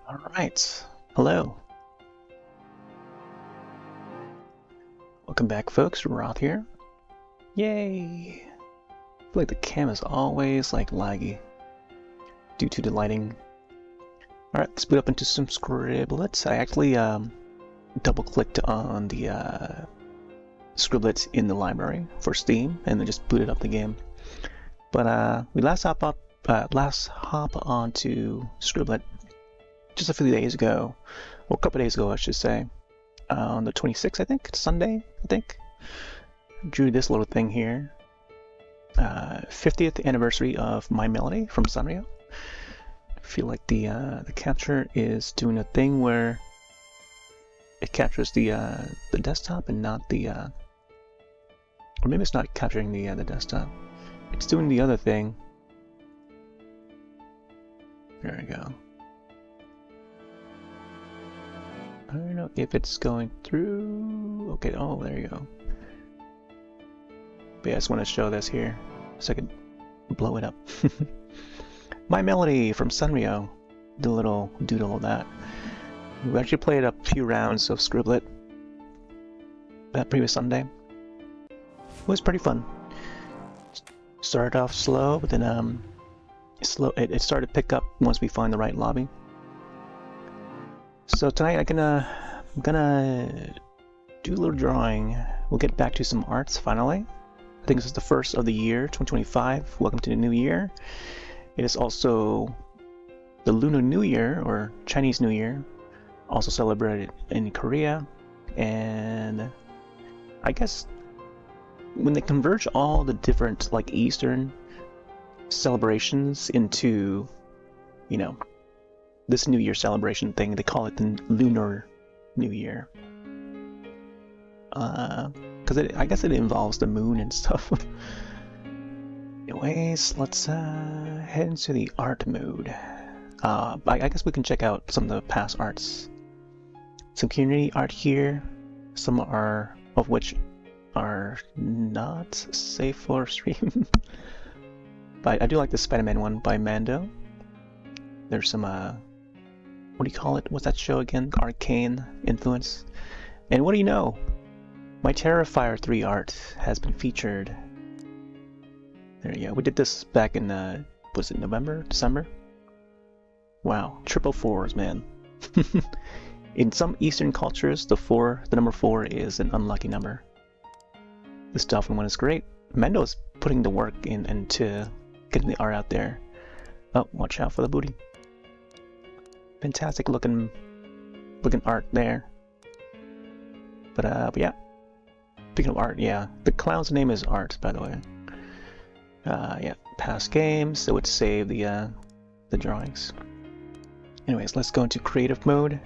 Alright, hello. Welcome back folks, Roth here. Yay! I feel like the cam is always like laggy due to the lighting. Alright, let's boot up into some Scribble. I actually double clicked on the Scribble in the library for Steam and then just booted up the game. But we last hop onto Scribble just a few days ago, or a couple days ago I should say, on the 26th I think, Sunday I think. Drew this little thing here, 50th anniversary of My Melody from Sanrio. I feel like the capture is doing a thing where it captures the desktop and not the, or maybe it's not capturing the desktop. It's doing the other thing. There we go. I don't know if it's going through. Okay, oh, there you go. But yeah, I just want to show this here so I could blow it up. My Melody from Sanrio. The little doodle of that. We actually played a few rounds of Scribble that previous Sunday. It was pretty fun. Started off slow, but then it started to pick up once we find the right lobby. So tonight I'm gonna do a little drawing. We'll get back to some arts finally. I think this is the first of the year, 2025. Welcome to the new year. It is also the Lunar New Year, or Chinese New Year, also celebrated in Korea. And I guess when they converge all the different like Eastern celebrations into, you know, this New Year celebration thing, they call it the Lunar New Year. Because I guess it involves the moon and stuff. Anyways, let's head into the art mode. I guess we can check out some of the past arts. Some community art here, some of which are not safe for stream. But I do like the Spider-Man one by Mando. There's some what do you call it? What's that show again? Arcane influence. And what do you know? My Terrifier 3 art has been featured. There you go. We did this back in, was it November? December? Wow. Triple fours, man. In some Eastern cultures, the number 4 is an unlucky number. This Dolphin one is great. Mendo's putting the work into getting the art out there. Oh, watch out for the booty. Fantastic looking art there. But yeah. Speaking of art, yeah. The clown's name is Art, by the way. Yeah, past games, so it would save the drawings. Anyways, let's go into creative mode.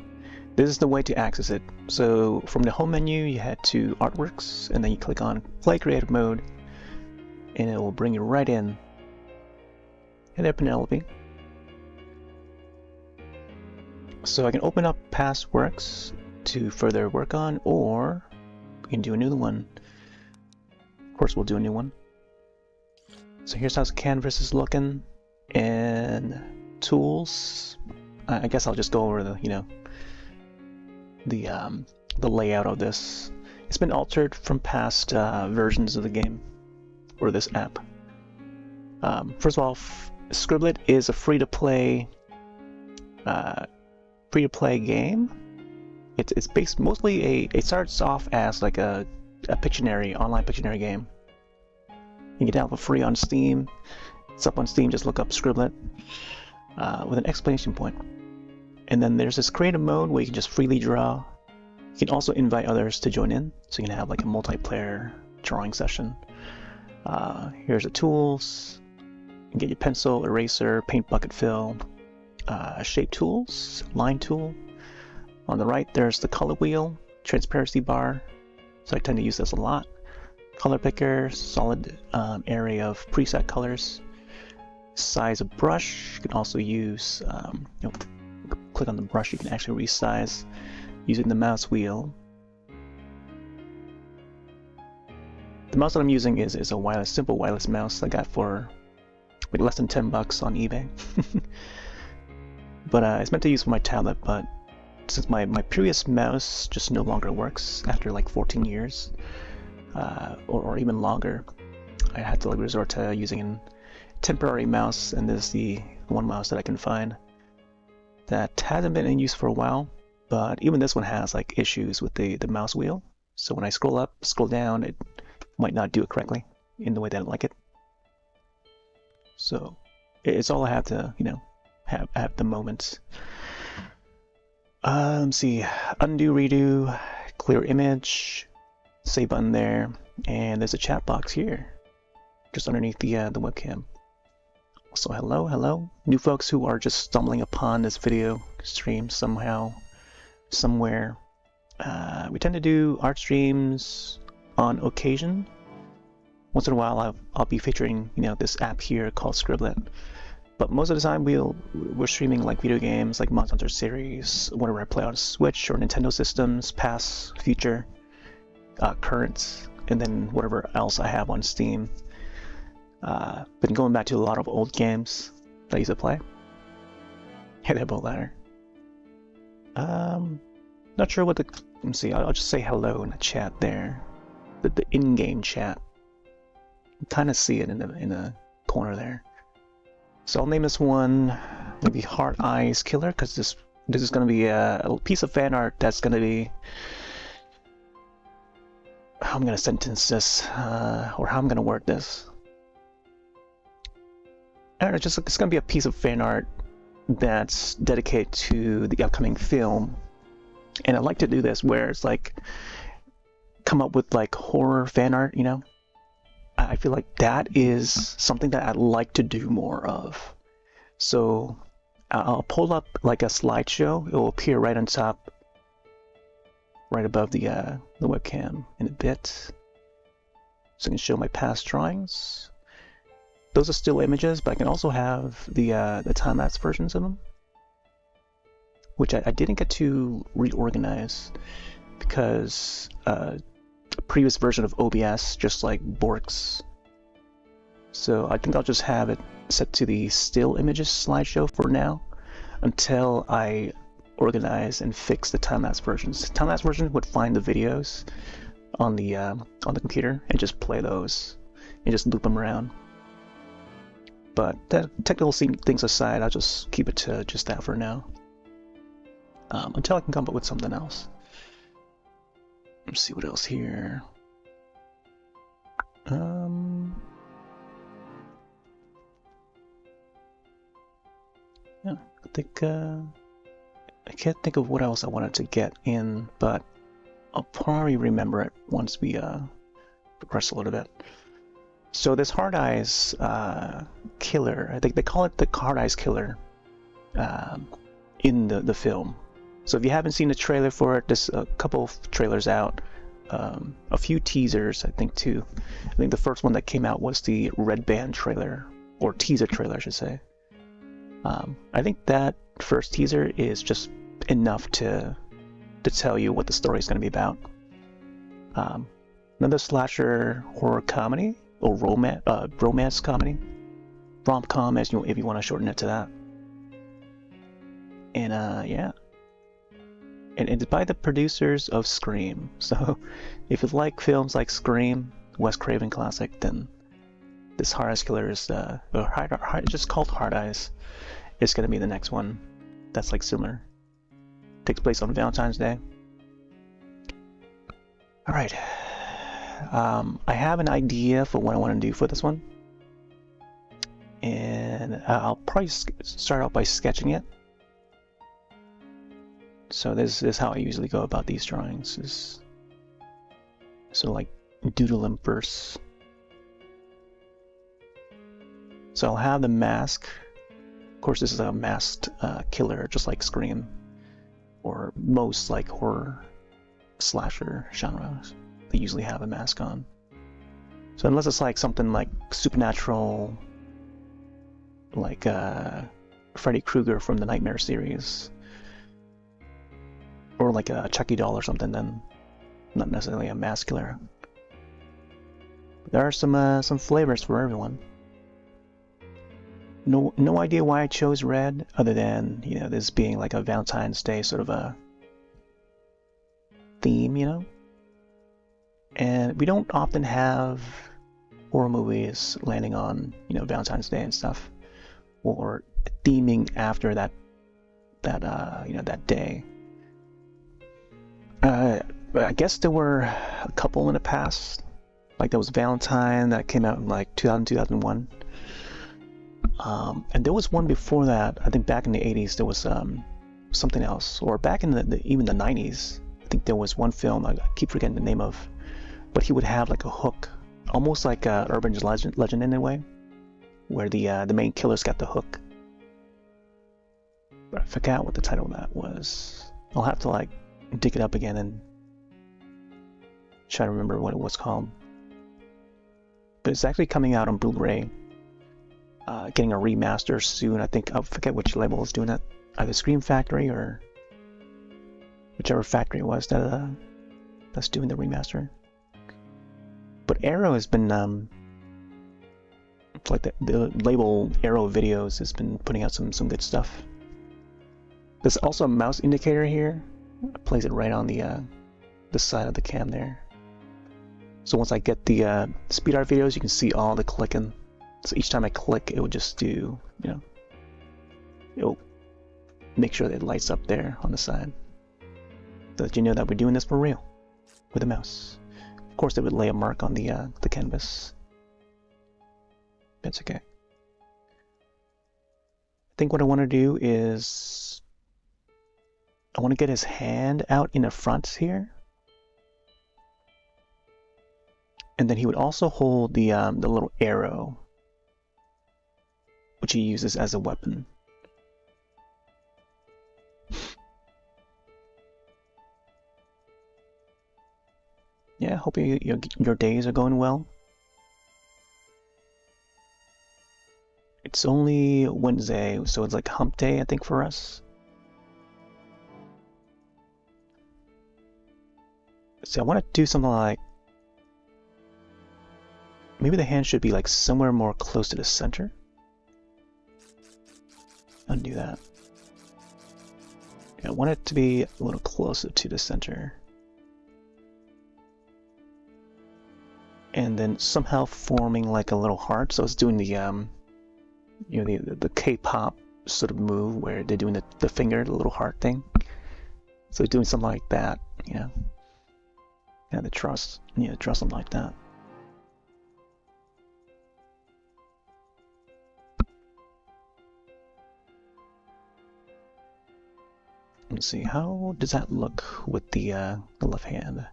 This is the way to access it. So from the home menu, you head to Artworks, and then you click on Play Creative Mode, and it will bring you right in. Hey there, Penelope. So I can open up past works to further work on, or we can do a new one. Of course, we'll do a new one. So here's how the canvas is looking, and tools. I guess I'll just go over the, you know, the layout of this. It's been altered from past versions of the game, or this app. First of all, Scribble is a free-to-play game. It's based mostly it starts off as like a Pictionary, online Pictionary game. You can download for free on Steam. It's up on Steam, just look up Scribble with an exclamation point. And then there's this creative mode where you can just freely draw. You can also invite others to join in, so you can have like a multiplayer drawing session. Here's the tools. You can can get your pencil, eraser, paint bucket fill, shape tools, line tool. On the right, there's the color wheel, transparency bar. So I tend to use this a lot. Color picker, solid array of preset colors. Size of brush. You can also use, click on the brush, you can actually resize using the mouse wheel. The mouse that I'm using is a simple wireless mouse I got for like less than $10 on eBay. But it's meant to use for my tablet, but since my previous mouse just no longer works after like 14 years, or even longer, I had to like resort to using a temporary mouse, and this is the one mouse that I can find that hasn't been in use for a while, but even this one has like issues with the mouse wheel. So when I scroll up, scroll down, it might not do it correctly in the way that I like it. So it's all I have to, have at the moment. Let's see, undo, redo, clear image, save button there, and there's a chat box here, just underneath the webcam. So hello, new folks who are just stumbling upon this video stream somehow, somewhere. We tend to do art streams on occasion. Once in a while I'll be featuring this app here called Scribble, but most of the time we're streaming like video games like Monster Hunter series, whenever I play on Switch or Nintendo systems, past, future, current, and then whatever else I have on Steam. Been going back to a lot of old games that I used to play. Hey there, Bolt Ladder. Not sure what let me see, I'll just say hello in the chat there. The in-game chat. You kind of see it in the corner there. So I'll name this one maybe Heart Eyes Killer, because this is going to be a piece of fan art that's going to be, how I'm going to sentence this, or how I'm going to word this. I don't know, it's going to be a piece of fan art that's dedicated to the upcoming film. And I like to do this where it's like, come up with like horror fan art, I feel like that is something that I'd like to do more of. So I'll pull up like a slideshow. It will appear right on top, right above the webcam in a bit. So I can show my past drawings. Those are still images, but I can also have the time-lapse versions of them, which I didn't get to reorganize because a previous version of OBS just like borks. So I think I'll just have it set to the still images slideshow for now until I organize and fix the time-lapse versions. Time-lapse versions would find the videos on the computer and just play those and just loop them around. But that technical things aside, I'll just keep it to just that for now. Until I can come up with something else. Let's see what else here. Yeah, I think I can't think of what else I wanted to get in, but I'll probably remember it once we progress a little bit. So this Hard Eyes killer, I think they call it the Hard Eyes killer in the film. So if you haven't seen the trailer for it, there's a couple of trailers out, a few teasers, I think too. I think the first one that came out was the Red Band trailer, or teaser trailer, I should say. I think that first teaser is just enough to tell you what the story is going to be about. Another slasher horror comedy, or romance comedy, rom-com, if you want to shorten it to that. And yeah. And it's by the producers of Scream. So if you like films like Scream, Wes Craven classic, then this Hard Eyes Killer is just called Hard Eyes. It's gonna be the next one that's like similar. Takes place on Valentine's Day. All right. I have an idea for what I want to do for this one, and I'll probably start out by sketching it. So this is how I usually go about these drawings, is sort of like Doodle'n verse. So I'll have the mask. Of course, this is a masked killer, just like Scream, or most like horror slasher genres. They usually have a mask on. So unless it's like something like supernatural, like Freddy Krueger from the Nightmare series, or like a Chucky doll or something, then not necessarily a mask killer. There are some flavors for everyone. No idea why I chose red, other than, you know, this being like a Valentine's Day sort of a theme, you know? And we don't often have horror movies landing on, you know, Valentine's Day and stuff, or theming after that you know, that day. I guess there were a couple in the past. Like there was Valentine that came out in like 2000, 2001. And there was one before that. I think back in the 80s there was something else, or back in even the 90s. I think there was one film I keep forgetting the name of, but he would have like a hook, almost like a urban legend in a way, where the main killer's got the hook. But I forgot what the title of that was. I'll have to like dig it up again and try to remember what it was called. But it's actually coming out on Blu-ray. Getting a remaster soon. I think I forget which label is doing that. Either Scream Factory or whichever factory it was that's doing the remaster. But Arrow has been like the label Arrow Videos has been putting out some good stuff. There's also a mouse indicator here. It plays it right on the side of the cam there. So once I get the speed art videos, you can see all the clicking. So each time I click, it will just do, you know, it'll make sure that it lights up there on the side, so that you know that we're doing this for real with a mouse. Of course, it would lay a mark on the canvas. That's okay. I think what I want to do is I want to get his hand out in the front here. And then he would also hold the little arrow, which he uses as a weapon. Yeah, hope your days are going well. It's only Wednesday, so it's like hump day, I think, for us. So I want to do something like, maybe the hand should be like somewhere more close to the center. Undo that. Yeah, I want it to be a little closer to the center. And then somehow forming like a little heart. So it's doing the you know, the K-pop sort of move where they're doing the finger, the little heart thing. So doing something like that, you know. Yeah, the trust, yeah, draw something like that. Let's see, how does that look with the left hand?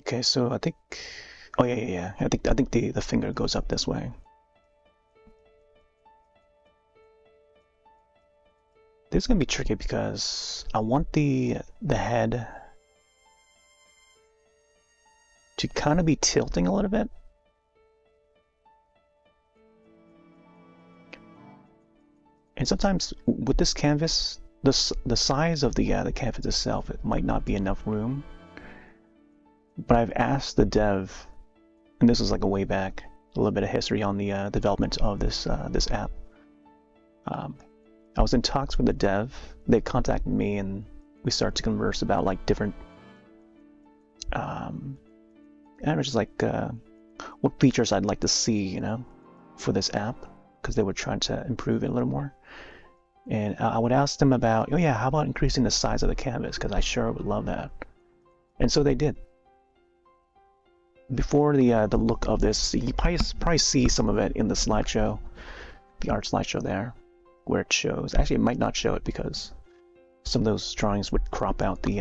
Okay, so I think, oh yeah. I think the finger goes up this way. This is gonna be tricky because I want the head to kind of be tilting a little bit. And sometimes with this canvas, the size of the canvas itself, it might not be enough room. But I've asked the dev, and this is like a way back, a little bit of history on the development of this this app. I was in talks with the dev. They contacted me, and we started to converse about like different, and it was just like what features I'd like to see, you know, for this app, because they were trying to improve it a little more. And I would ask them about, oh yeah, how about increasing the size of the canvas? Because I sure would love that. And so they did. before the look of this, you probably see some of it in the slideshow, the art slideshow there, where it shows. Actually, it might not show it because some of those drawings would crop out the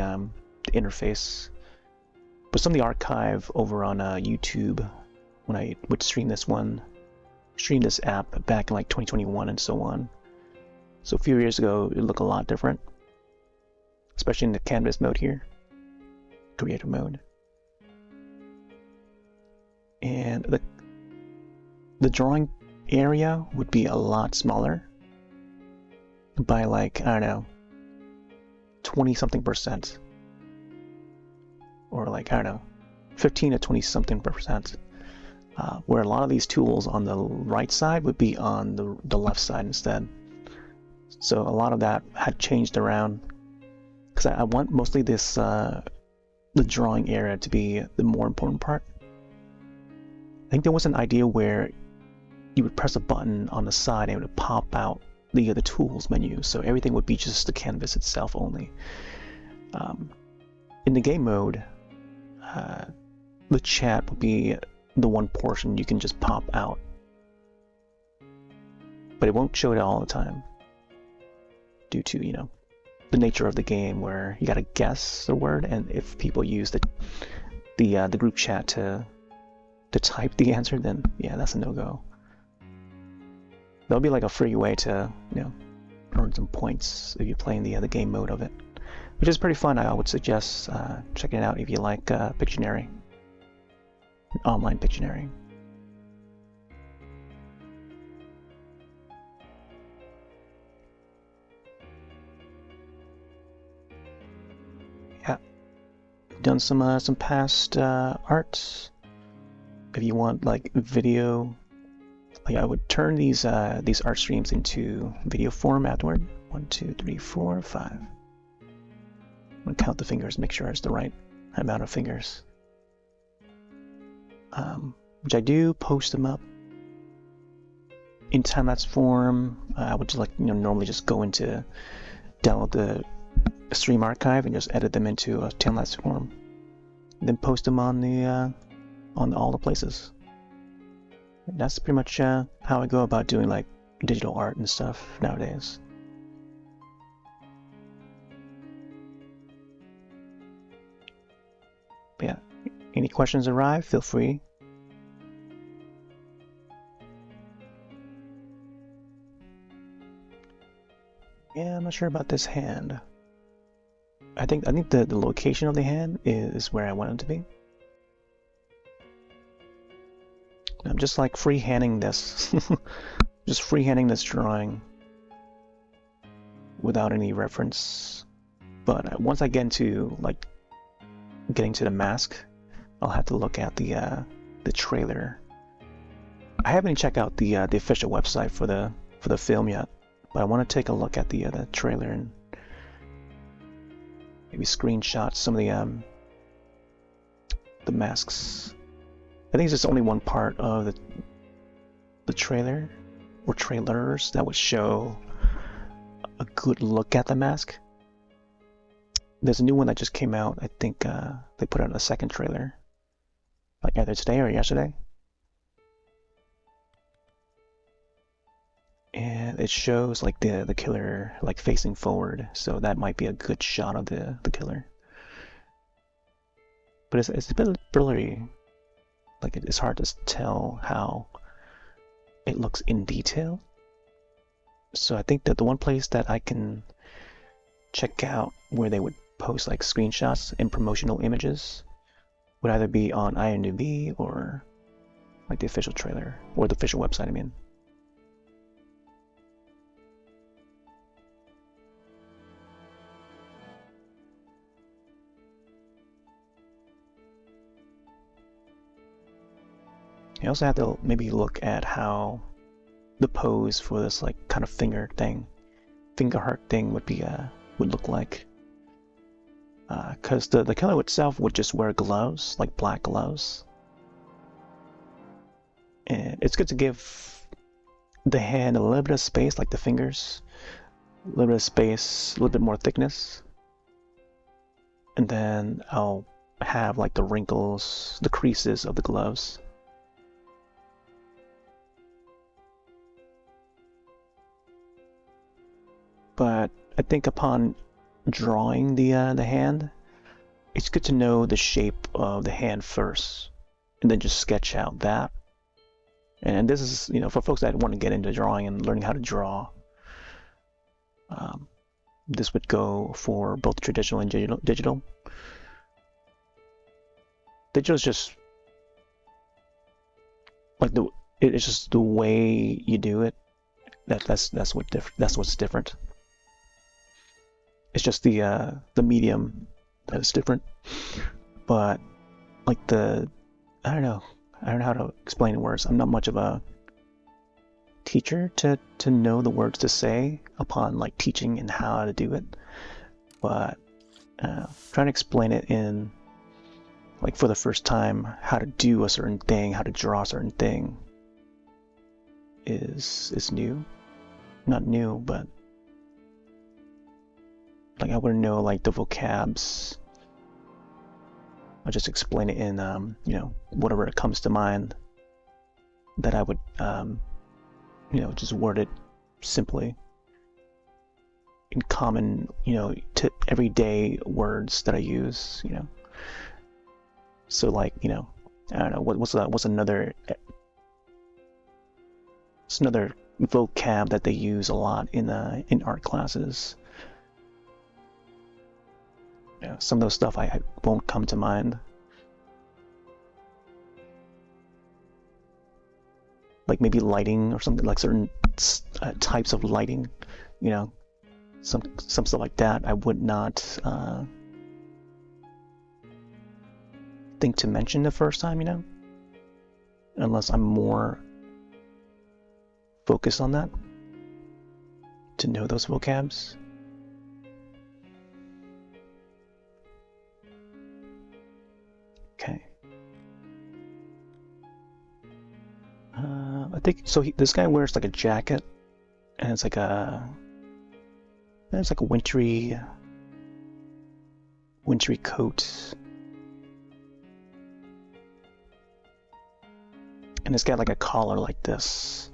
interface. But some of the archive over on YouTube, when I would stream this app back in like 2021 and so on. So a few years ago, it looked a lot different, especially in the canvas mode here, creator mode. And the drawing area would be a lot smaller by like, I don't know, 20-something%. Or like, I don't know, 15 to 20-something%. Where a lot of these tools on the right side would be on the left side instead. So a lot of that had changed around, because I want mostly this the drawing area to be the more important part. I think there was an idea where you would press a button on the side and it would pop out the tools menu, so everything would be just the canvas itself only. In the game mode, the chat would be the one portion you can just pop out, but it won't show it all the time due to, you know, the nature of the game where you gotta guess the word, and if people use the group chat to type the answer, then yeah, that's a no-go. That'll be like a free way to, you know, earn some points if you're playing the game mode of it, which is pretty fun. I would suggest checking it out if you like Pictionary, online Pictionary. Yeah, done some past arts. If you want like video, like I would turn these art streams into video form afterward. 1, 2, 3, 4, 5. I'm gonna count the fingers, make sure it's the right amount of fingers. Which I do post them up in time-lapse form. I would just, like, you know, normally just go into download the stream archive and just edit them into a time-lapse form, then post them on all the places. And that's pretty much how I go about doing like digital art and stuff nowadays. But yeah, any questions arrive, feel free. Yeah, I'm not sure about this hand. I think the location of the hand is where I want it to be. I'm just like freehanding this, just freehanding this drawing without any reference. But once I get into like getting to the mask, I'll have to look at the trailer. I haven't checked out the official website for the film yet, but I want to take a look at the trailer and maybe screenshot some of the masks. I think it's just only one part of the trailer or trailers that would show a good look at the mask. There's a new one that just came out. I think they put out a second trailer, like either today or yesterday. And it shows like the killer like facing forward, so that might be a good shot of the killer. But it's a bit blurry. Like it's hard to tell how it looks in detail. So I think that the one place that I can check out where they would post like screenshots and promotional images would either be on IMDb or like the official trailer or the official website, I mean. You also have to maybe look at how the pose for this like kind of finger heart thing would look like. Because the killer itself would just wear gloves, like black gloves. And it's good to give the hand a little bit of space, like the fingers, a little bit of space, a little bit more thickness. And then I'll have like the wrinkles, the creases of the gloves. But I think upon drawing the hand, it's good to know the shape of the hand first, and then just sketch out that. And this is, for folks that want to get into drawing and learning how to draw, this would go for both traditional and digital. Digital is just like it's just the way you do it. That's what's different. It's just the medium that is different. But like I don't know how to explain in words. I'm not much of a teacher to know the words to say upon like teaching and how to do it. But trying to explain it in like for the first time, how to do a certain thing, how to draw a certain thing is new. Not new, but like I wouldn't know like the vocabs. I'll just explain it in whatever comes to mind that I would just word it simply in common to everyday words that I use. So like I don't know what's another vocab that they use a lot in art classes. Some of those stuff I won't come to mind. Like maybe lighting or something, like certain types of lighting, some stuff like that. I would not think to mention the first time, unless I'm more focused on that, to know those vocabs. Okay. I think so. This guy wears like a jacket, and it's like a wintry coat, and it's got like a collar like this.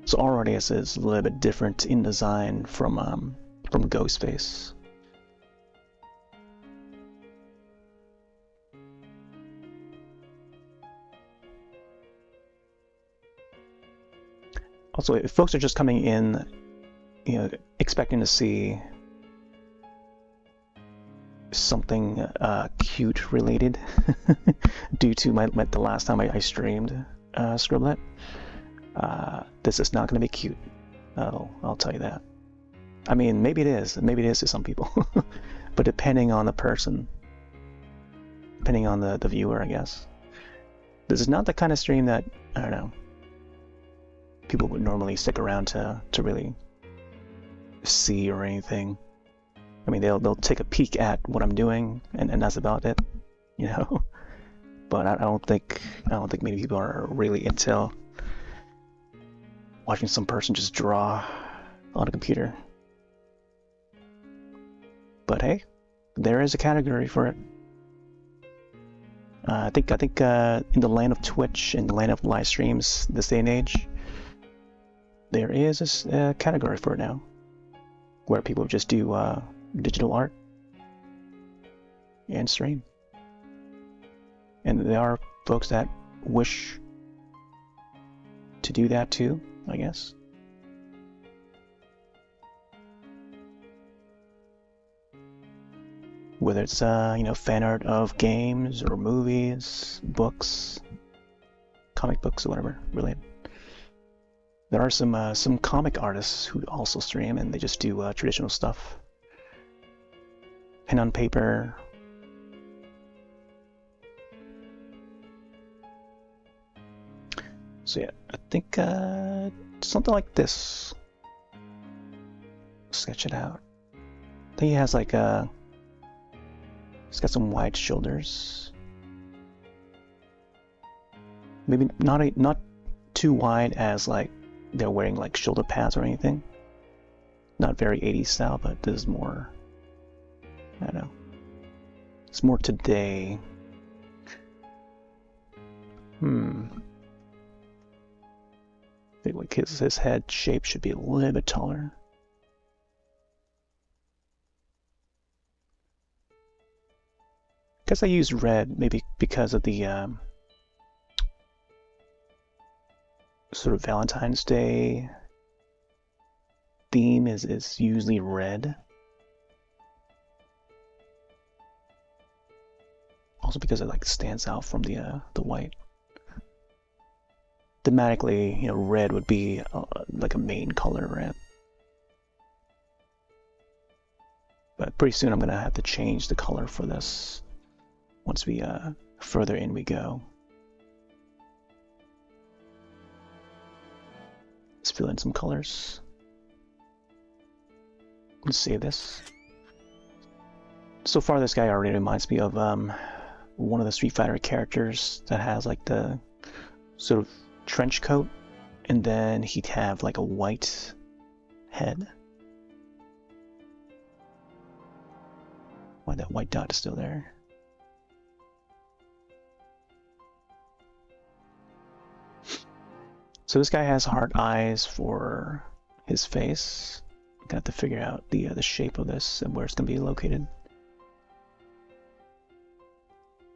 So already it's a little bit different in design from Ghostface. Also, if folks are just coming in, expecting to see something cute related due to the last time I streamed Scribble, this is not going to be cute. I'll tell you that. I mean, maybe it is. Maybe it is to some people, but depending on the person, depending on the viewer, I guess. This is not the kind of stream that I don't know. People would normally stick around to really see or anything. I mean, they'll take a peek at what I'm doing, and that's about it, But I don't think many people are really into watching some person just draw on a computer. But hey, there is a category for it. I think in the land of Twitch and the land of live streams this day and age, there is a category for it now, where people just do digital art and stream. And there are folks that wish to do that too, I guess. Whether it's fan art of games or movies, books, comic books or whatever related. There are some comic artists who also stream, and they just do traditional stuff. Pen on paper. So yeah, I think something like this. Sketch it out. I think he has like he's got some wide shoulders. Maybe not too wide as like they're wearing like shoulder pads or anything. Not very 80s style, but this is more, I don't know. It's more today I think like his head shape should be a little bit taller. Guess I used red maybe because of the sort of Valentine's Day theme is usually red. Also because it like stands out from the white. Thematically, you know, red would be like a main color, right? But pretty soon I'm gonna have to change the color for this once we further in we go. Let's fill in some colors. Let's save this. So far this guy already reminds me of one of the Street Fighter characters that has like the sort of trench coat, and then he'd have like a white head. Why that white dot is still there. So this guy has heart eyes for his face. I'm gonna have to figure out the shape of this and where it's gonna be located.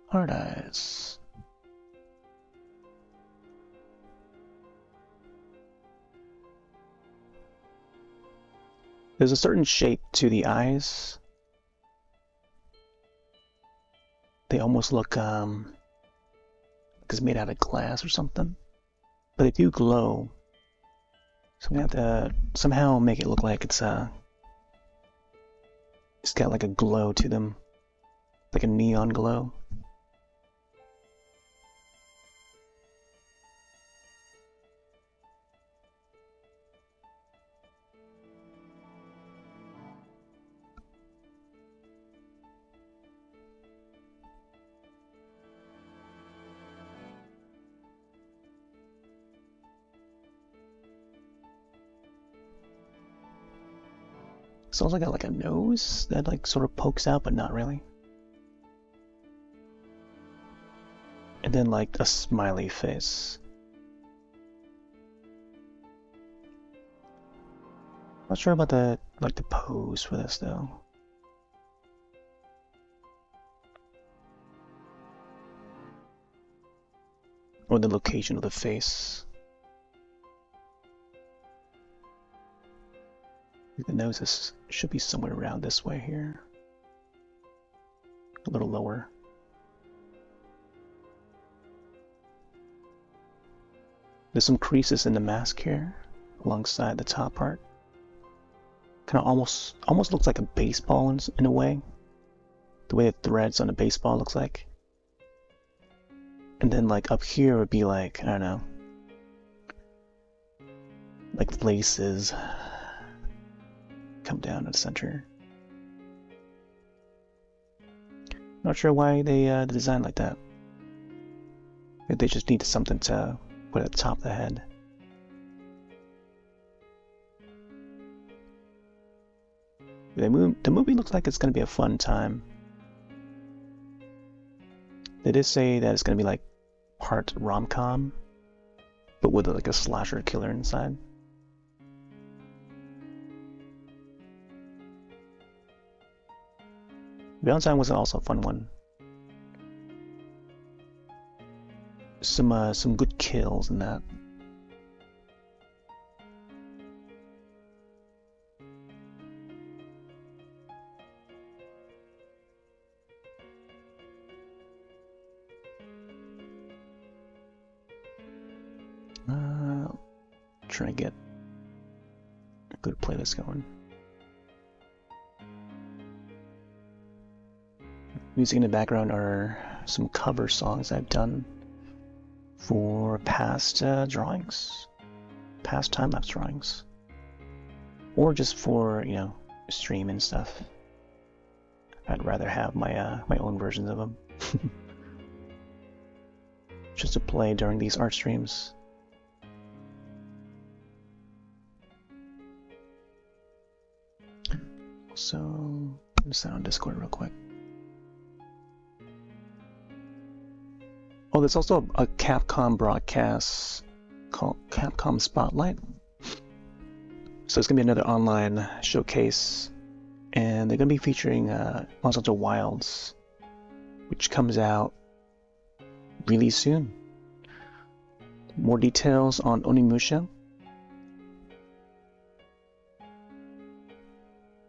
Heart eyes. There's a certain shape to the eyes. They almost look like it's made out of glass or something. But they do glow. So I'm gonna have to somehow make it look like it's got like a glow to them. Like a neon glow. It's also got like a nose that like sort of pokes out, but not really. And then like a smiley face. Not sure about the pose for this though. Or the location of the face. The nose should be somewhere around this way here. A little lower. There's some creases in the mask here, alongside the top part. Kind of almost looks like a baseball in a way. The way the threads on a baseball looks like. And then like up here would be like, I don't know, like laces come down to the center. Not sure why they designed like that. Maybe they just needed something to put at the top of the head. The movie looks like it's going to be a fun time. They did say that it's going to be like part rom-com, but with like a slasher killer inside. Valentine was also a fun one. Some good kills in that. Trying to get a good playlist going. Music in the background are some cover songs I've done for past drawings, past time-lapse drawings, or just for, you know, stream and stuff. I'd rather have my my own versions of them, just to play during these art streams. So, I'm gonna send on Discord real quick. Oh, there's also a Capcom broadcast called Capcom Spotlight. So it's gonna be another online showcase, and they're gonna be featuring Monster Wilds, which comes out really soon. More details on Onimusha.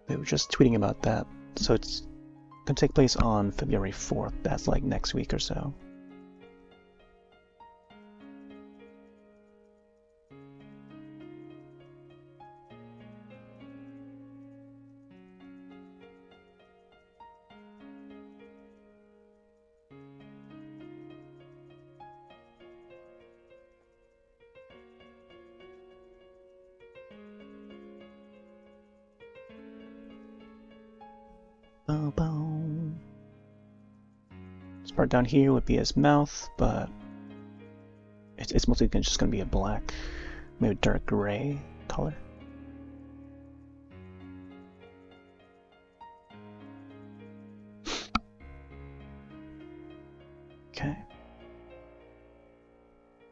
They were just tweeting about that. So it's gonna take place on February 4th. That's like next week or so. This part down here would be his mouth, but it's mostly just going to be a black, maybe dark gray color. Okay.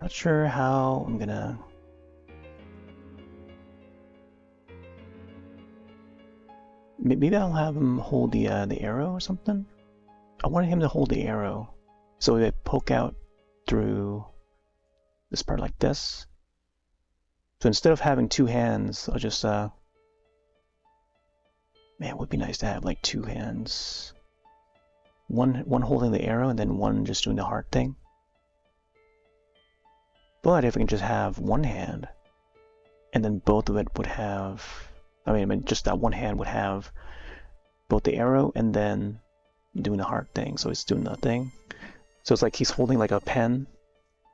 Not sure how I'm gonna. Maybe I'll have him hold the arrow or something. I wanted him to hold the arrow, so they poke out through this part like this. So instead of having two hands, I'll just man, it would be nice to have like two hands. One holding the arrow and then one just doing the heart thing. But if we can just have one hand, and then both of it would have, I mean, just that one hand would have both the arrow and then doing the heart thing. So it's doing the thing. So it's like he's holding like a pen.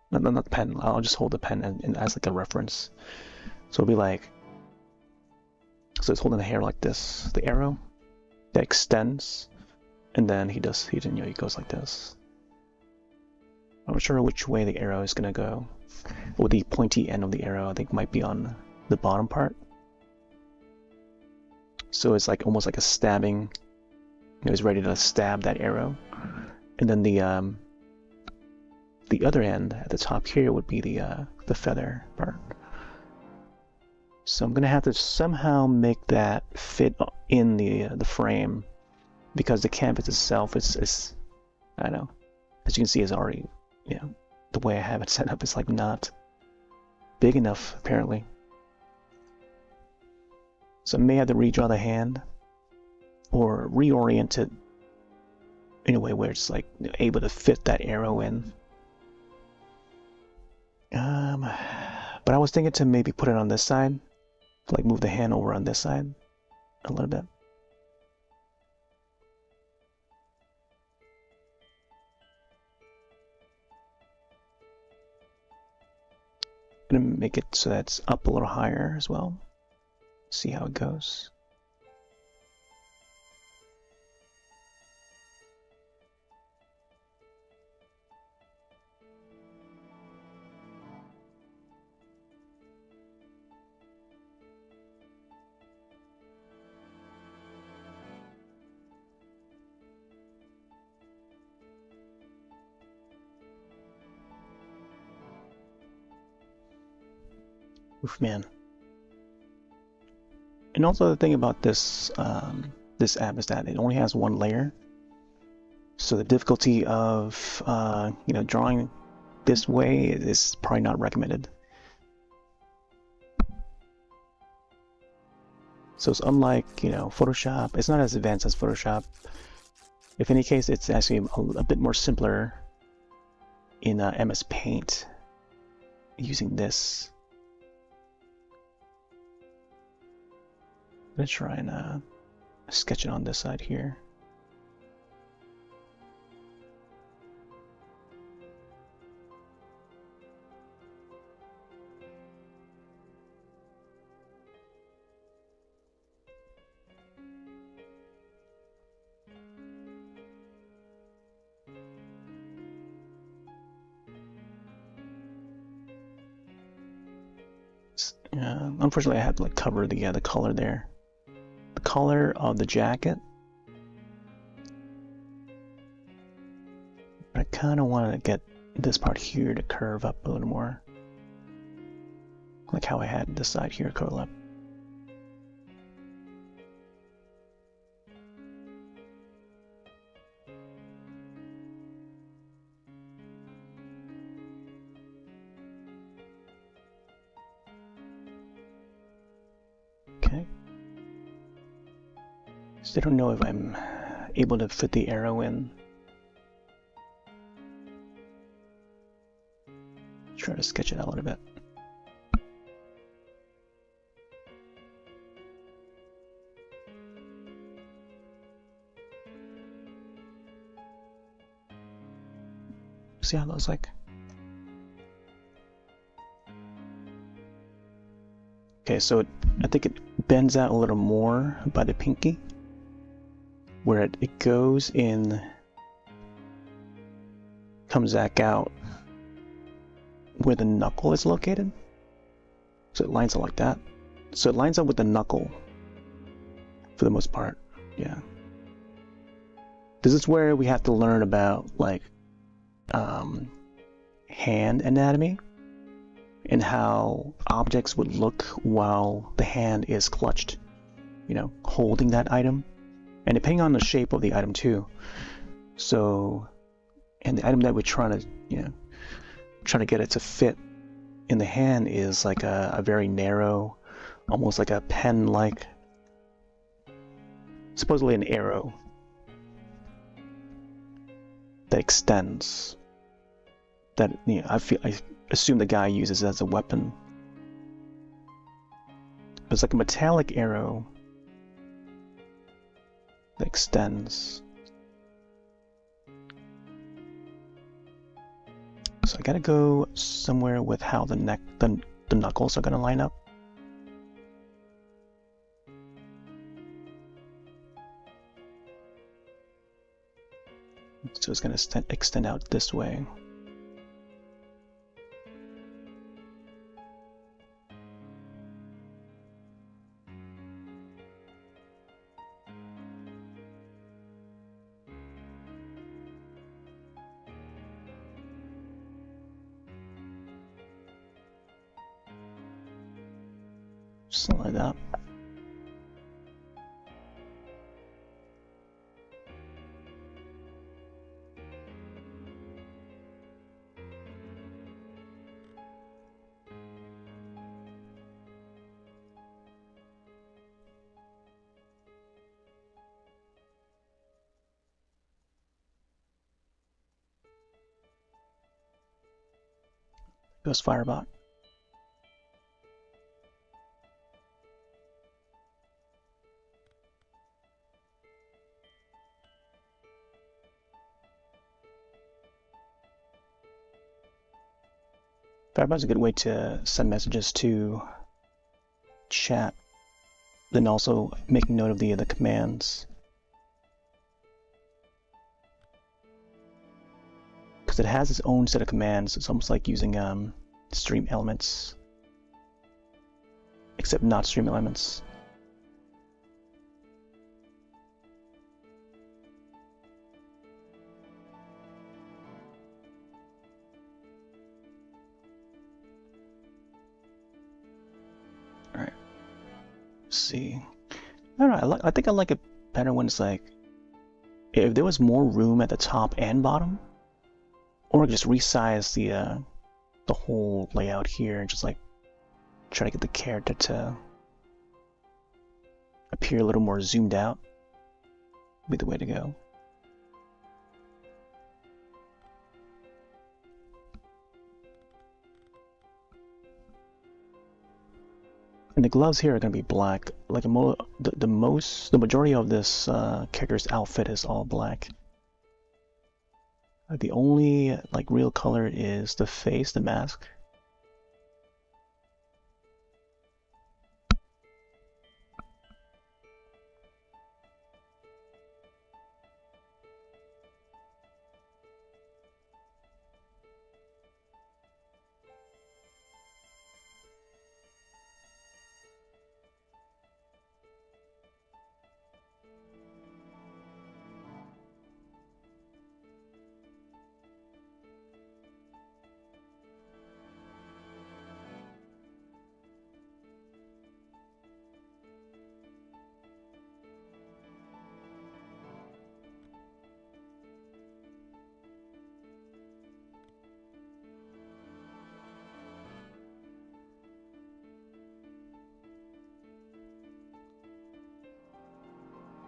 Not the pen. I'll just hold the pen and as like a reference. So it'll be like, so it's holding the hair like this. The arrow that extends, and then he goes like this. I'm not sure which way the arrow is gonna go. Or the pointy end of the arrow, I think, might be on the bottom part. So it's like almost like a stabbing. He's ready to stab that arrow, and then the other end at the top here would be the feather part. So I'm gonna have to somehow make that fit in the frame, because the canvas itself is I don't know, as you can see, is already, you know, the way I have it set up is like not big enough apparently. So I may have to redraw the hand or reorient it in a way where it's like able to fit that arrow in. But I was thinking to maybe put it on this side, like move the hand over on this side a little bit. I'm gonna make it so that's up a little higher as well. See how it goes. Oof, man. And also the thing about this this app is that it only has one layer, so the difficulty of you know, drawing this way is probably not recommended. So it's unlike, you know, Photoshop. It's not as advanced as Photoshop. If in any case, it's actually a bit more simpler in MS Paint using this. I'm gonna try and sketch it on this side here. Unfortunately, I have to like cover the color there. The color of the jacket. I kind of want to get this part here to curve up a little more. Like how I had this side here curl up. Okay. So I don't know if I'm able to fit the arrow in. Try to sketch it out a little bit. See how it looks like? Okay, so I think it bends out a little more by the pinky, where it goes in, comes back out where the knuckle is located. So it lines up like that. So it lines up with the knuckle for the most part, yeah. This is where we have to learn about like hand anatomy and how objects would look while the hand is clutched, you know, holding that item, and depending on the shape of the item too. So, and the item that we're trying to, you know, trying to get it to fit in the hand is like a very narrow, almost like a pen-like, supposedly an arrow that extends. That, you know, I assume the guy uses as a weapon. But it's like a metallic arrow that extends. So I gotta go somewhere with how the knuckles are gonna line up. So it's gonna extend out this way. Something like that. Goes Firebot. Firebot's a good way to send messages to chat, then also making note of the commands. Because it has its own set of commands. It's almost like using stream elements, except not stream elements. All right. Let's see. I don't know. I think I like it better when it's like, if there was more room at the top and bottom, or just resize the whole layout here and just like try to get the character to appear a little more zoomed out, would be the way to go. And the gloves here are going to be black. Like the majority of this character's outfit is all black. The only like real color is the face, the mask.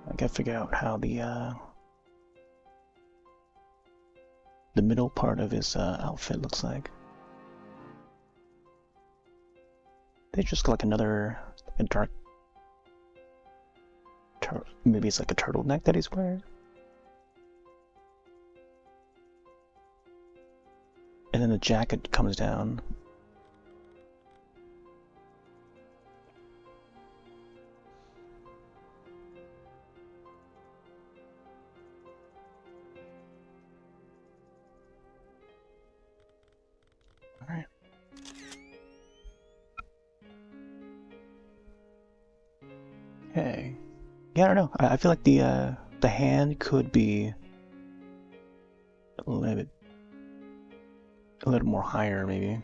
I gotta figure out how the middle part of his outfit looks like. They just like another a dark, maybe it's like a turtleneck that he's wearing. And then the jacket comes down. All right. Okay. Yeah, I don't know. I feel like the hand could be a little more higher, maybe.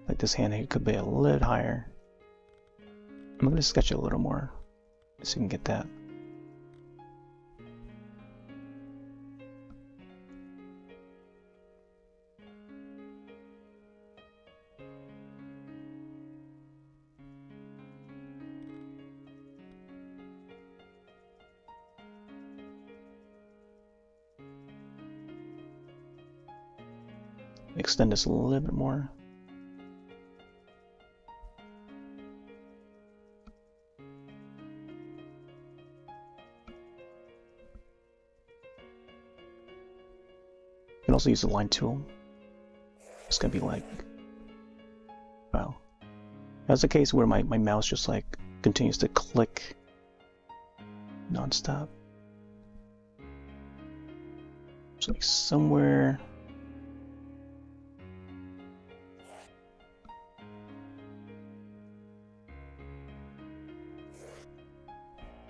Like this hand here could be a little higher. I'm gonna sketch it a little more so you can get that. Extend this a little bit more. You can also use the line tool. It's gonna be like, wow. That's the case where my mouse just like continues to click non-stop. It's like somewhere.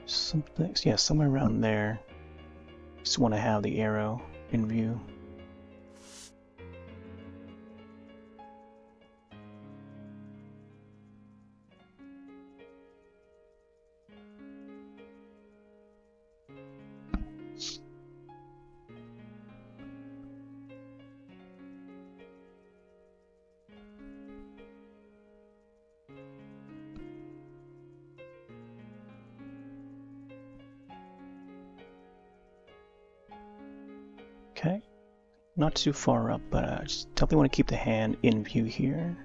Something, yeah, somewhere around there. Just want to have the arrow in view. Okay, not too far up, but I just definitely want to keep the hand in view here.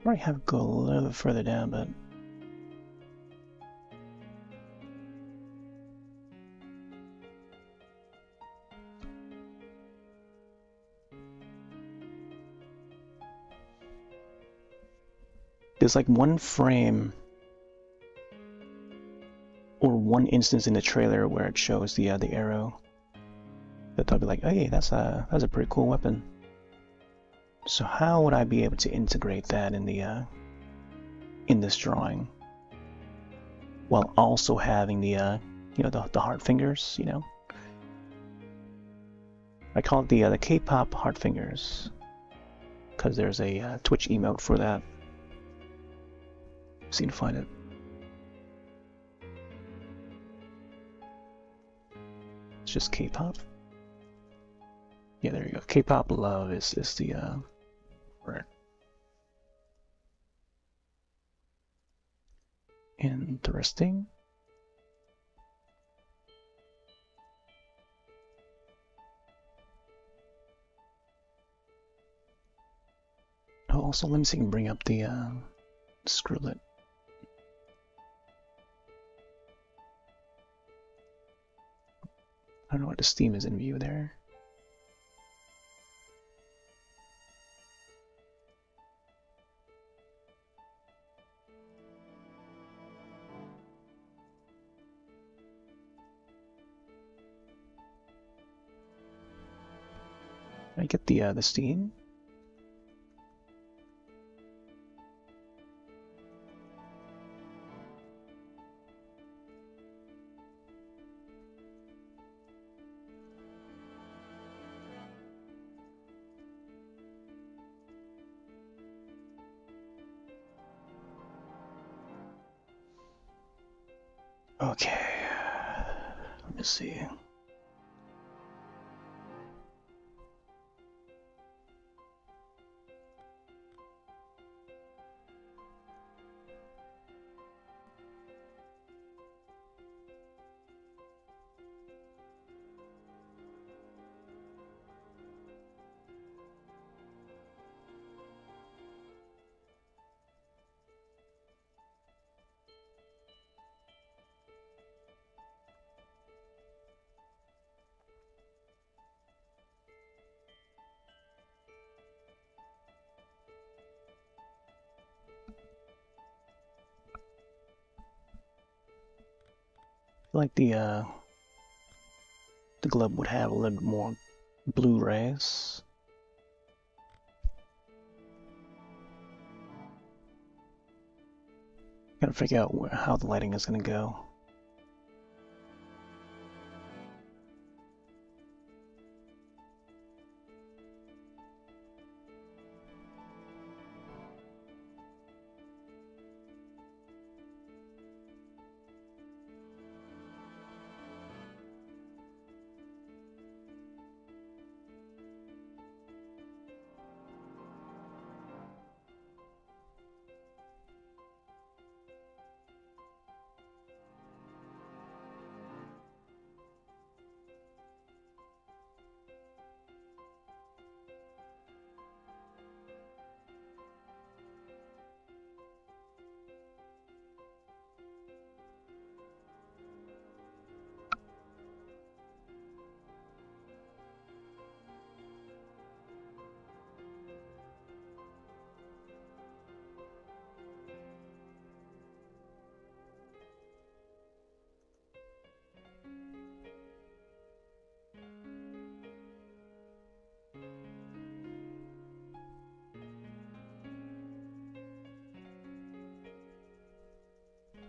Might have to go a little bit further down, but there's like one frame or one instance in the trailer where it shows the arrow that I'll be like, oh yeah, that's a pretty cool weapon. So how would I be able to integrate that in the in this drawing while also having the you know, the heart fingers, you know? I call it the K-pop heart fingers because there's a Twitch emote for that. See to find it. It's just K-pop. Yeah, there you go. K-pop love is the word. Interesting. Oh, also let me see if I can bring up the Scribble. I don't know what the Steam is in view there. I get the Steam. Okay, let me see. I feel like the globe would have a little bit more blue rays. Gotta figure out how the lighting is gonna go.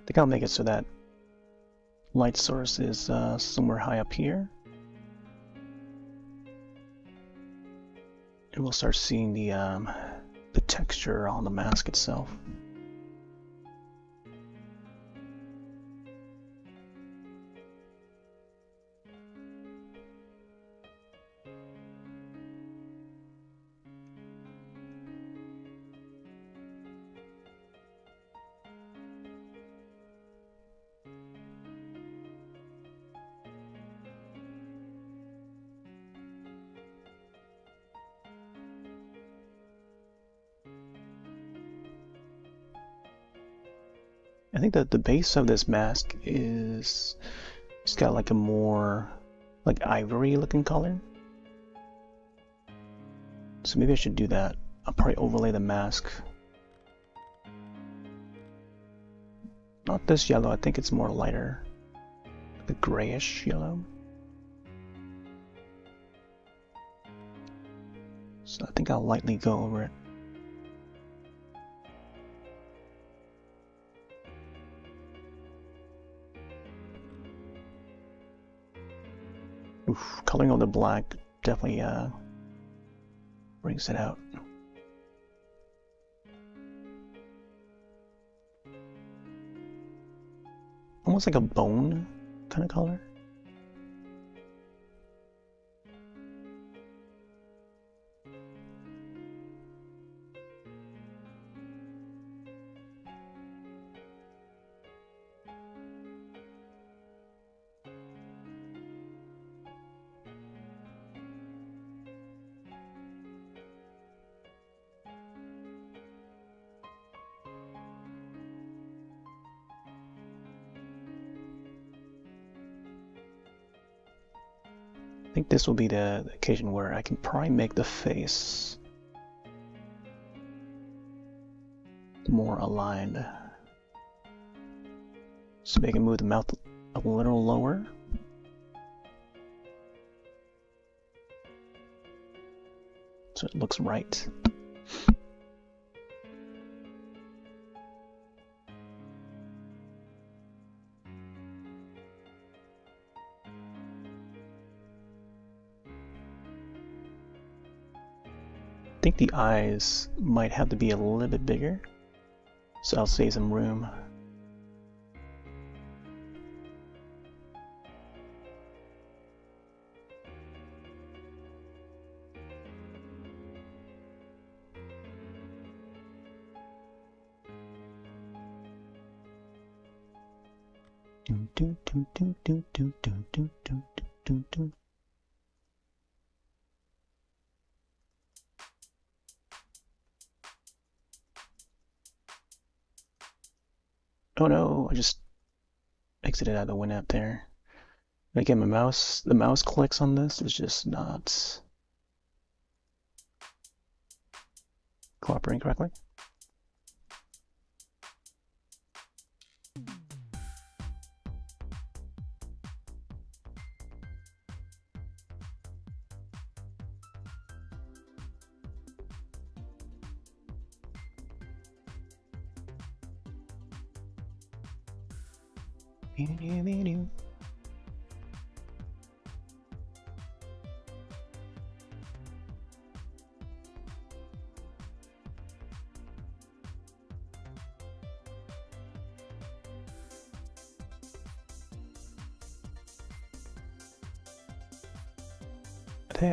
I think I'll make it so that light source is somewhere high up here. And we'll start seeing the texture on the mask itself. I think that the base of this mask is, it's got like a more like ivory looking color. So maybe I should do that. I'll probably overlay the mask. Not this yellow, I think it's more lighter. Like a grayish yellow. So I think I'll lightly go over it. Oof, coloring on the black definitely brings it out. Almost like a bone kind of color. I think this will be the occasion where I can probably make the face more aligned. So maybe I can move the mouth a little lower. So it looks right. I think the eyes might have to be a little bit bigger, so I'll save some room. Oh no, I just exited out of the window there. Again, the mouse clicks on this is just not cooperating correctly.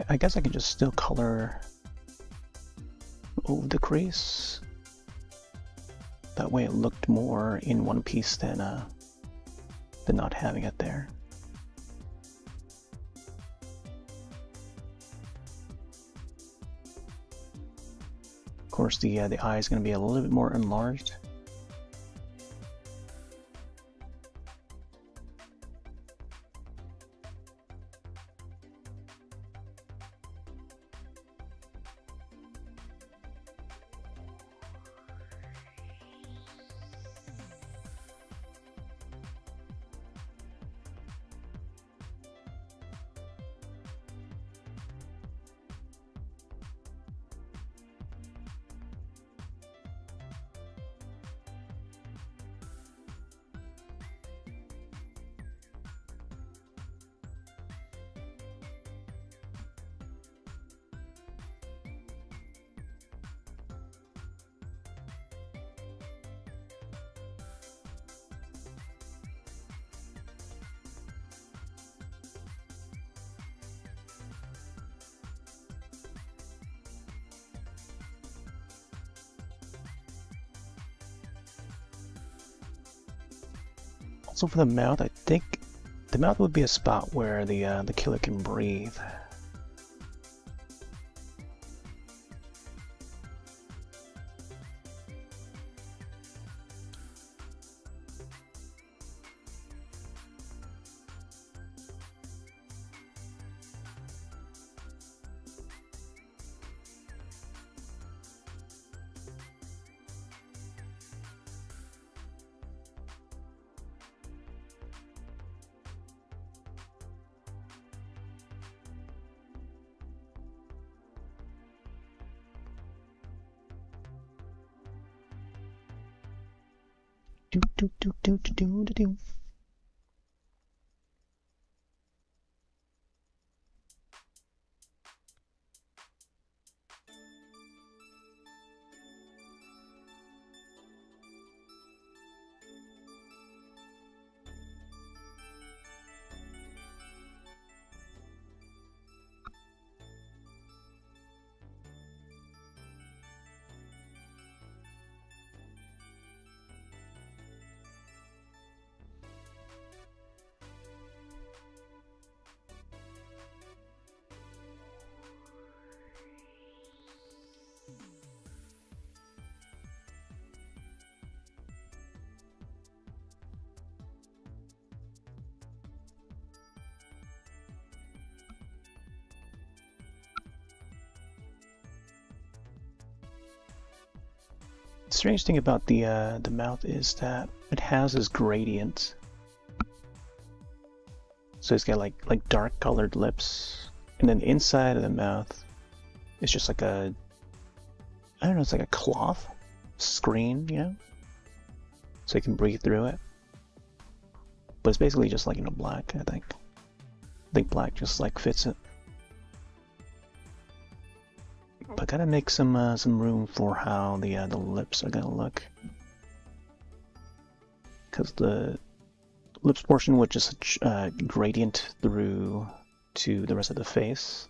I guess I can just still color over the crease. That way it looked more in one piece than not having it there. Of course, the eye is going to be a little bit more enlarged. Also for the mouth, I think the mouth would be a spot where the killer can breathe. The strange thing about the mouth is that it has this gradient. So it's got like dark colored lips, and then the inside of the mouth is just like I don't know, it's like a cloth screen, you know, so you can breathe through it. But it's basically just like, you know, black. I think black just like fits it. But gotta make some room for how the lips are gonna look, because the lips portion would just gradient through to the rest of the face.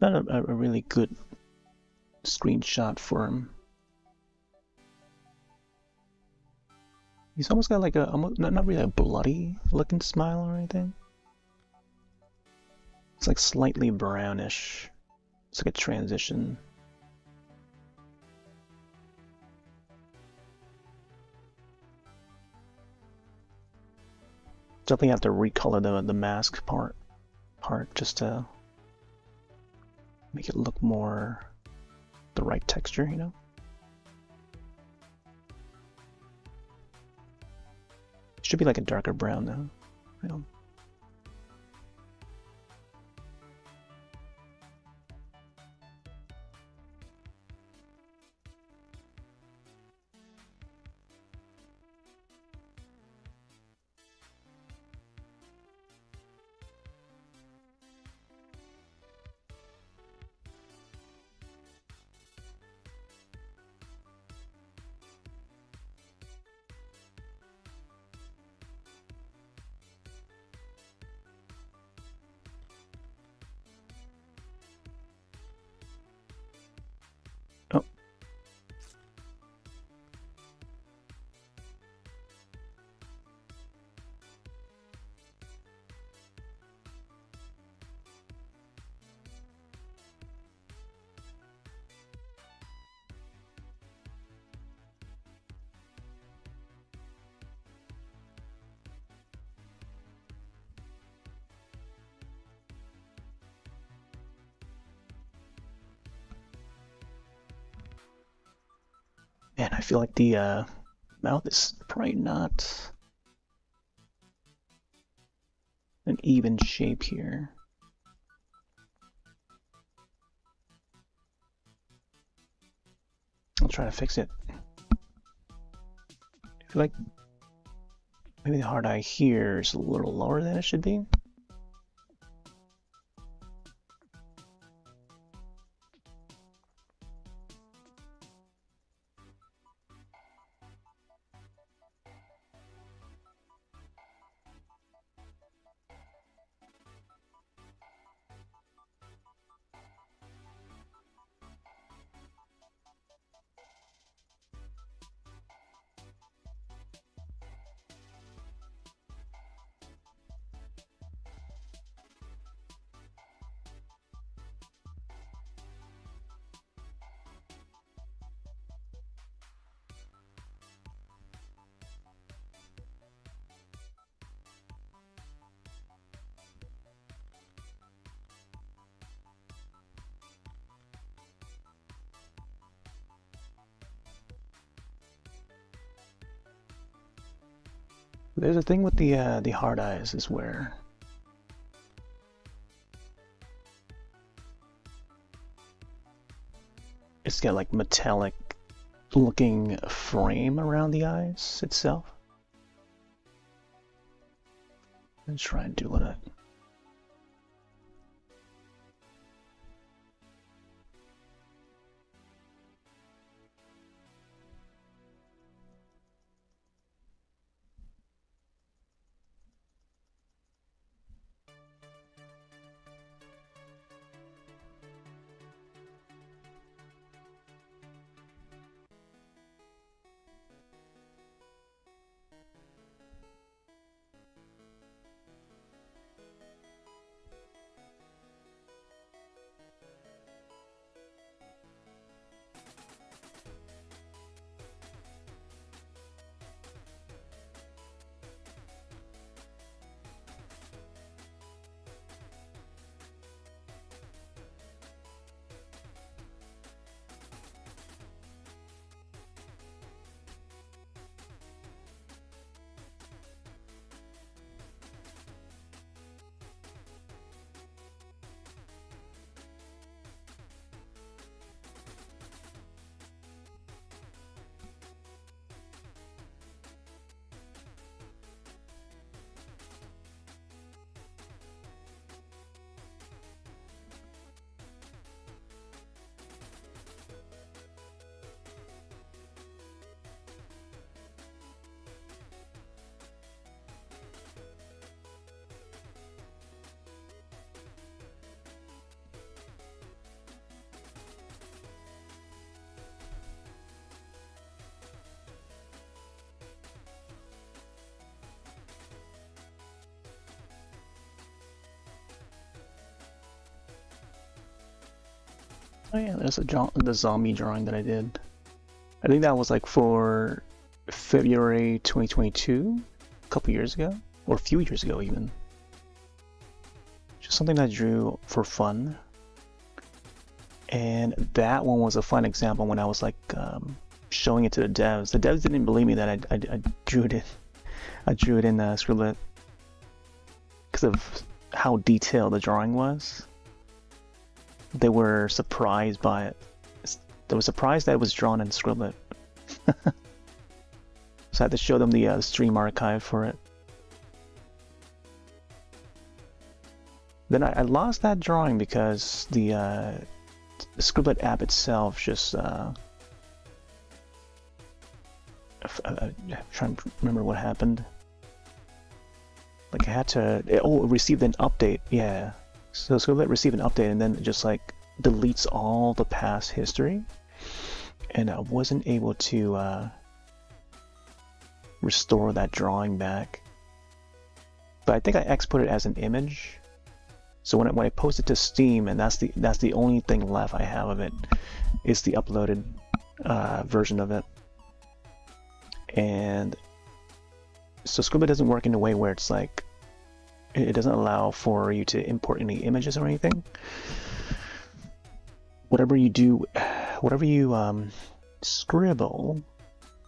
Not a really good screenshot for him. He's almost got like a almost not really a bloody looking smile or anything. It's like slightly brownish. It's like a transition. Definitely have to recolor the mask part just to make it look more the right texture, you know? It should be like a darker brown though. You know? Oh. Man, I feel like the mouth is probably not an even shape here. I'll try to fix it. I feel like maybe the hard eye here is a little lower than it should be. There's a thing with the hard eyes is where it's got like metallic looking frame around the eyes itself. Let's try and do that. Oh yeah, there's the zombie drawing that I did. I think that was like for February 2022, a couple years ago, or a few years ago even. Just something I drew for fun. And that one was a fun example when I was like showing it to the devs. The devs didn't believe me that I drew it in. I drew it in Scribble because of how detailed the drawing was. They were surprised by it. They were surprised that it was drawn in Scribble. So I had to show them the stream archive for it. Then I lost that drawing because the Scribble app itself just I'm trying to remember what happened. Like I had to it received an update, yeah. So Scribble received an update and then it just like deletes all the past history, and I wasn't able to restore that drawing back. But I think I exported it as an image. So when I post it to Steam, and that's the only thing left I have of it, is the uploaded version of it. And so Scribble doesn't work in a way where it's like it doesn't allow for you to import any images or anything. Whatever you do, whatever you scribble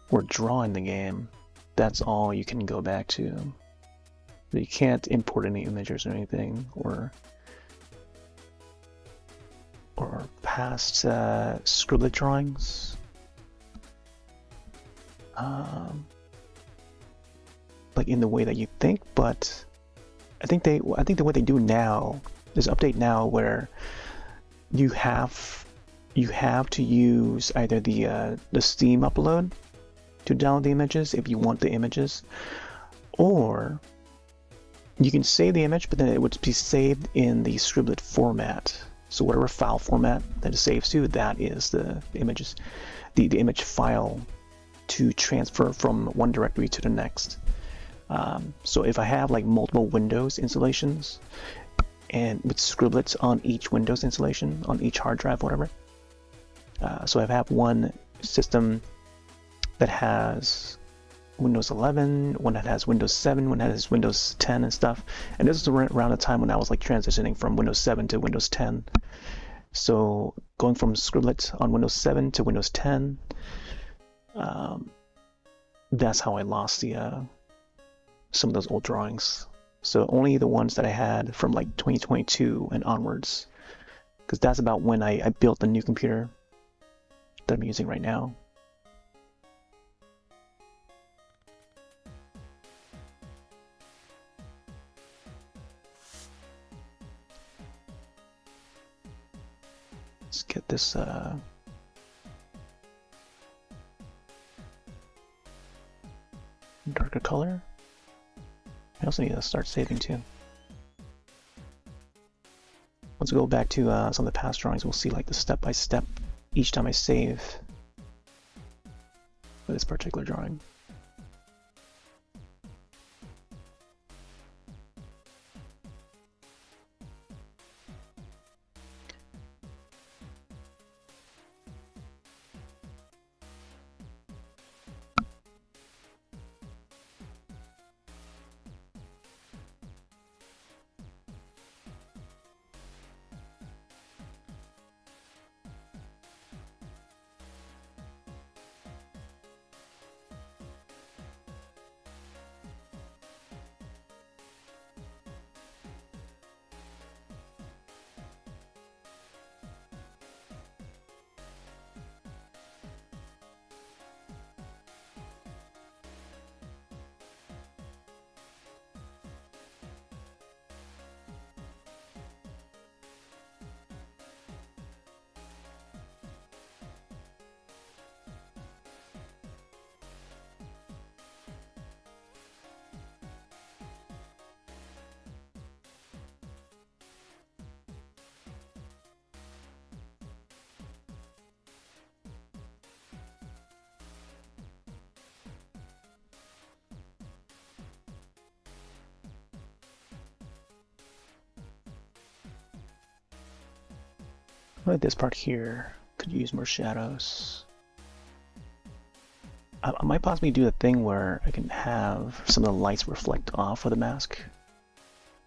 or draw in the game, that's all you can go back to. You can't import any images or anything, or past Scribble drawings. Like in the way that you think, but I think the way they do now, there's an update now where you have to use either the Steam upload to download the images if you want the images, or you can save the image, but then it would be saved in the Scribble format. So whatever file format that it saves to, that is the images, the image file to transfer from one directory to the next. So if I have like multiple Windows installations, and with scriblets on each Windows installation, on each hard drive, whatever. So I have one system that has Windows 11, one that has Windows 7, one that has Windows 10 and stuff. And this is around the time when I was like transitioning from Windows 7 to Windows 10. So going from scriblet on Windows 7 to Windows 10, that's how I lost the some of those old drawings. So only the ones that I had from like 2022 and onwards, because that's about when I built the new computer that I'm using right now. Let's get this darker color. I also need to start saving too. Once we go back to some of the past drawings, we'll see like the step-by-step each time I save for this particular drawing. Like this part here could use more shadows. I might possibly do a thing where I can have some of the lights reflect off of the mask.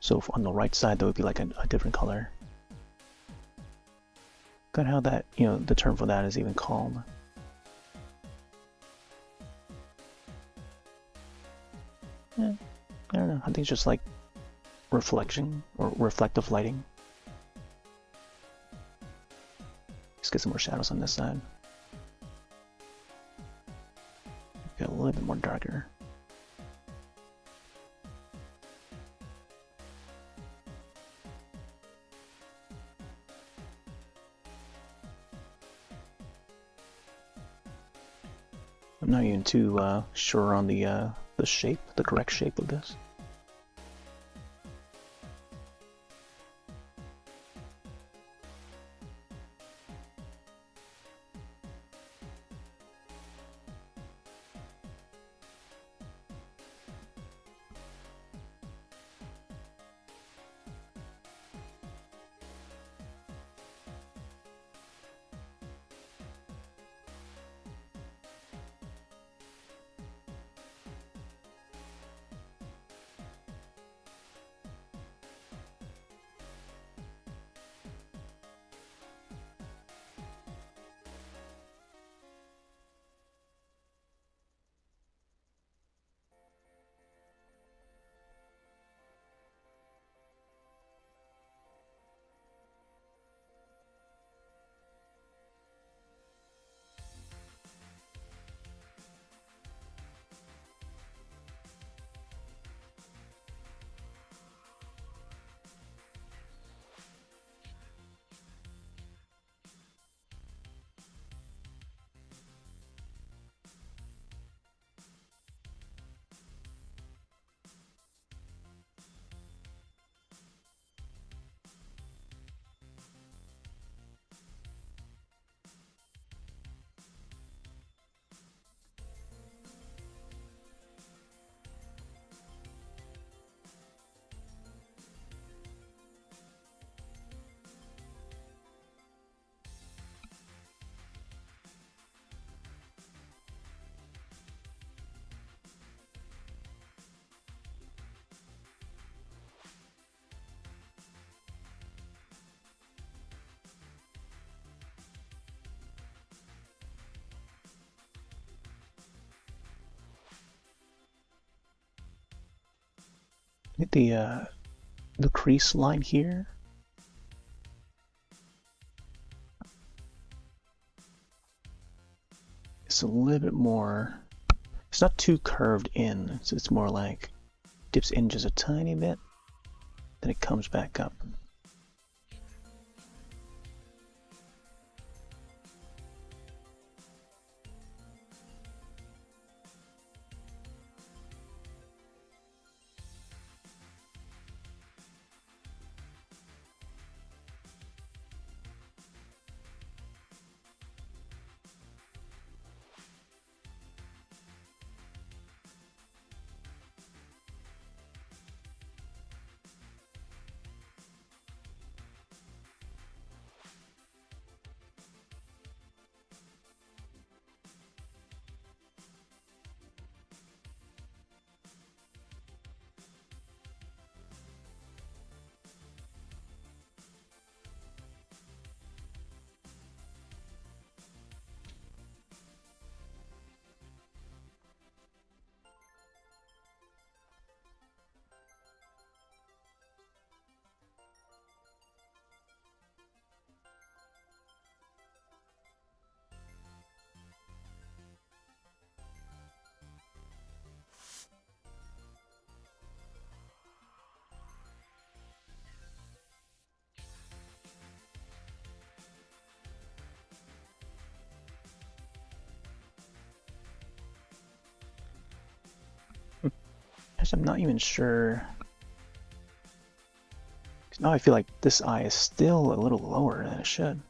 So on the right side, that would be like a different color. Got how that, you know, the term for that is even called. Yeah, I don't know. I think it's just like reflection or reflective lighting. Let's get some more shadows on this side. Get a little bit more darker. I'm not even too sure on the shape, the correct shape of this. I think the crease line here. It's a little bit more. It's not too curved in, so it's more like dips in just a tiny bit, then it comes back up. Actually, I'm not even sure. Now I feel like this eye is still a little lower than it should.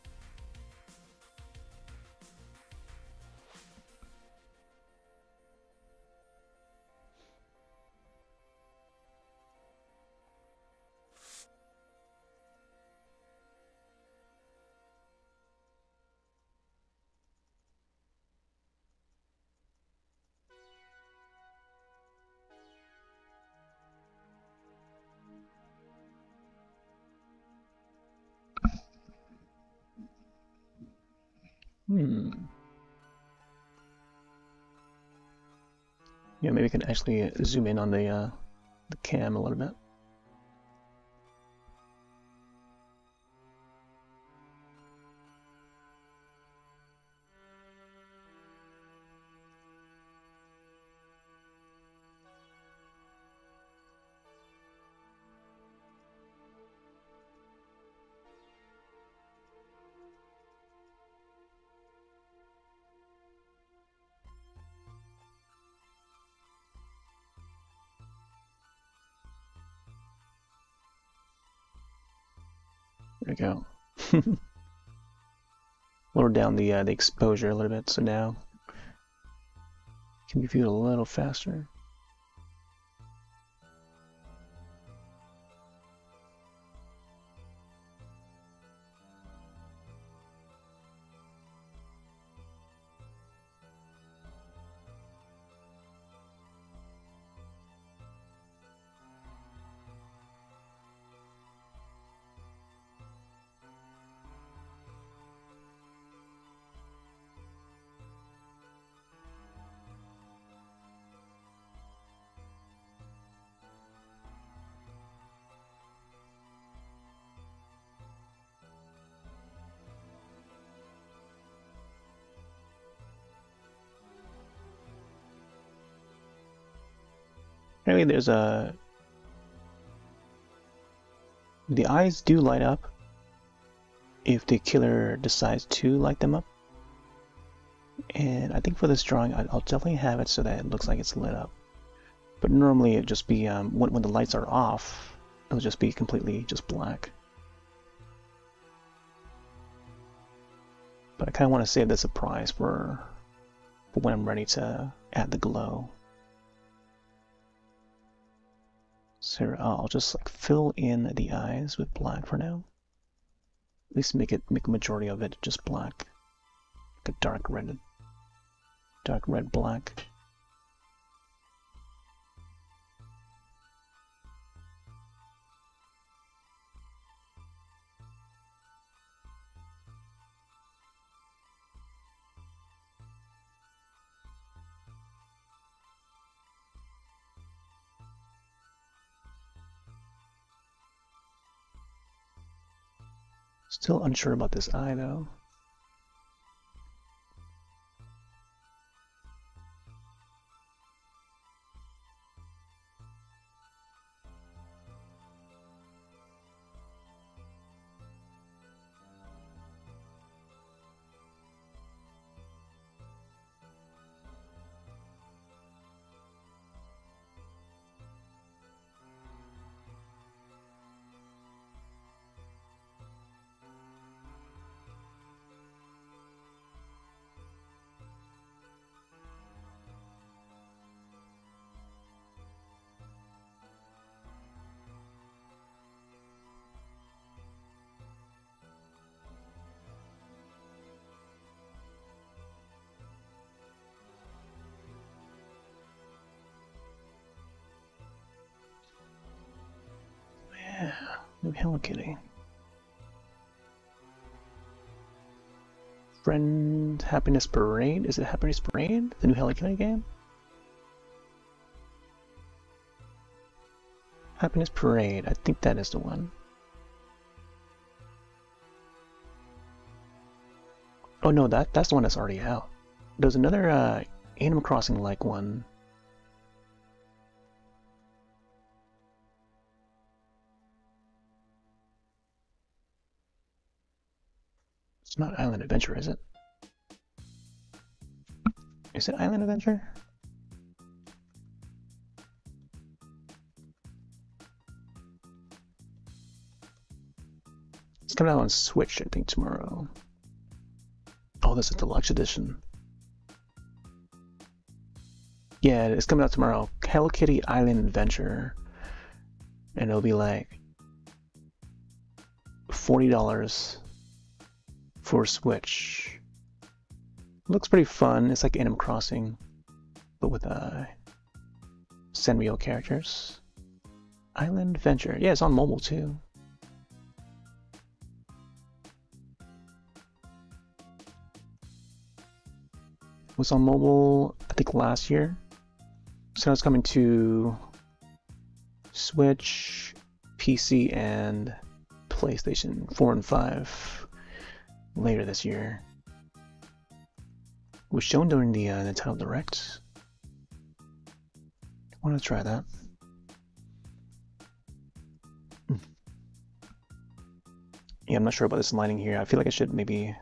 Yeah, maybe we can actually zoom in on the cam a little bit. There we go. Lower down the exposure a little bit, so now it can be viewed a little faster. Anyway, there's the eyes do light up if the killer decides to light them up. And I think for this drawing, I'll definitely have it so that it looks like it's lit up. But normally it'd just be, when the lights are off, it'll just be completely just black. But I kind of want to save the surprise for when I'm ready to add the glow. So I'll just like fill in the eyes with black for now. At least make a majority of it just black, like a dark red black. Still unsure about this eye though. Yeah, new Hello Kitty. Friend Happiness Parade? Is it Happiness Parade? The new Hello Kitty game? Happiness Parade, I think that is the one. Oh no, that's the one that's already out. There's another Animal Crossing-like one. It's not Island Adventure, is it? Is it Island Adventure? It's coming out on Switch, I think, tomorrow. Oh, this is the deluxe edition. Yeah, it's coming out tomorrow. Hello Kitty Island Adventure. And it'll be like $40 for Switch. Looks pretty fun. It's like Animal Crossing, but with Sanrio characters. Island Adventure. Yeah, it's on mobile too. was on mobile, I think last year. So it's coming to Switch, PC, and PlayStation 4 and 5 later this year. It was shown during the Nintendo Direct. I want to try that. Yeah, I'm not sure about this lighting here. I feel like I should maybe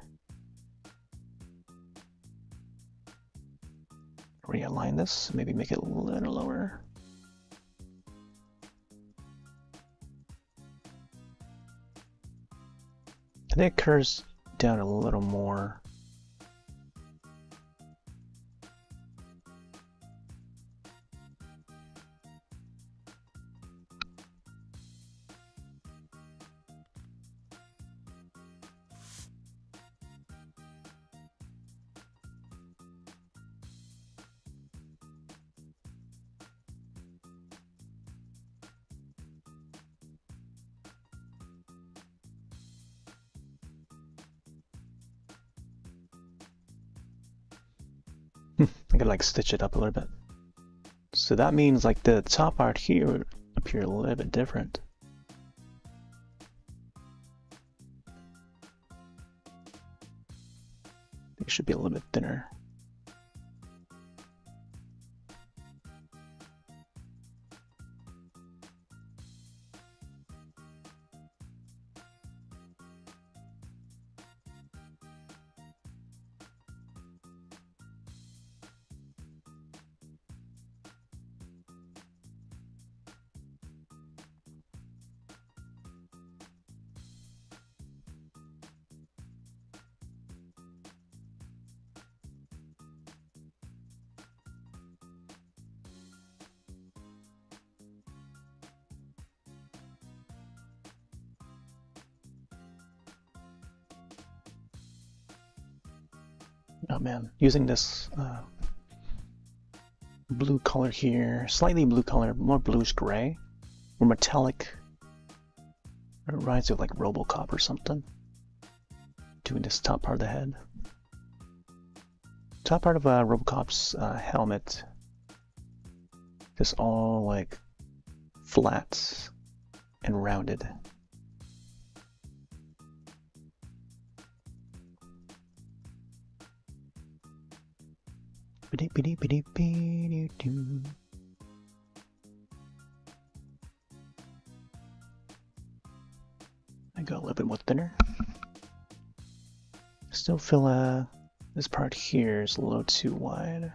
realign this, maybe make it a little lower. I think it curves down a little more. I gotta like stitch it up a little bit. So that means like the top part here would appear a little bit different. It should be a little bit thinner. Oh man, using this blue color here, slightly blue color, more bluish gray, more metallic. It reminds me of like RoboCop or something. Doing this top part of the head. Top part of RoboCop's helmet. Just all like flat and rounded. I go a little bit more thinner. Still feel this part here is a little too wide.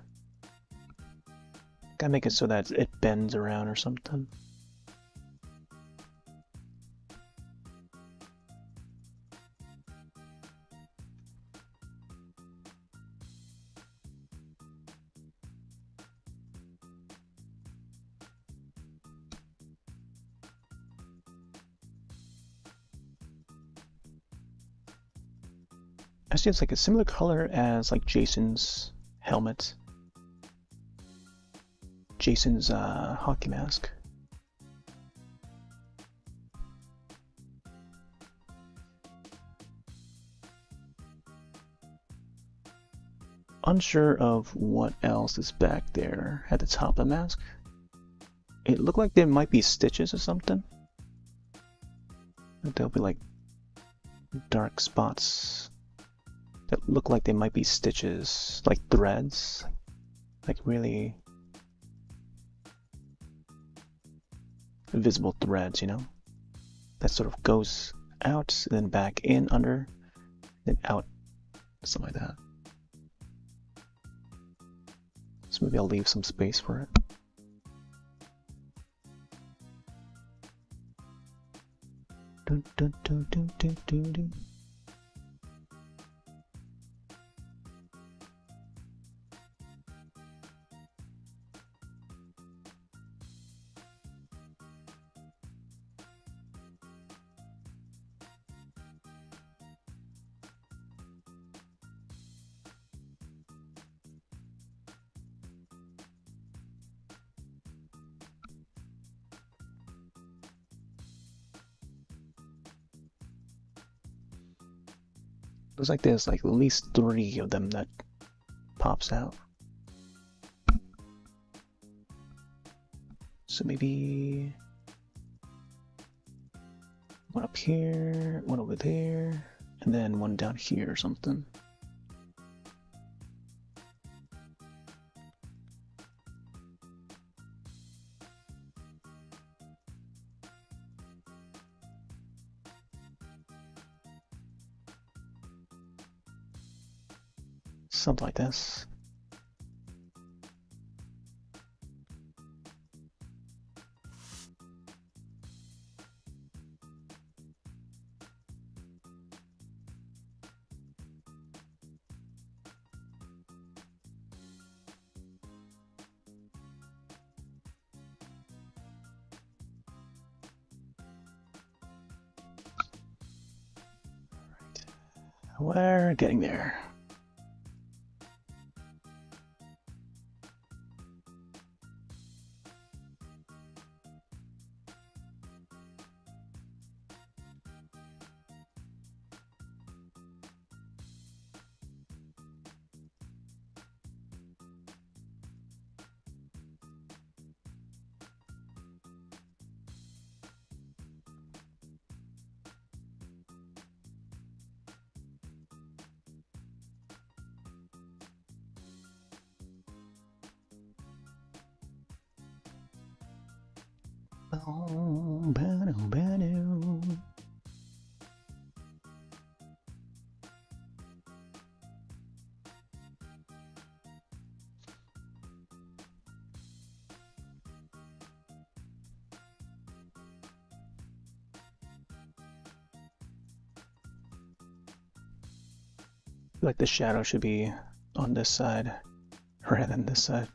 Gotta make it so that it bends around or something. Actually, it's like a similar color as like Jason's helmet. Jason's hockey mask. Unsure of what else is back there at the top of the mask. It looked like there might be stitches or something. There'll be like dark spots that look like they might be stitches, like threads, like really invisible threads, you know, that sort of goes out and then back in under, then out, something like that. So maybe I'll leave some space for it. Dun, dun, dun, dun, dun, dun, dun. Looks like there's like at least 3 of them that pops out. So maybe one up here, one over there, and then one down here or something. Something like this. We're getting there. Like the shadow should be on this side rather than this side.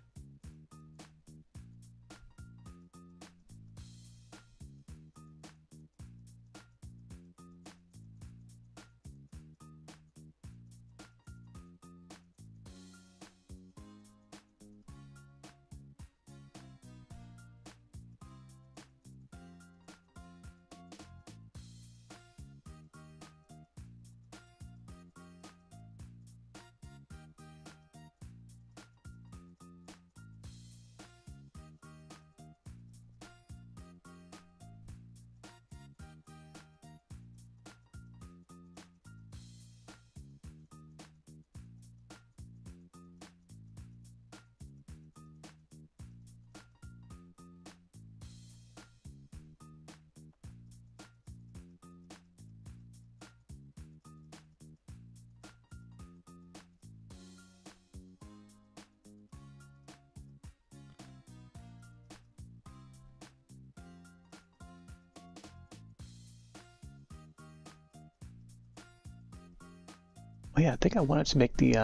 Oh yeah, I think I wanted to make the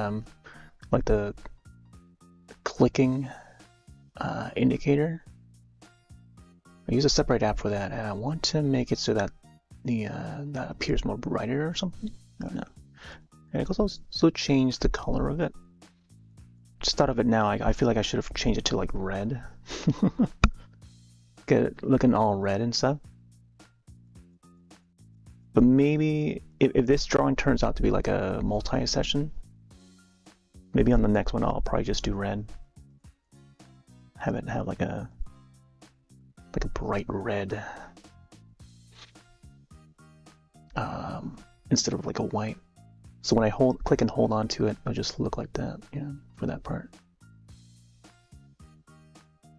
like the clicking indicator. I use a separate app for that, and I want to make it so that the that appears more brighter or something. I don't know. And I could also change the color of it. Just thought of it now. I feel like I should have changed it to like red. Get it looking all red and stuff. But maybe if this drawing turns out to be like a multi-session, maybe on the next one I'll probably just do red. Have it have like a bright red instead of like a white. So when I click and hold on to it, it'll just look like that, yeah, for that part.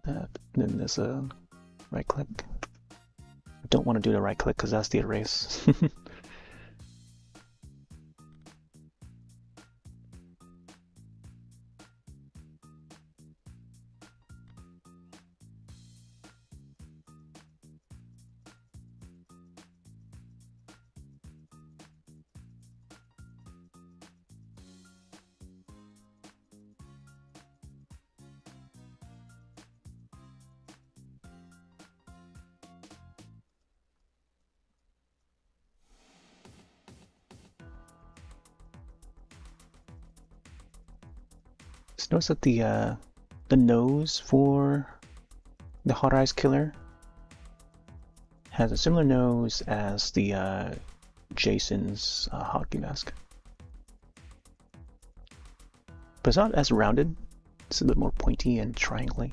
Then there's a right click. I don't want to do the right click because that's the erase. Just notice that the nose for the Hot Eyes Killer has a similar nose as the Jason's hockey mask. but it's not as rounded. It's a bit more pointy and triangly.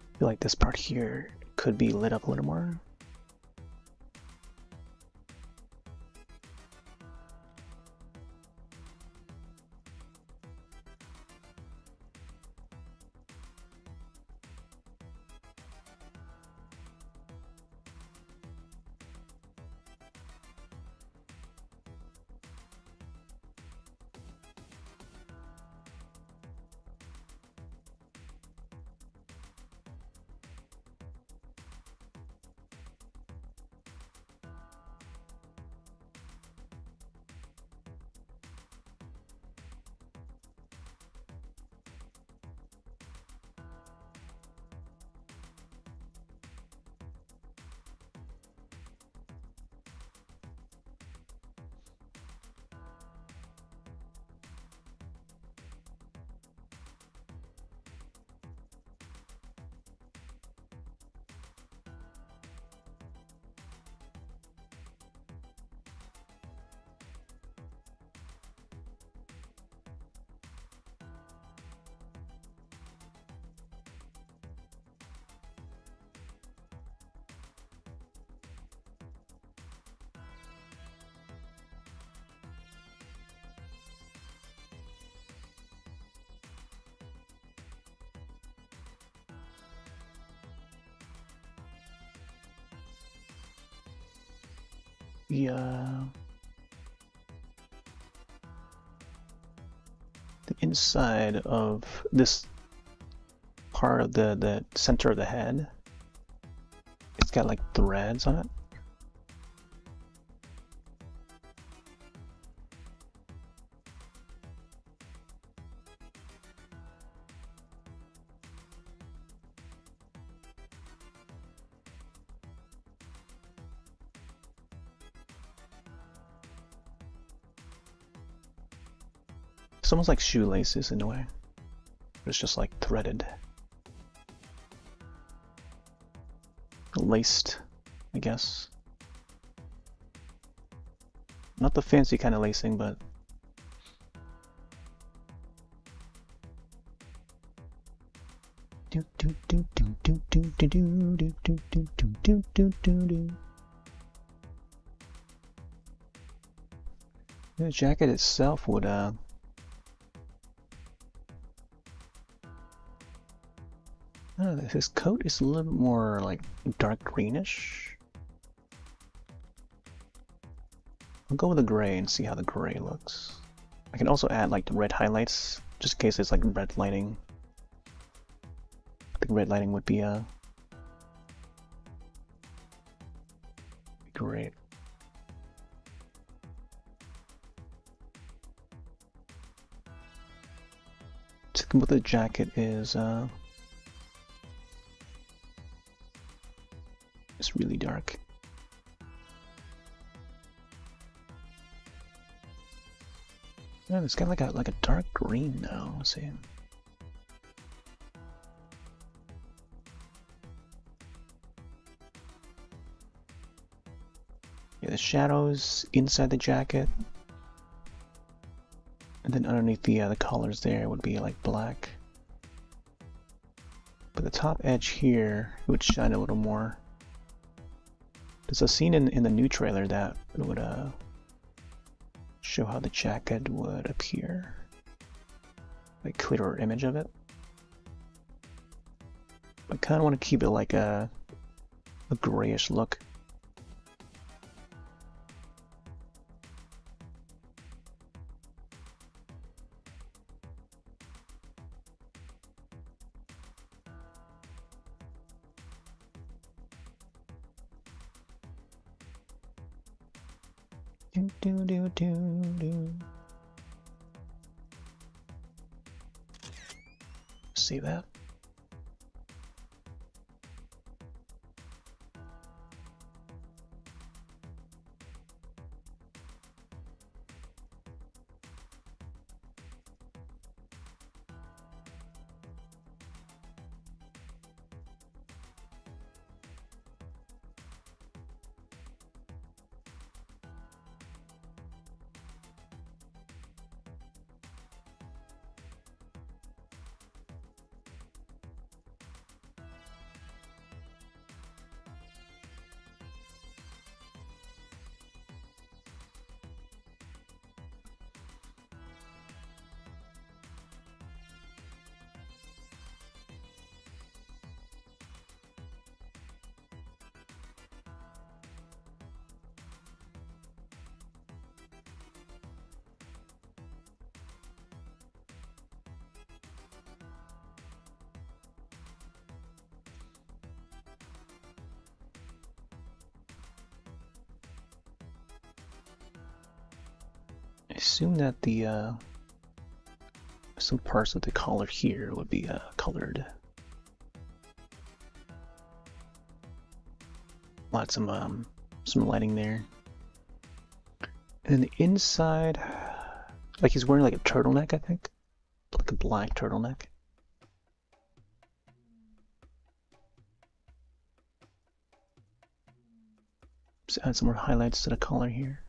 I feel like this part here could be lit up a little more. The inside of this part of the center of the head, it's got like threads on it. It's almost like shoelaces in a way. It's just like threaded. Laced, I guess. Not the fancy kind of lacing, but the jacket itself would his coat is a little bit more like dark greenish. I'll go with the gray and see how the gray looks. I can also add like the red highlights just in case it's like red lighting. I think red lighting would be great. Second with the jacket is it's really dark. Yeah, it's got like a dark green now. Let's see. Yeah, the shadows inside the jacket, and then underneath the collars there would be like black. But the top edge here would shine a little more. There's a scene in the new trailer that would show how the jacket would appear. A clearer image of it. I kind of want to keep it like a grayish look. Do, do, do, do, do. See that? I assume that the some parts of the collar here would be colored. Lots of some lighting there. And the inside, like he's wearing like a turtleneck, I think, like a black turtleneck. Just add some more highlights to the collar here.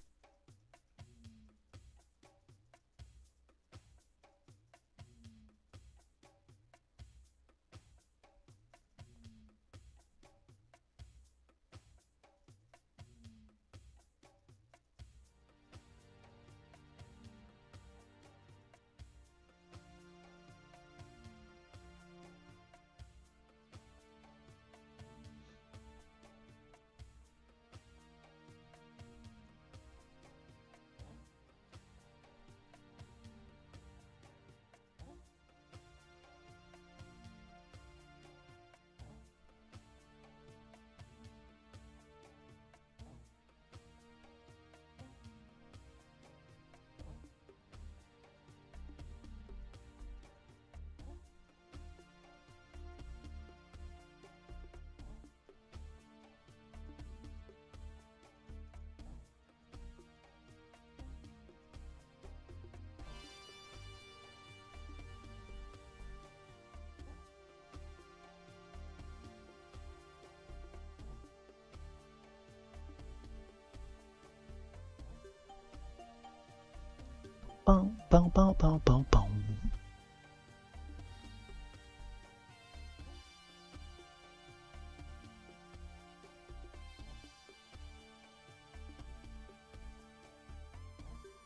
Boom, boom, boom, boom, boom, boom.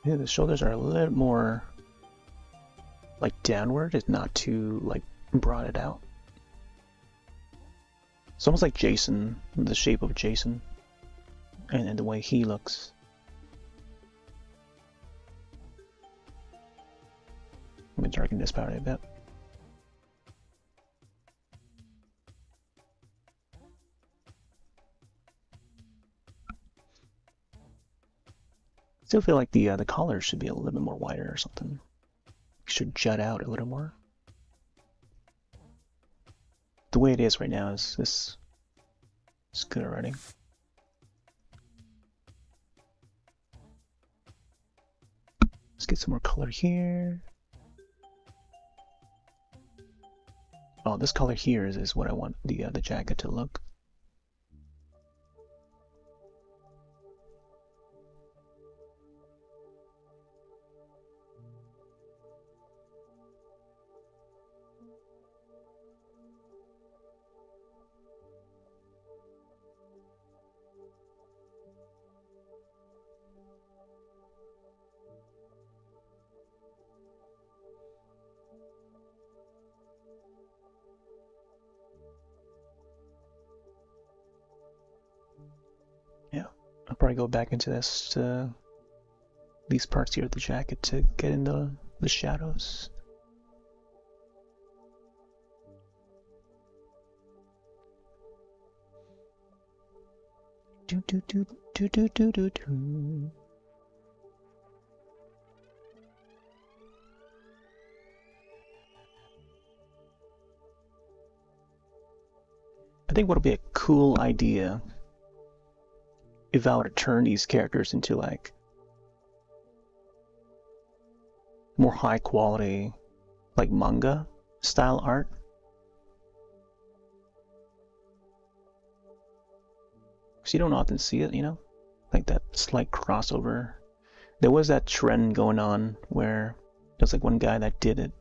Yeah, the shoulders are a little more like downward. It's not too like broadened out. It's almost like Jason, the shape of Jason, and the way he looks. Let me darken this powder a bit. Still feel like the collar should be a little bit more wider or something. It should jut out a little more. The way it is right now is good already. Let's get some more color here. Oh, this color here is what I want the jacket to look. probably go back into this to these parts here of the jacket to get into the shadows. Do do do do do do do do. I think what would be a cool idea if I were to turn these characters into like more high quality, like manga style art. So you don't often see it, you know, like that slight crossover. There was that trend going on where there's like one guy that did it.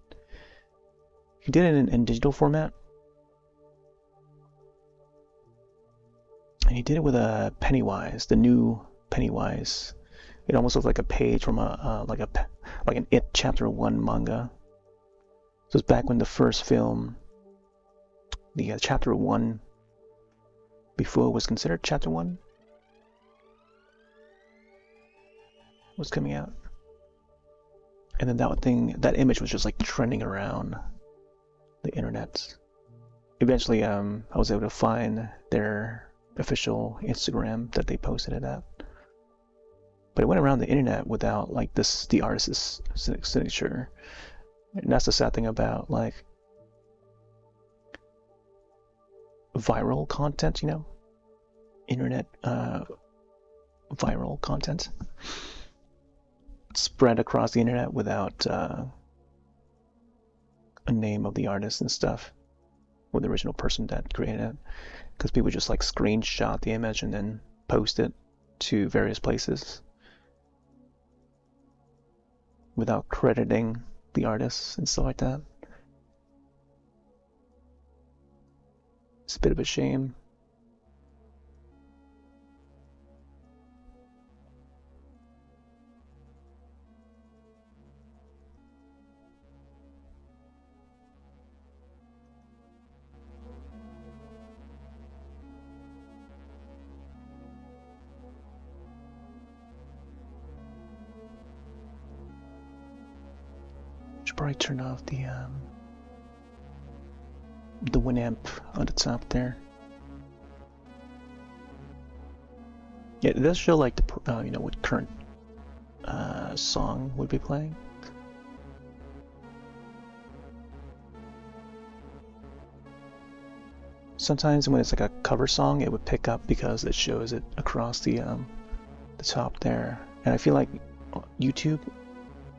He did it in digital format. And he did it with a Pennywise, the new Pennywise. It almost looks like a page from like an It Chapter 1 manga. So it's back when the first film, the Chapter 1, before it was considered Chapter 1, was coming out. And then that image was just like trending around the internet. Eventually, I was able to find their official Instagram that they posted it at, but it went around the internet without like the artist's signature. And that's the sad thing about like viral content, you know, internet viral content spread across the internet without a name of the artist and stuff, or the original person that created it. Because people just like screenshot the image and then post it to various places without crediting the artists and stuff like that. It's a bit of a shame. Should probably turn off the Winamp on the top there. Yeah, it does show like the you know, what current song would be playing. Sometimes when it's like a cover song, it would pick up because it shows it across the top there. And I feel like YouTube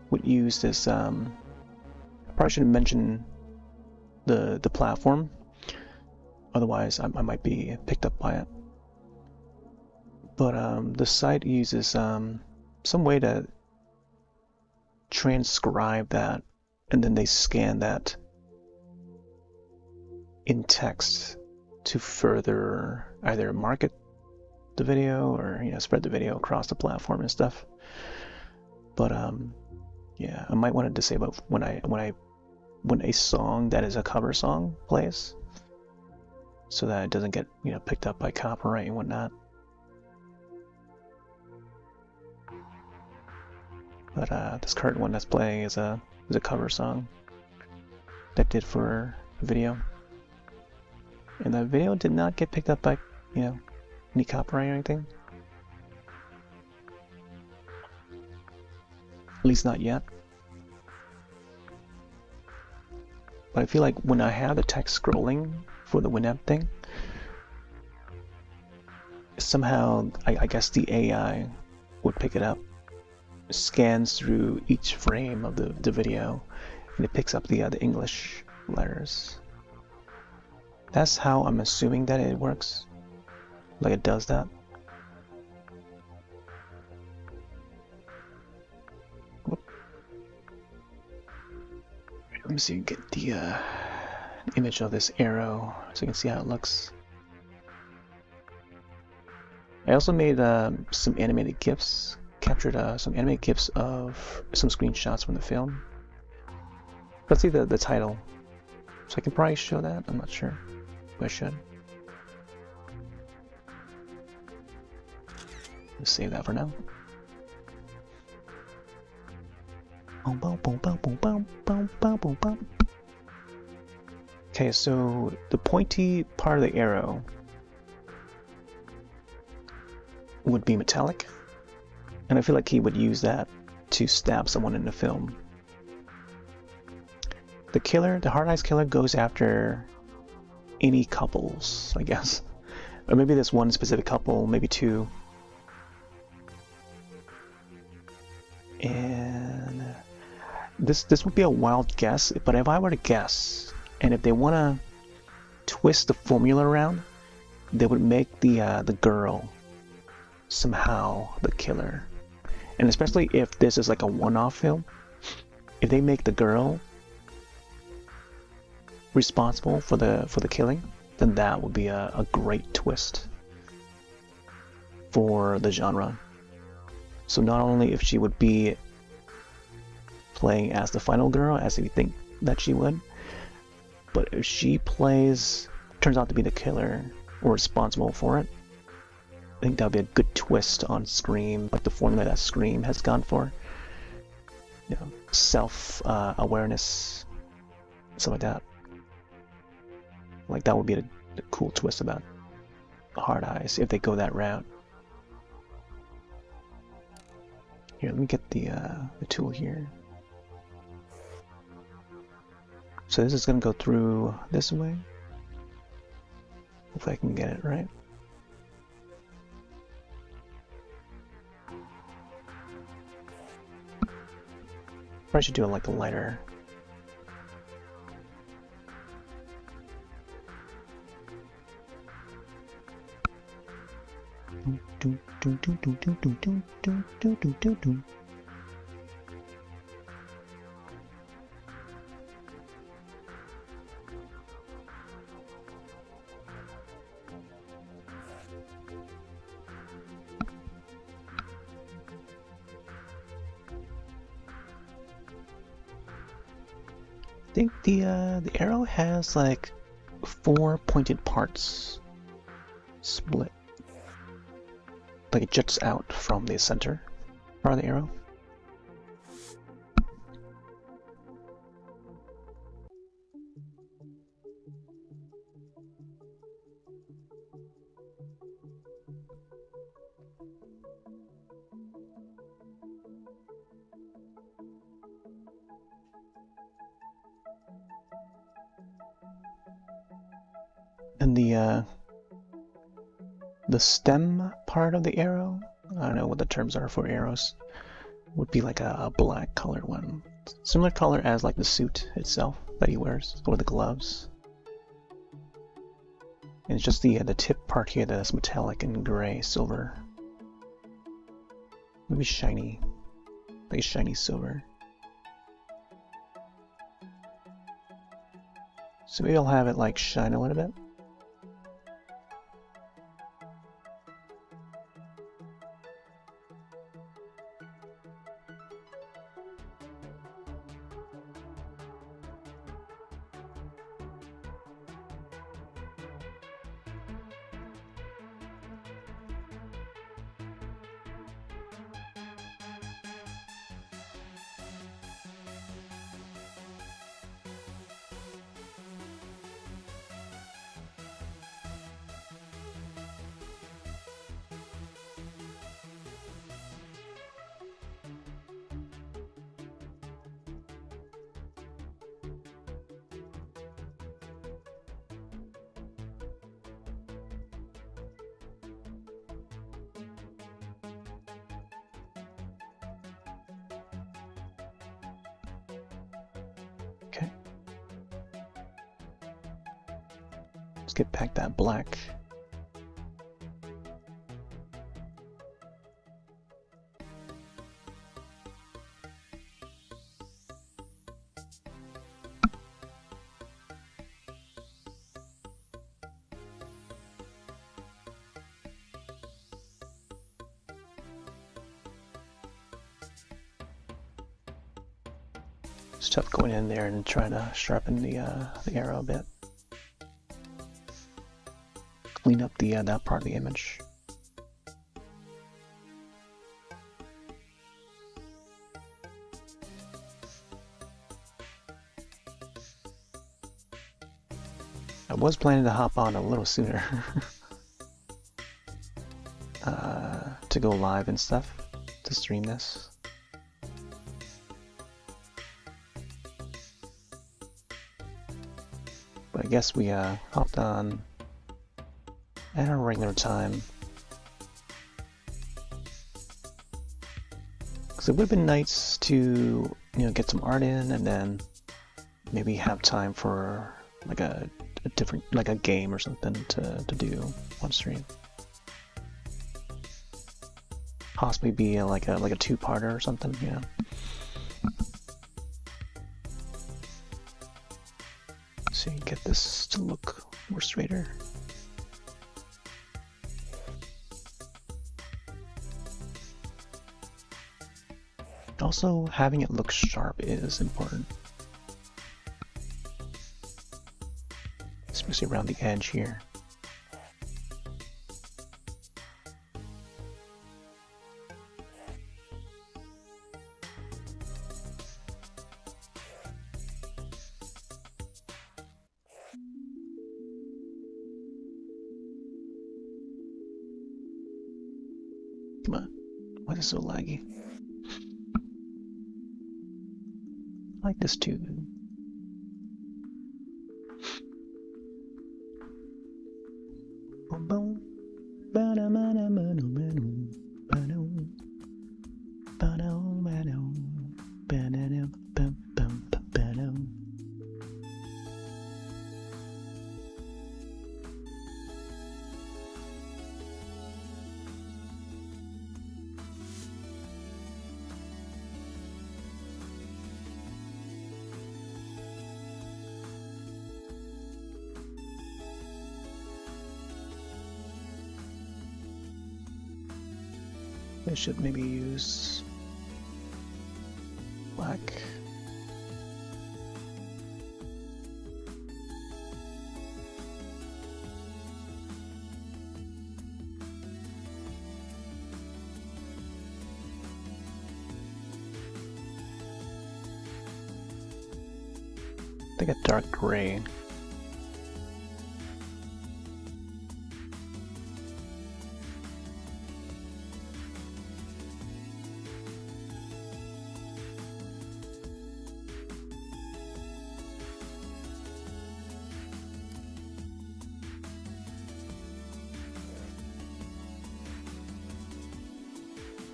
would use this. I probably shouldn't mention the platform, otherwise I might be picked up by it. But the site uses some way to transcribe that, and then they scan that in text to further either market the video or, you know, spread the video across the platform and stuff. But yeah, I might want to disable when a song that is a cover song plays, so that it doesn't get, you know, picked up by copyright and whatnot. But this current one that's playing is a cover song that I did for a video, and that video did not get picked up by, you know, any copyright or anything. At least not yet. But I feel like when I have the text scrolling for the Winamp thing, somehow I guess the AI would pick it up, scans through each frame of the video, and it picks up the English letters. That's how I'm assuming that it works. Like it does that. Whoop. Let me see, get the image of this arrow so you can see how it looks. I also made some animated GIFs, captured some animated GIFs of some screenshots from the film. Let's see the title. So I can probably show that, I'm not sure, but I should. Let's save that for now. Okay, so the pointy part of the arrow would be metallic, and I feel like he would use that to stab someone in the film. The killer, the hard eyes killer, goes after any couples, I guess. Or maybe there's one specific couple, maybe two. And this would be a wild guess, but if I were to guess, and if they want to twist the formula around, they would make the girl somehow the killer. And especially if this is like a one-off film, if they make the girl responsible for the killing, then that would be a great twist for the genre. So not only if she would be playing as the final girl, as we think that she would, but if she turns out to be the killer or responsible for it, I think that would be a good twist on Scream, like the formula that Scream has gone for. You know, self-awareness, stuff like that. Like that would be a cool twist about Hard Eyes if they go that route. Here, let me get the tool here. So this is going to go through this way. Hopefully I can get it right. Probably should do it like a lighter. I think the arrow has like 4 pointed parts split. Like it juts out from the center part of the arrow. And the stem part of the arrow, I don't know what the terms are for arrows, would be like a black colored one. Similar color as like the suit itself that he wears, or the gloves. And it's just the tip part here that's metallic and gray, silver. Maybe shiny, like a shiny silver. So maybe I'll have it like shine a little bit. Okay. Let's get back that black. It's tough going in there and trying to sharpen the arrow a bit. Clean up the that part of the image. I was planning to hop on a little sooner to go live and stuff, to stream this. But I guess we hopped on at our regular time. Because it would have been nice to, get some art in and then maybe have time for like a different, like a game or something to do on stream. Possibly be like a two-parter or something, So you get this to look more straighter. Also, having it look sharp is important. Especially around the edge here. Come on, why is it so laggy? I like this too. I should maybe use black. I think a dark gray.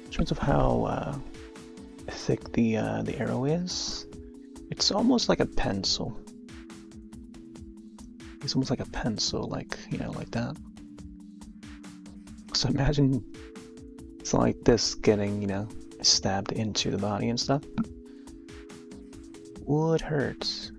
In terms of how thick the arrow is, it's almost like a pencil. It's almost like a pencil, like like that. So imagine it's like this getting stabbed into the body and stuff. Would hurt.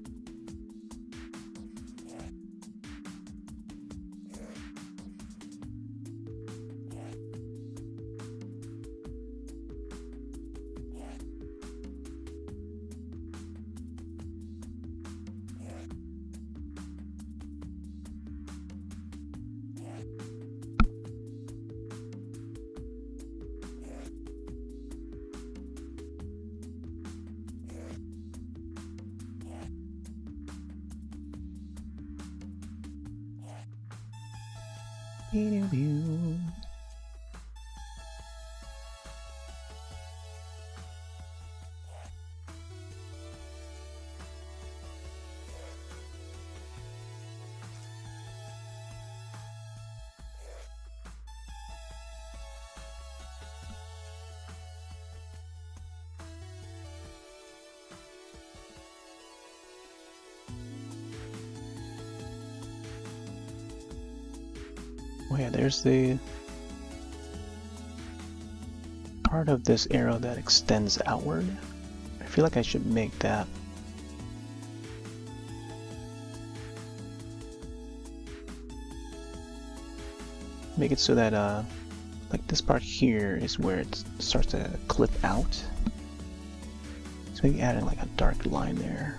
Oh yeah, there's the part of this arrow that extends outward. I feel like I should make that so that like this part here is where it starts to clip out. So maybe adding like a dark line there.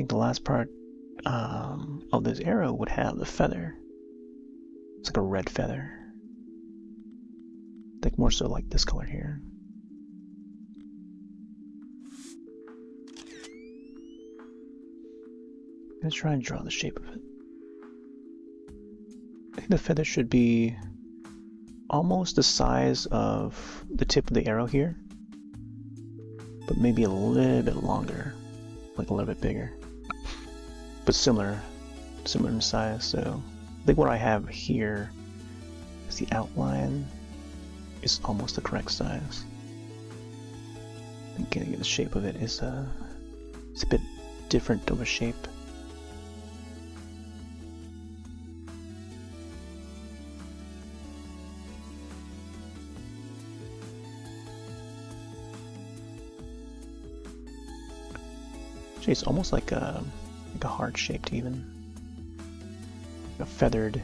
think the last part of this arrow would have the feather. It's like a red feather. I think more so like this color here. Let's try and draw the shape of it. I think the feather should be almost the size of the tip of the arrow here, but maybe a little bit longer, like a little bit bigger, but similar in size. So I think what I have here is the outline is almost the correct size. I think getting the shape of it is it's a bit different of a shape. Actually, it's almost like a heart shaped, even a feathered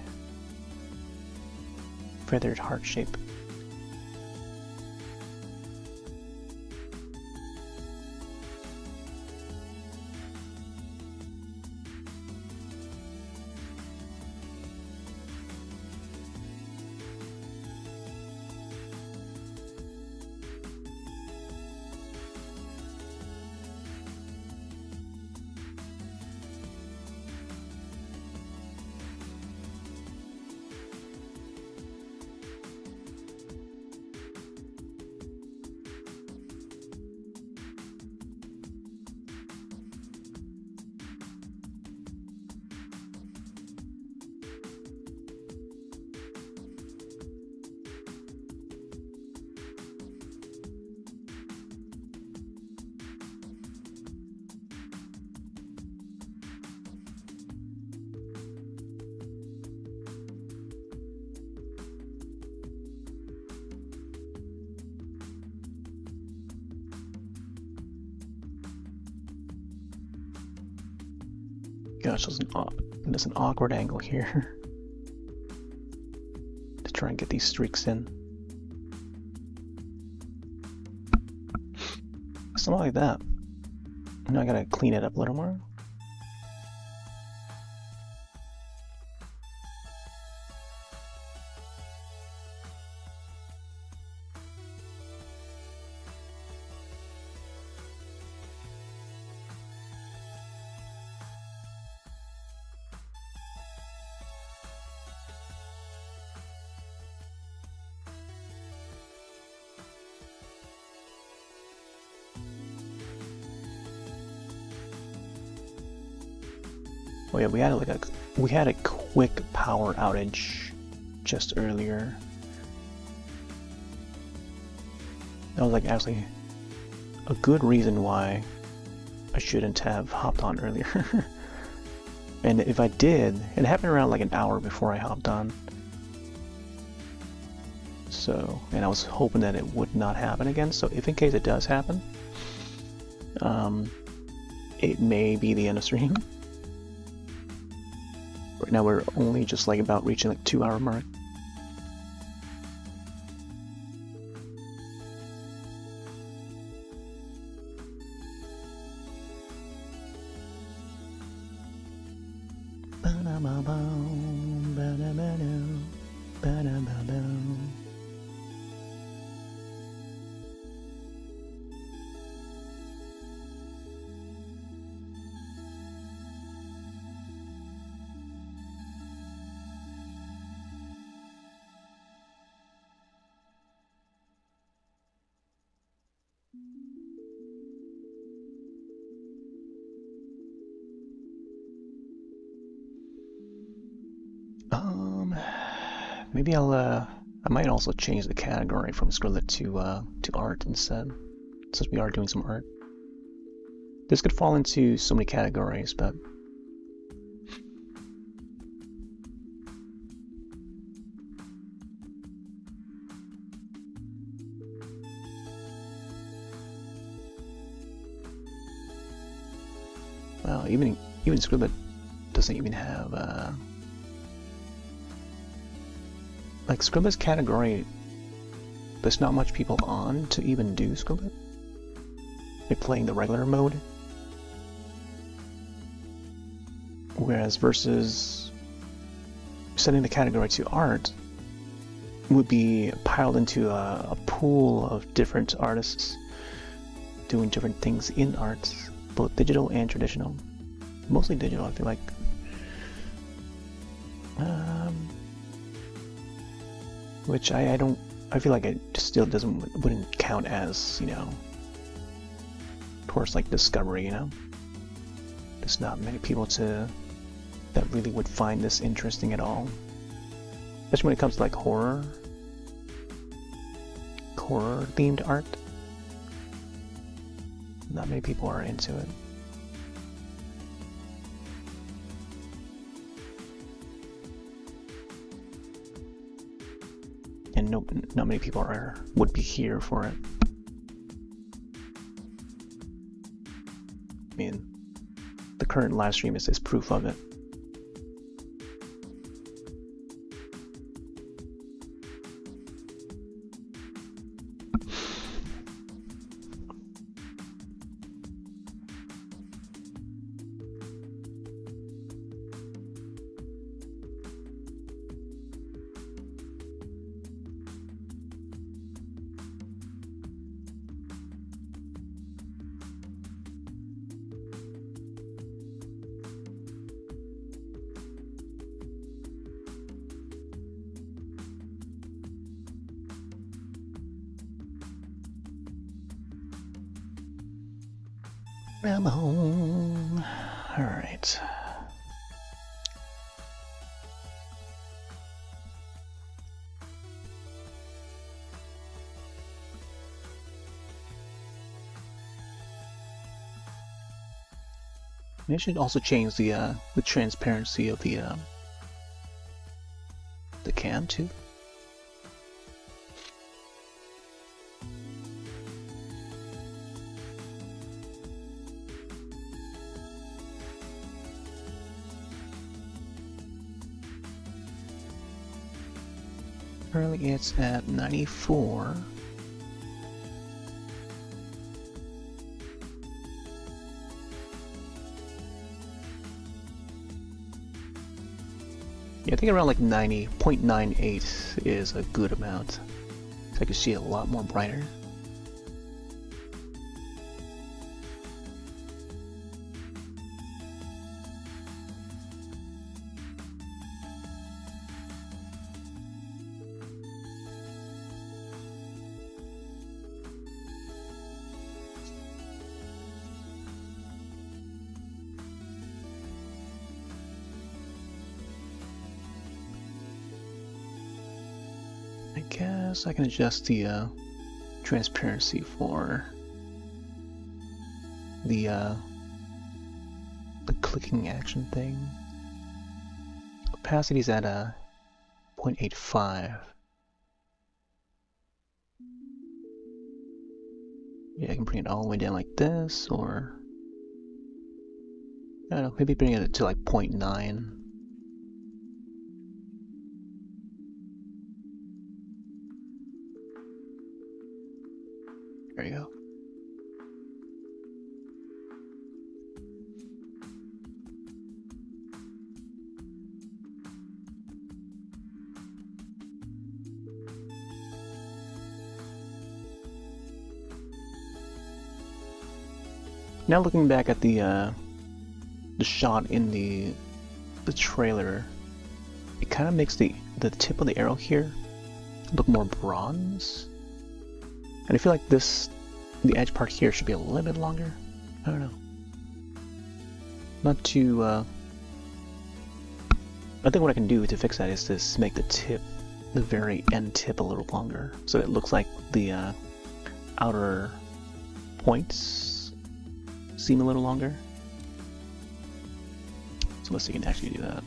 heart shape. Gosh, there's an awkward angle here to try and get these streaks in. Something like that. Now I gotta clean it up a little more. Oh yeah, we had a quick power outage just earlier. That was like actually a good reason why I shouldn't have hopped on earlier. And if I did, it happened around like an hour before I hopped on. So, and I was hoping that it would not happen again. So if in case it does happen, it may be the end of stream. Right now we're only just like about reaching like 2-hour mark. Maybe I might also change the category from Scribble to art instead, since we are doing some art. This could fall into so many categories, but well, even Scribble doesn't even have like Scribble's category. There's not much people on to even do Scribble. They're playing the regular mode. Whereas versus setting the category to art would be piled into a pool of different artists doing different things in arts, both digital and traditional. Mostly digital, I feel like. Which I feel like it still wouldn't count as, you know, towards like discovery, you know? There's not many people that really would find this interesting at all. Especially when it comes to like horror themed art. Not many people are into it. And not many people would be here for it. I mean, the current live stream is proof of it. I'm home. All right. They should also change the transparency of the cam too. Currently it's at 94. Yeah, I think around like 90.98 is a good amount. So I can see it a lot more brighter. I guess I can adjust the transparency for the clicking action thing. Opacity's at 0.85. Yeah, I can bring it all the way down like this, or I don't know, maybe bring it to like 0.9. There you go. Now looking back at the shot in the trailer, it kind of makes the tip of the arrow here look more bronze. And I feel like the edge part here should be a little bit longer. I don't know. Not too, I think what I can do to fix that is to make the tip, the very end tip, a little longer. So it looks like the outer points seem a little longer. So let's see if we can actually do that.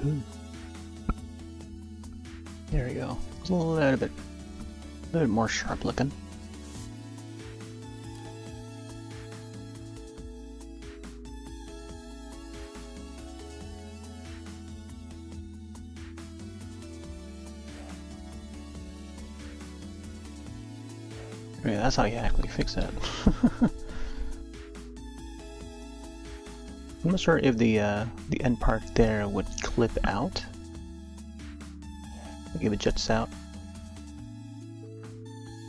Ooh. There we go. It's a little bit more sharp looking. Yeah, that's how you actually fix that. I'm not sure if the end part there would clip out. Like if it juts out.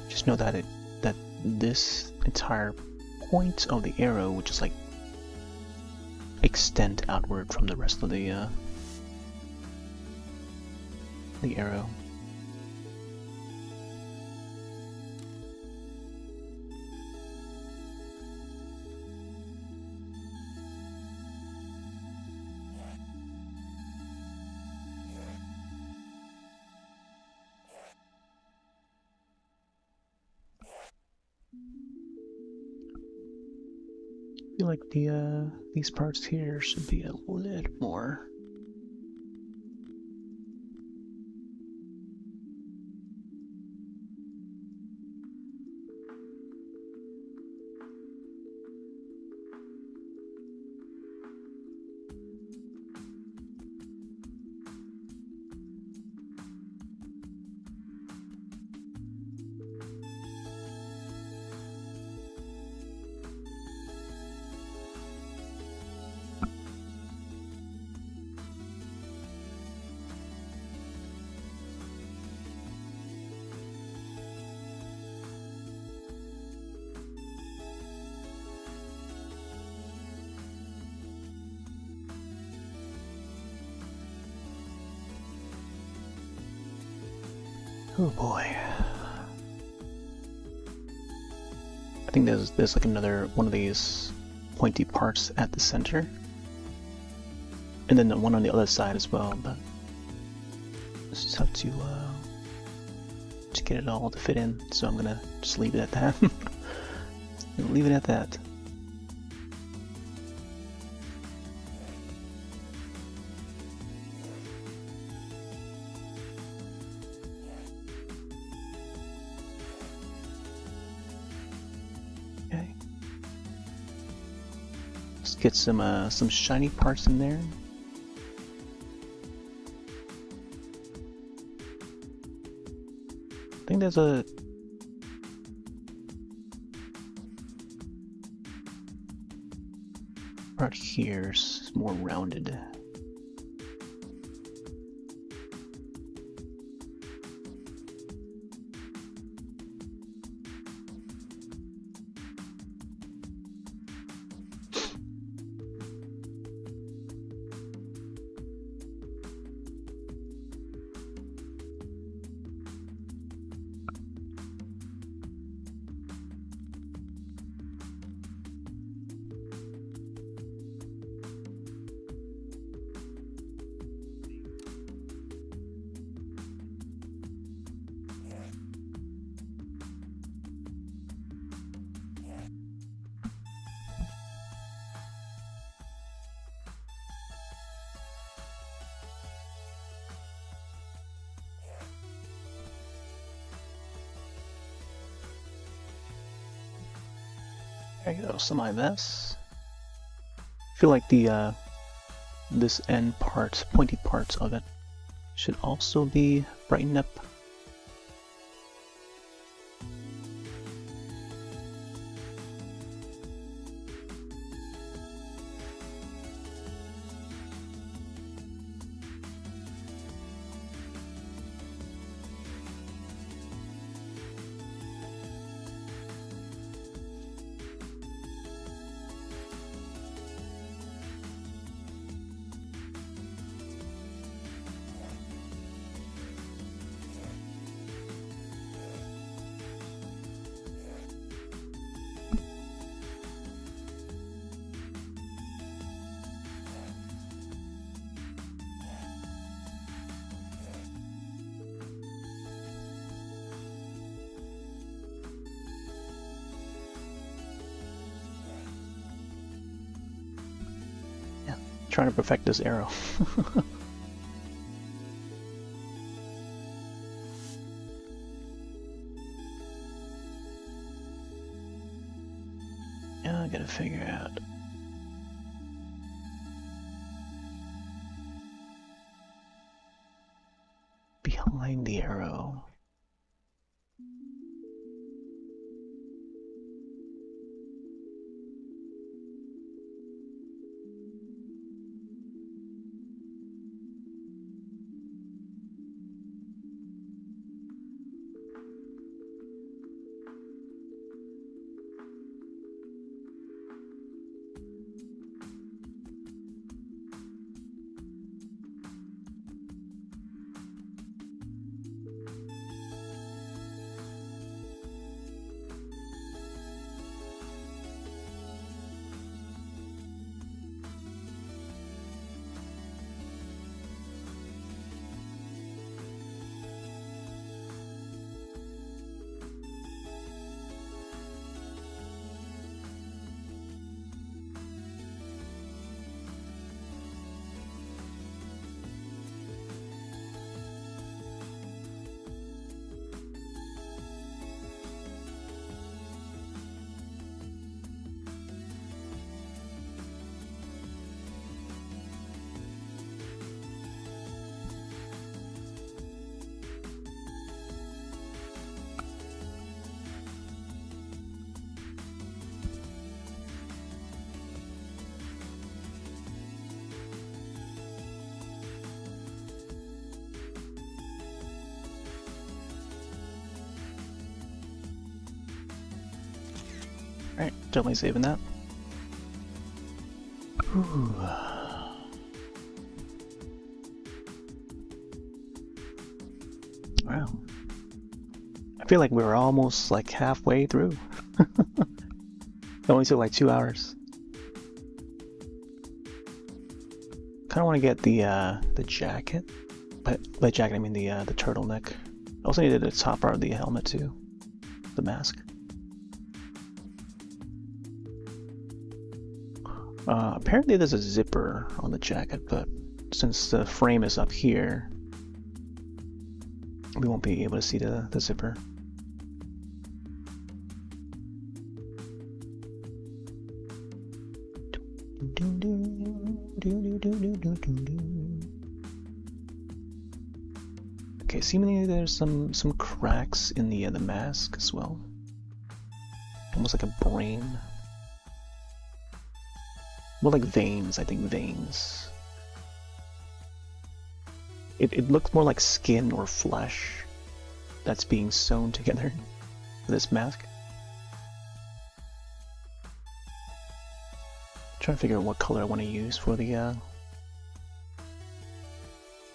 Just know that this entire point of the arrow would just like extend outward from the rest of the arrow. I feel like these parts here should be a little more. Oh boy. I think there's like another one of these pointy parts at the center. And then the one on the other side as well, but just have to get it all to fit in, so I'm gonna just leave it at that. Leave it at that. Get some shiny parts in there. I think there's a part here is more rounded. There you go, semi this. I feel like the this end part, pointy parts of it, should also be brightened up. Trying to perfect this arrow. I gotta figure out. Behind the arrow. Alright, definitely saving that. Ooh. Wow. I feel like we were almost like halfway through. It only took like 2 hours. Kind of want to get the jacket, but by jacket I mean the turtleneck. I also needed the top part of the helmet too, the mask. Apparently there's a zipper on the jacket, but since the frame is up here, we won't be able to see the zipper. Okay, seemingly there's some cracks in the mask as well. Almost like a brain. More like veins, I think veins. It looks more like skin or flesh that's being sewn together with this mask. Trying to figure out what color I want to use for the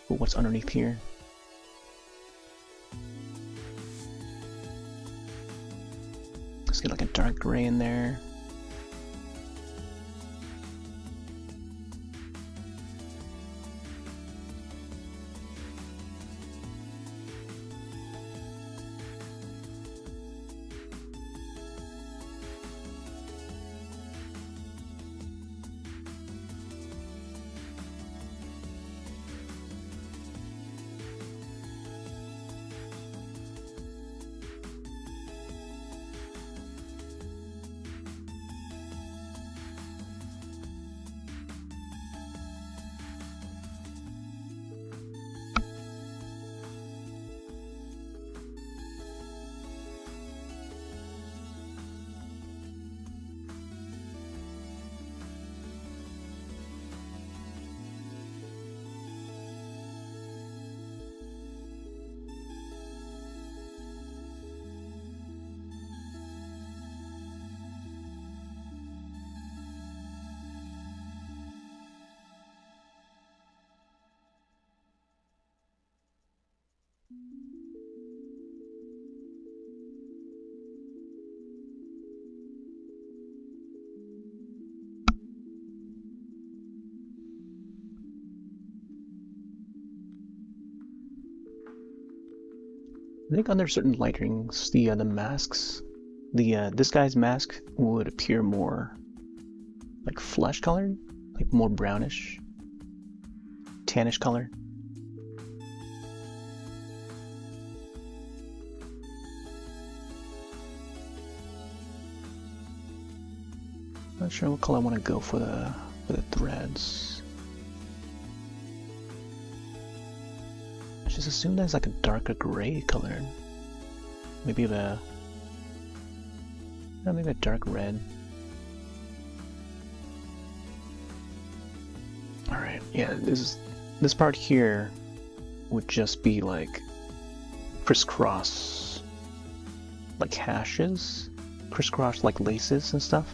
for what's underneath here. Let's get like a dark gray in there. I think under certain lighting's the masks, this guy's mask would appear more like flesh colored, like more brownish, tannish color. Not sure what color I want to go for the threads. I just assume that's like a darker gray color. Maybe maybe a dark red. Alright, yeah, this part here would just be like crisscross, like hashes, crisscross like laces and stuff.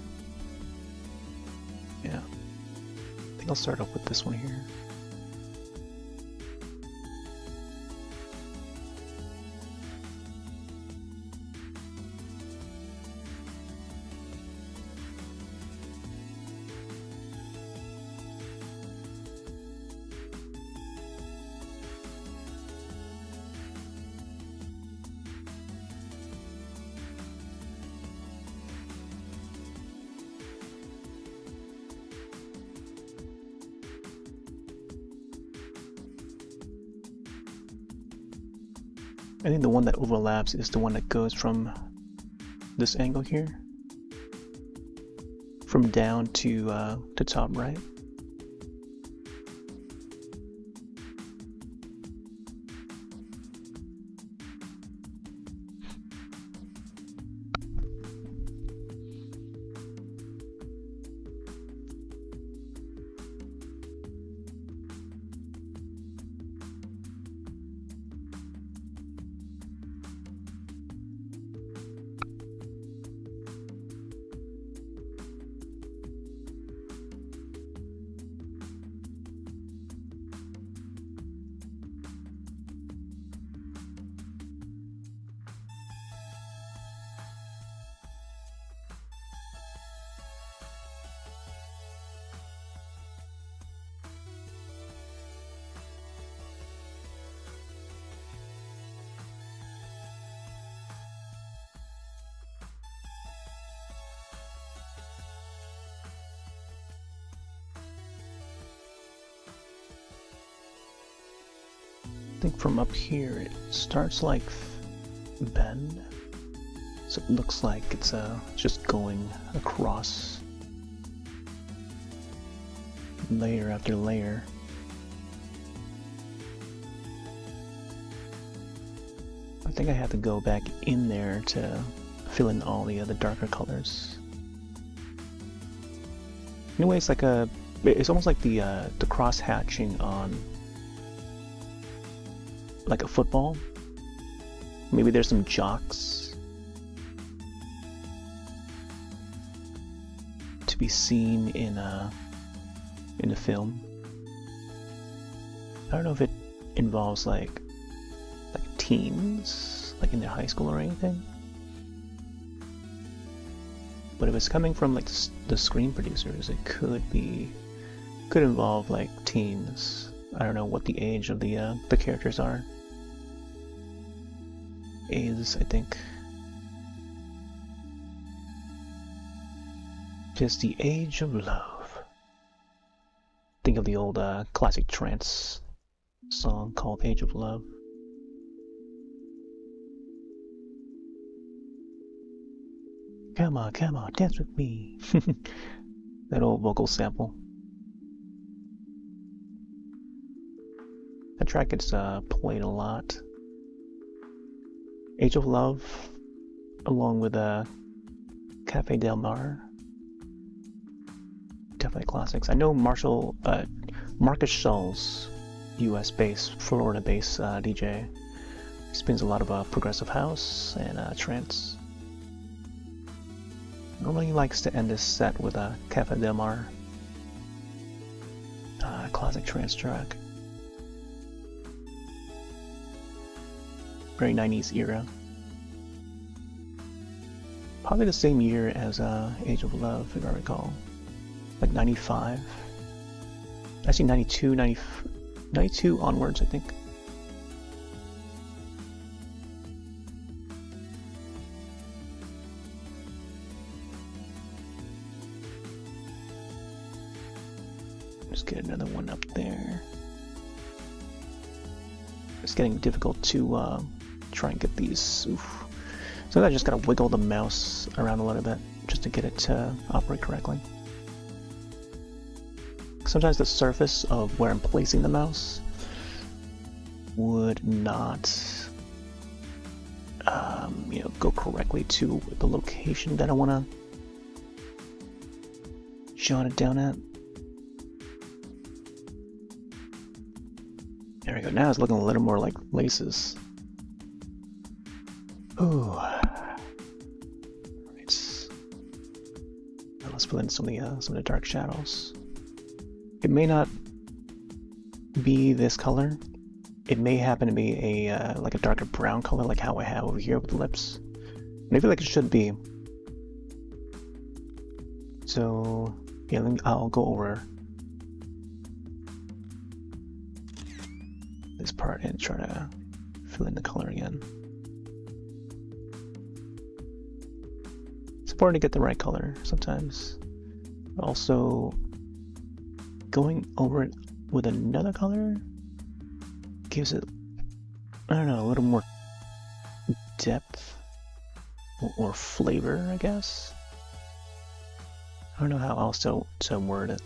Yeah, I think I'll start off with this one here. I think the one that overlaps is the one that goes from this angle here, from down to top right. I think from up here it starts like bend, so it looks like it's just going across layer after layer. I think I have to go back in there to fill in all the other darker colors. Anyway, it's like it's almost like the cross hatching on like a football. Maybe there's some jocks to be seen in the film. I don't know if it involves like teens, like in their high school or anything. But if it's coming from like the screen producers, it could involve like teens. I don't know what the age of the characters are. Is, I think. Just the age of love. Think of the old classic trance song called Age of Love. Come on, dance with me. That old vocal sample. That track gets played a lot. Age of Love, along with Cafe Del Mar. Definitely classics. I know Marcus Schulz, US-based, Florida-based DJ, spins a lot of progressive house and trance. Normally likes to end his set with a Cafe Del Mar, classic trance track. Very 90s era. Probably the same year as Age of Love, if I recall. Like 95. Actually 92 onwards, I think. Just get another one up there. It's getting difficult to try and get these. Oof. So I just gotta wiggle the mouse around a little bit. just to get it to operate correctly. Sometimes the surface of where I'm placing the mouse would not go correctly to the location that I want to jot it down at. There we go. Now it's looking a little more like laces. Ooh. Alright. Now let's fill in some of the dark shadows. It may not be this color. It may happen to be a like a darker brown color, like how I have over here with the lips. And I feel like it should be. So yeah, I'll go over this part and try to fill in the color again. It's important to get the right color sometimes. Also, going over it with another color gives it, I don't know, a little more depth or flavor, I guess. I don't know how else to word it.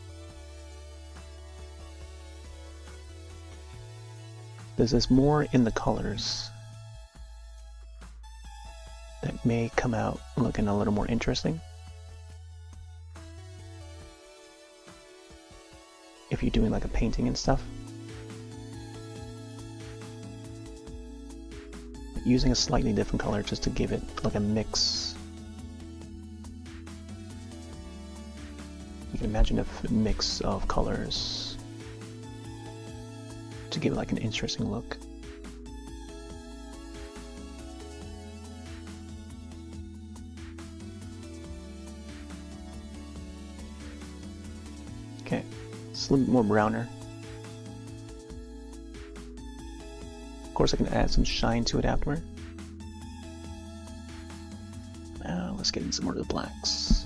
There's more in the colors that may come out looking a little more interesting if you're doing like a painting and stuff. Using a slightly different color just to give it like a mix. You can imagine a mix of colors to give it like an interesting look. Okay, it's a little bit more browner. Of course I can add some shine to it afterward. Now let's get in some more of the blacks.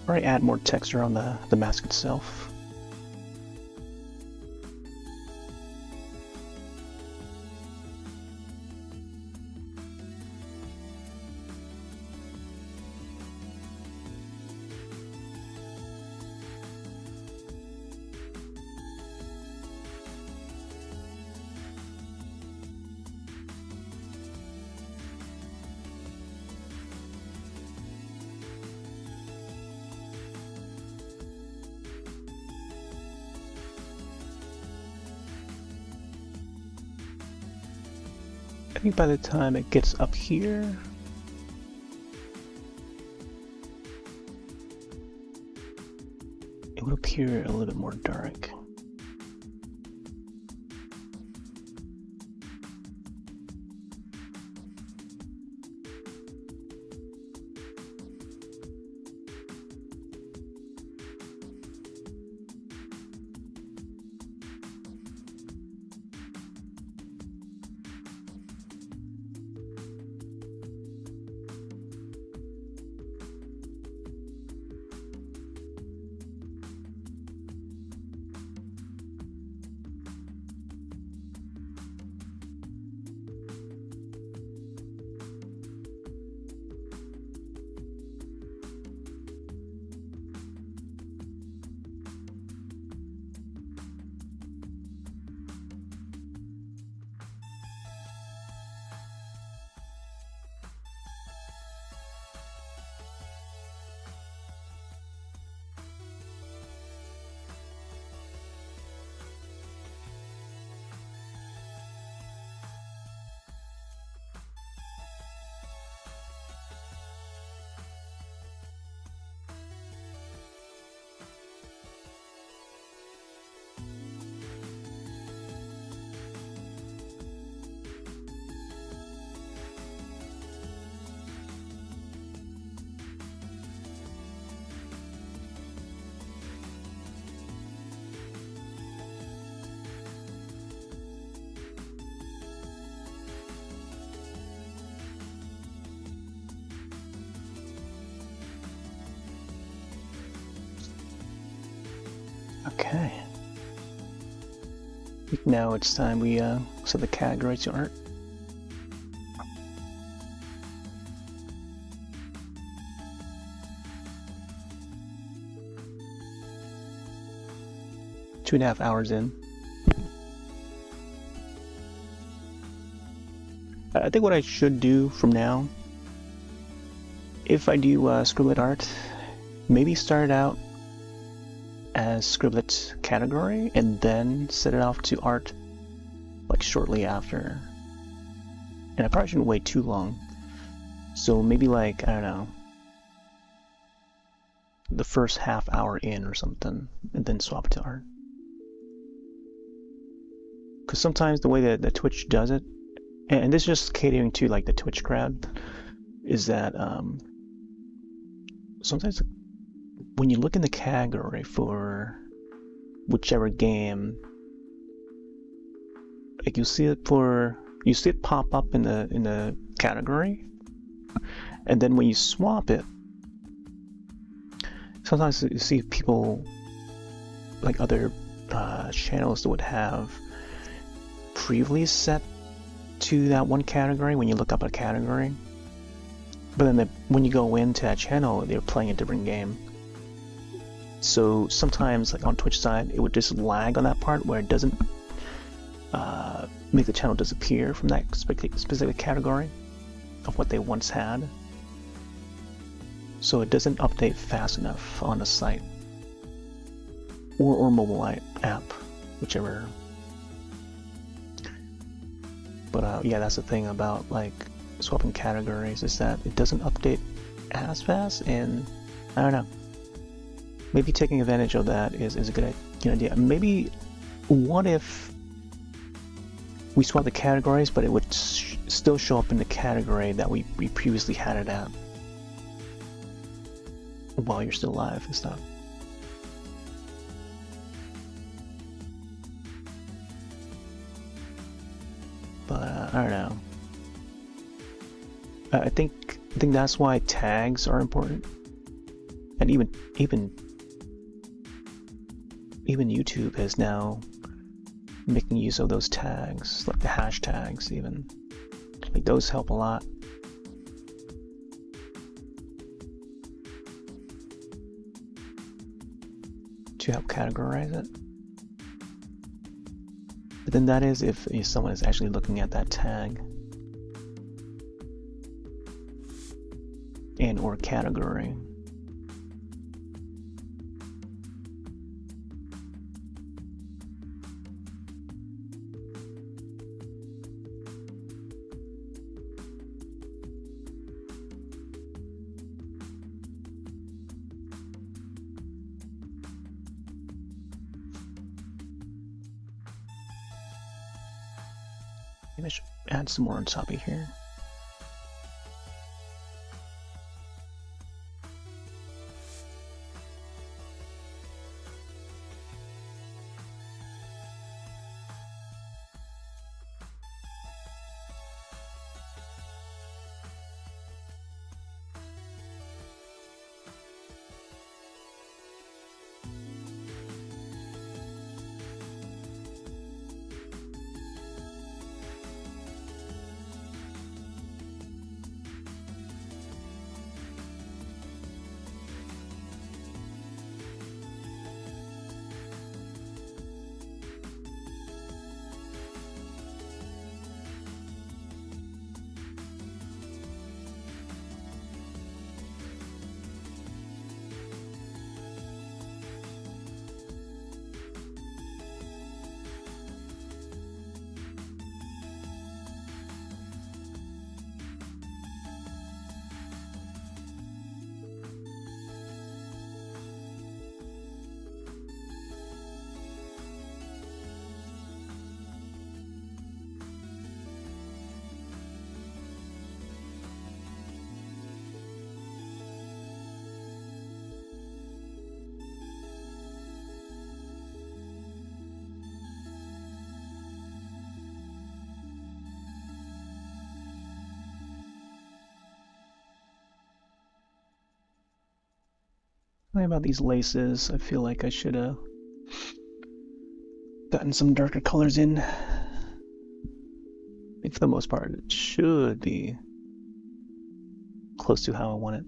Or I add more texture on the mask itself. I think by the time it gets up here, it would appear a little bit more dark. Okay. Now it's time we set the category to art. Two and a half hours in. I think what I should do from now, if I do Scribblet art, maybe start out as Scribblet category and then set it off to art like shortly after. And I probably shouldn't wait too long. So maybe like, I don't know, the first half hour in or something, and then swap it to art. Because sometimes the way that the Twitch does it, and this is just catering to like the Twitch crowd, is that sometimes when you look in the category for whichever game, like you see it pop up in the category, and then when you swap it, sometimes you see people like other channels that would have previously set to that one category when you look up a category, but then when you go into that channel, they're playing a different game. So sometimes, like on Twitch side, it would just lag on that part where it doesn't make the channel disappear from that specific category of what they once had. So it doesn't update fast enough on the site or mobile app, whichever. But yeah, that's the thing about like swapping categories, is that it doesn't update as fast, and I don't know. Maybe taking advantage of that is a good idea. Maybe what if we swap the categories, but it would still show up in the category that we previously had it at while you're still live and stuff. But I don't know. I think that's why tags are important, and even YouTube is now making use of those tags, like the hashtags. Even like those help a lot. To help categorize it. But then that is if someone is actually looking at that tag and or category. Maybe I should add some more on top of here. Something about these laces, I feel like I should Gotten some darker colors in. I think for the most part it should be close to how I want it.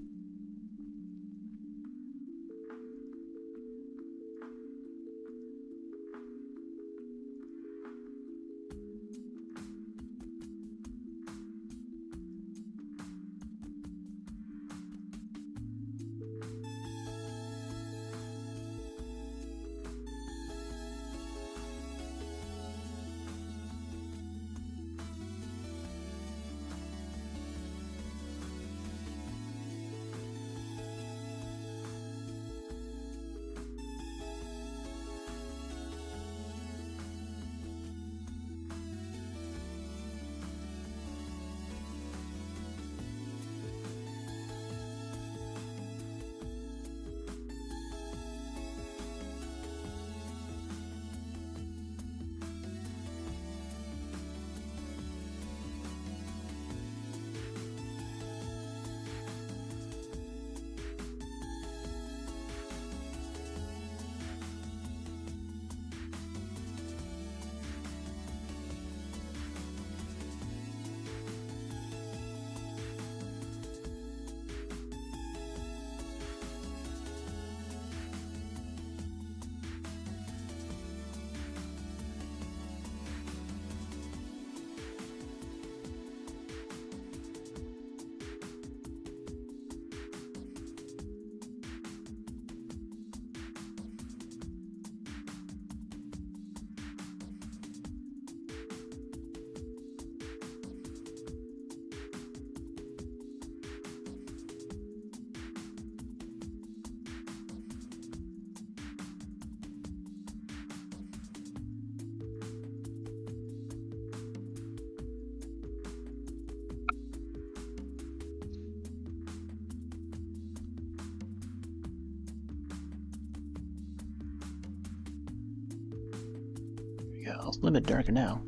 Yeah, it's a little bit darker now.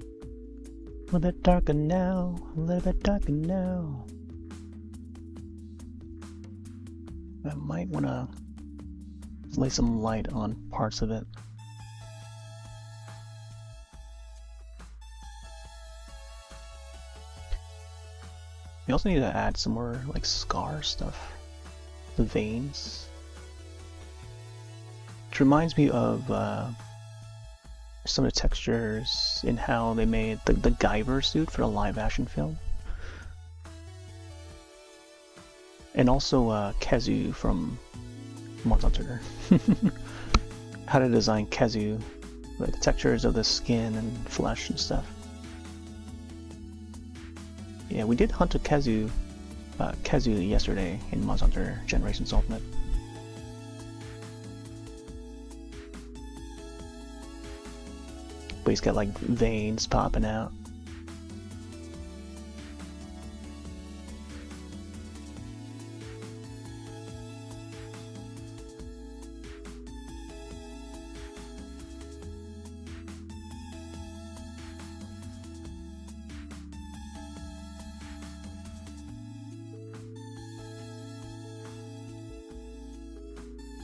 A little bit darker now. A little bit darker now. I might want to lay some light on parts of it. We also need to add some more like scar stuff. The veins. Which reminds me of some of the textures in how they made the Guyver suit for the live action film. And also Kezu from Monster Hunter. How to design Kezu, like the textures of the skin and flesh and stuff. Yeah, we did hunt a Kezu yesterday in Monster Hunter Generations Ultimate. But he's got like veins popping out.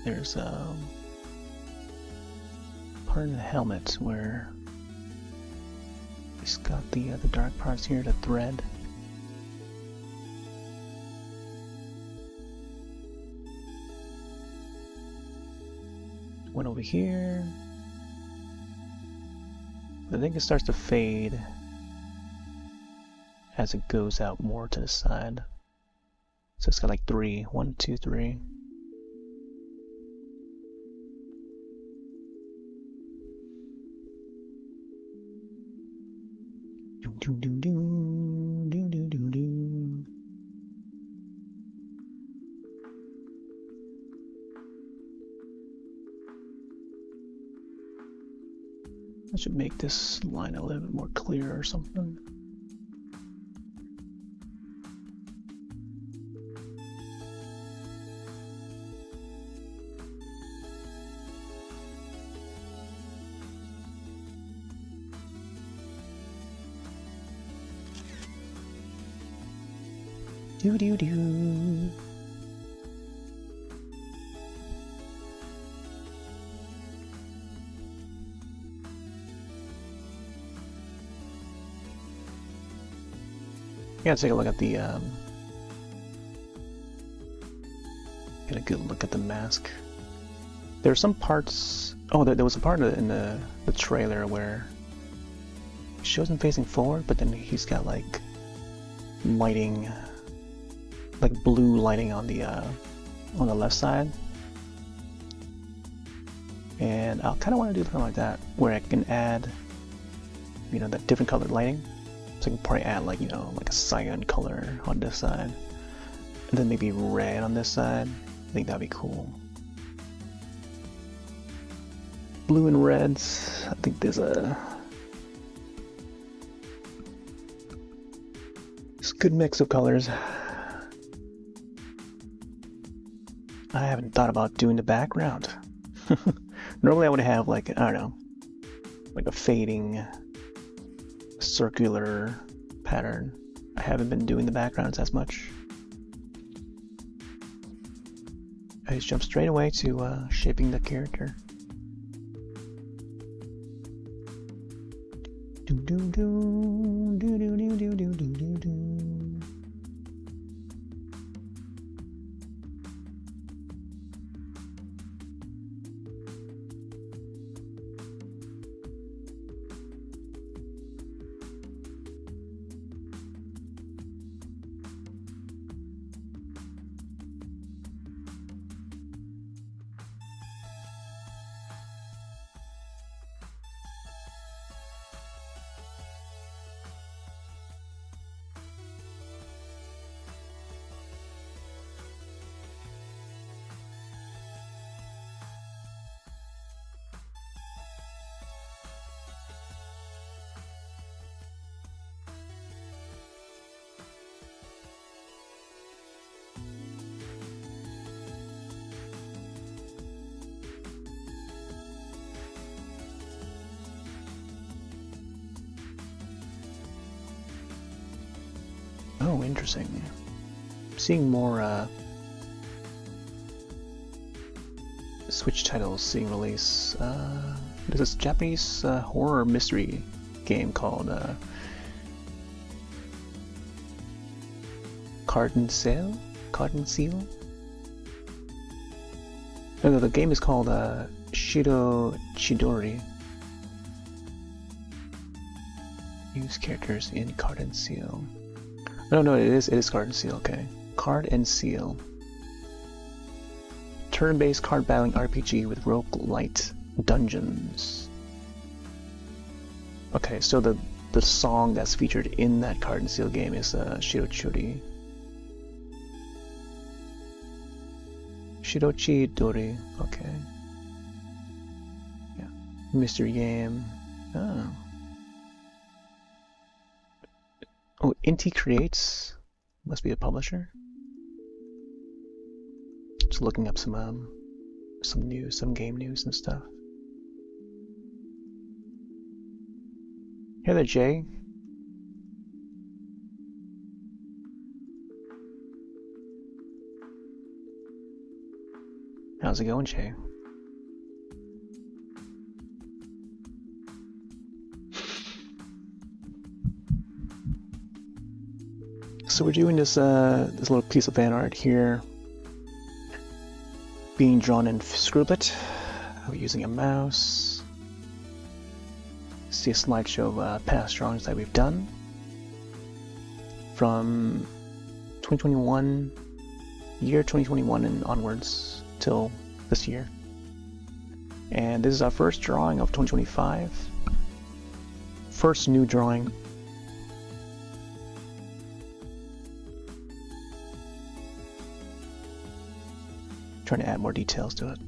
There's part of the helmet where he's got the dark parts here, the thread. One over here. I think it starts to fade as it goes out more to the side. So it's got like 3, 1, 2, 3. I should make this line a little bit more clear or something. Do. Yeah, take a look at the get a good look at the mask. There are some parts. Oh, there was a part in the trailer where it shows him facing forward, but then he's got like lighting, like blue lighting on the left side. And I kind of want to do something like that, where I can add, you know, that different colored lighting. So I can probably add like, you know, like a cyan color on this side, and then maybe red on this side. I think that'd be cool. Blue and reds. I think there's a good mix of colors. I haven't thought about doing the background. Normally I would have like, I don't know, like a fading circular pattern. I haven't been doing the backgrounds as much. I just jump straight away to shaping the character. Do do do do do do do do do do. Oh, interesting. Seeing more Switch titles seeing release. There's this Japanese horror mystery game called Card Seal? No, the game is called Shiro Chidori. Use characters in Card and Seal. No, it is Card and Seal, okay. Card and Seal. Turn-based card battling RPG with roguelite dungeons. Okay, so the song that's featured in that Card and Seal game is Shirochidori. Shirochidori, okay. Yeah. Mystery game. Oh, Inti Creates must be a publisher. Just looking up some news, some game news and stuff. Hey there, Jay. How's it going, Jay? So we're doing this little piece of fan art here, being drawn in Scribble. We're using a mouse. See a slideshow of past drawings that we've done from 2021, year 2021 and onwards till this year. And this is our first drawing of 2025. First new drawing. Trying to add more details to it.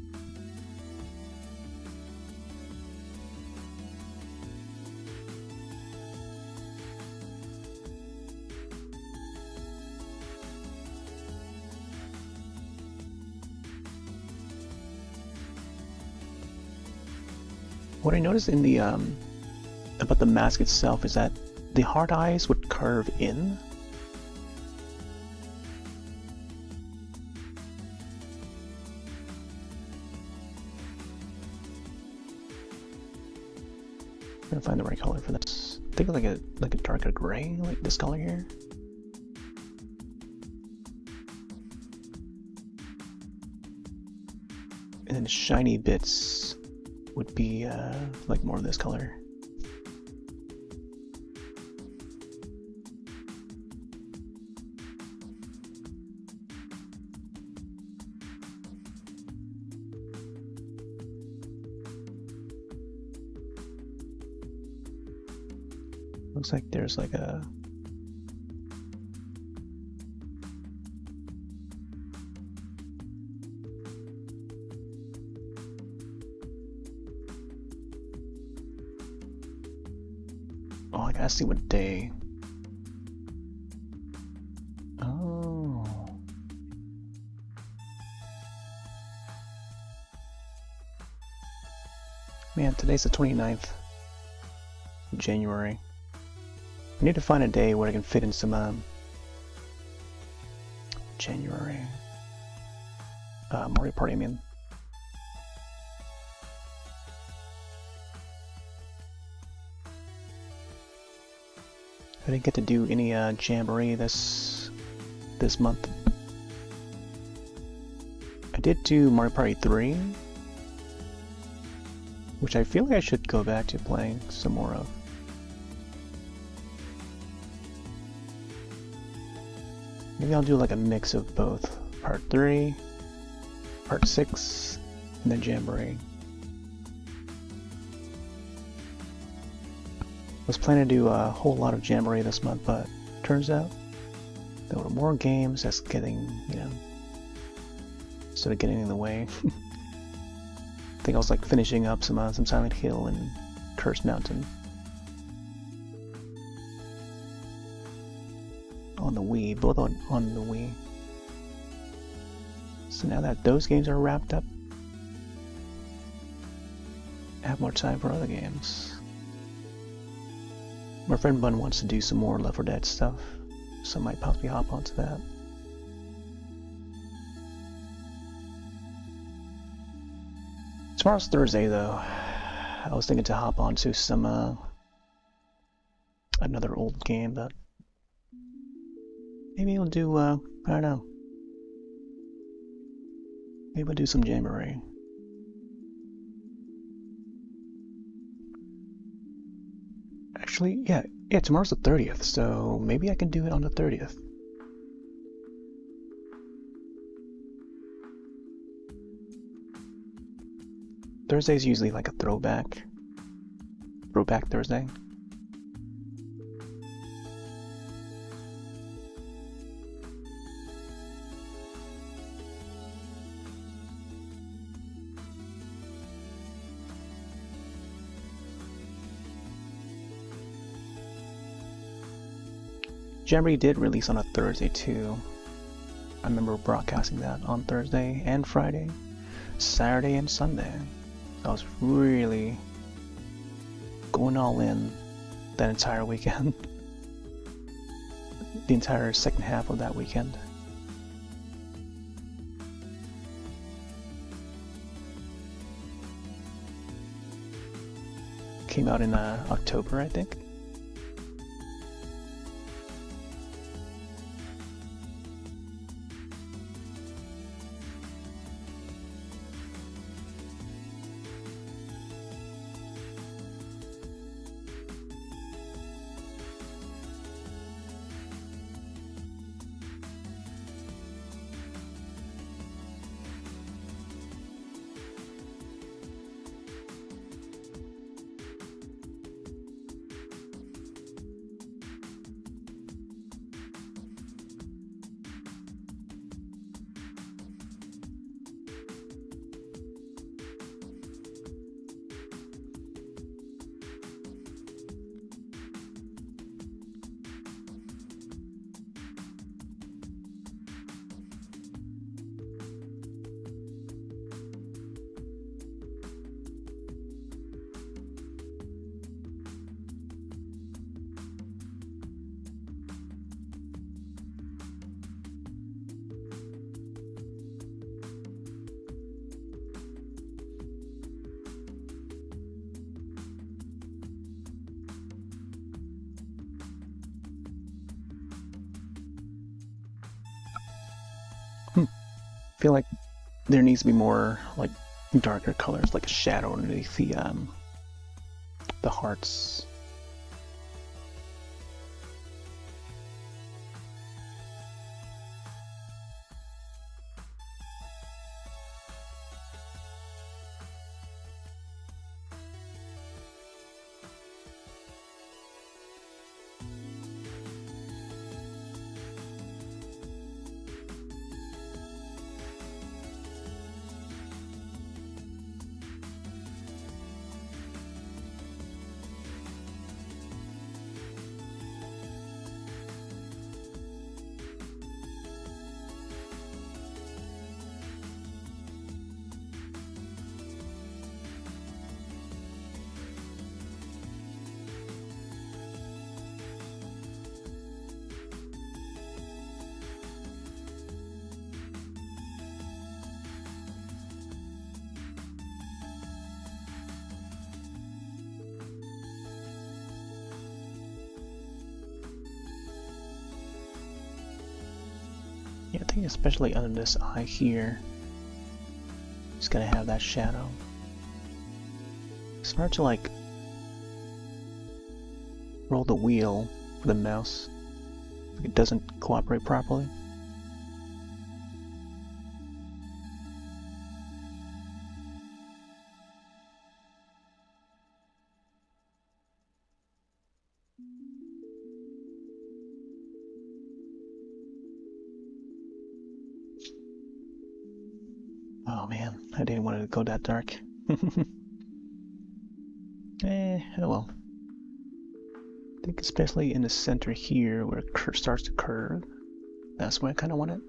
What I noticed in the about the mask itself is that the hard eyes would curve in. I'm trying to find the right color for this. I think like a darker gray, like this color here. the shiny bits would be like more of this color. Looks like there's like a oh, I gotta see what day. Oh. Man, today's the 29th of January. I need to find a day where I can fit in some January Mario Party, I mean. I didn't get to do any Jamboree this month. I did do Mario Party 3, which I feel like I should go back to playing some more of. Maybe I'll do like a mix of both. Part 3, Part 6, and then Jamboree. I was planning to do a whole lot of Jamboree this month, but turns out there were more games that's getting, you know, sort of getting in the way. I think I was like finishing up some Silent Hill and Cursed Mountain on the Wii, both on the Wii. So now that those games are wrapped up, I have more time for other games. My friend Bun wants to do some more Left 4 Dead stuff, so I might possibly hop onto that. Tomorrow's Thursday though. I was thinking to hop onto some another old game, but maybe we'll do I don't know. Maybe we'll do some Jamboree. Actually, yeah, tomorrow's the 30th, so maybe I can do it on the 30th. Thursday's usually like a throwback Thursday. Jamboree did release on a Thursday too. I remember broadcasting that on Thursday and Friday, Saturday and Sunday. I was really going all in that entire weekend. The entire second half of that weekend. Came out in October, I think. I feel like there needs to be more like darker colors, like a shadow underneath the hearts. Yeah, I think especially under this eye here, just gotta have that shadow. It's hard to like roll the wheel with the mouse if it doesn't cooperate properly. Oh man, I didn't want it to go that dark. Oh well. I think especially in the center here where it starts to curve, that's where I kind of want it.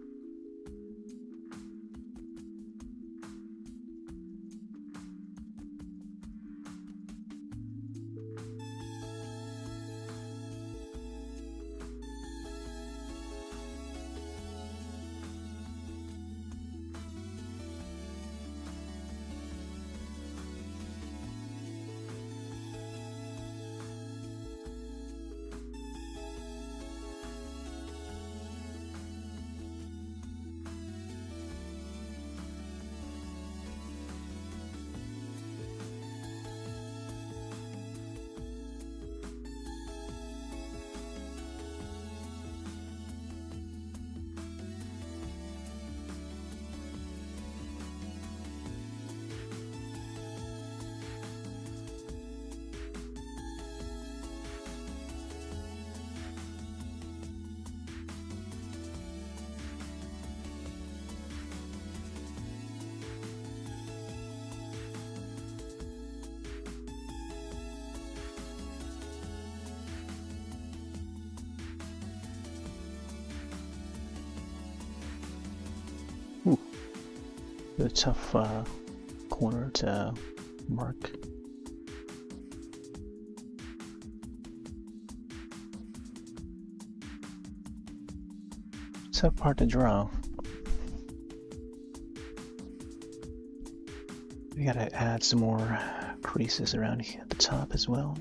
Ooh, a tough corner to mark. Tough part to draw. We gotta add some more creases around here at the top as well.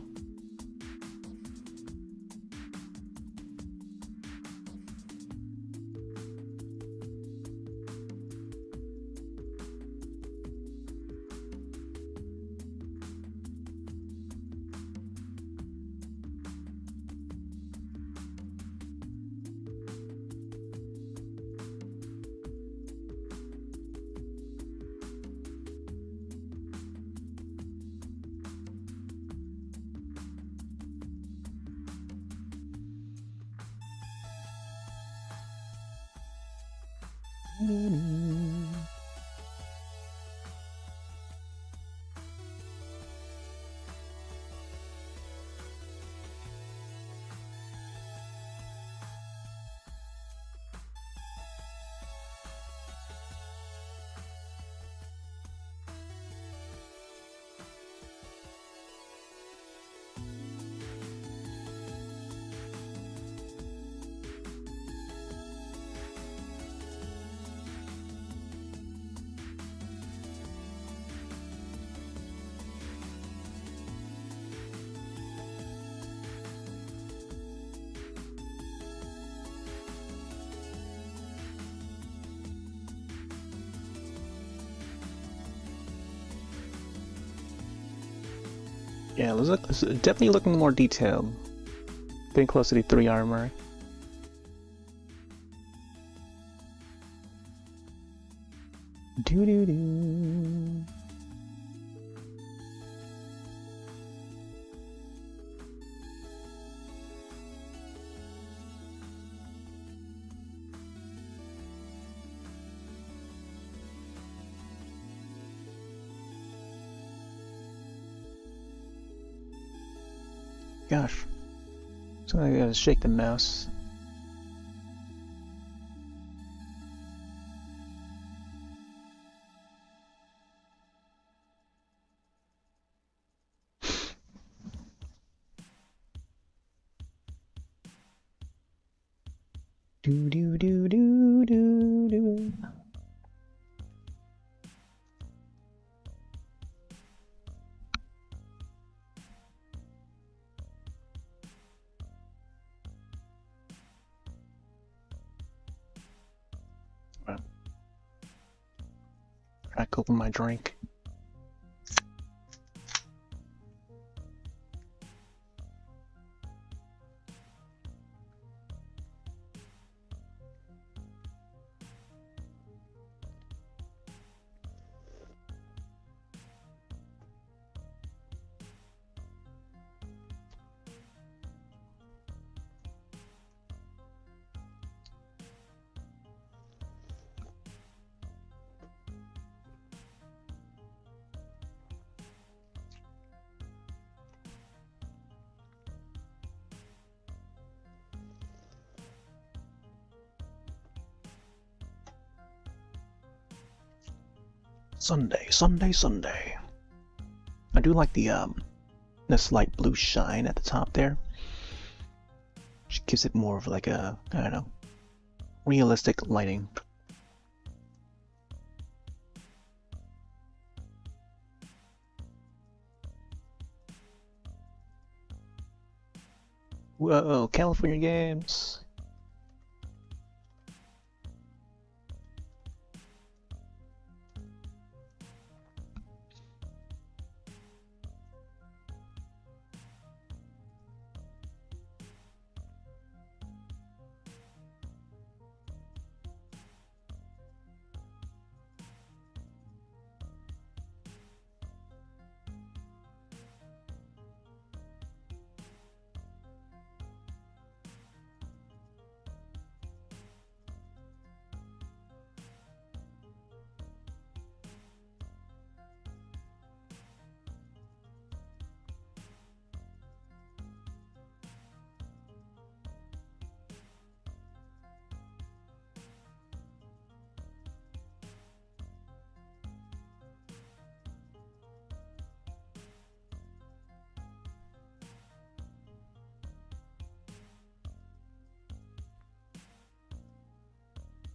Yeah, it's definitely looking more detailed. Getting close to the 3 armor. Doo doo doo. Gosh. So I gotta shake the mouse. Do do do do do do. Crack open my drink. Sunday. I do like the this light blue shine at the top there. Which gives it more of like a, I don't know, realistic lighting. Whoa, California Games.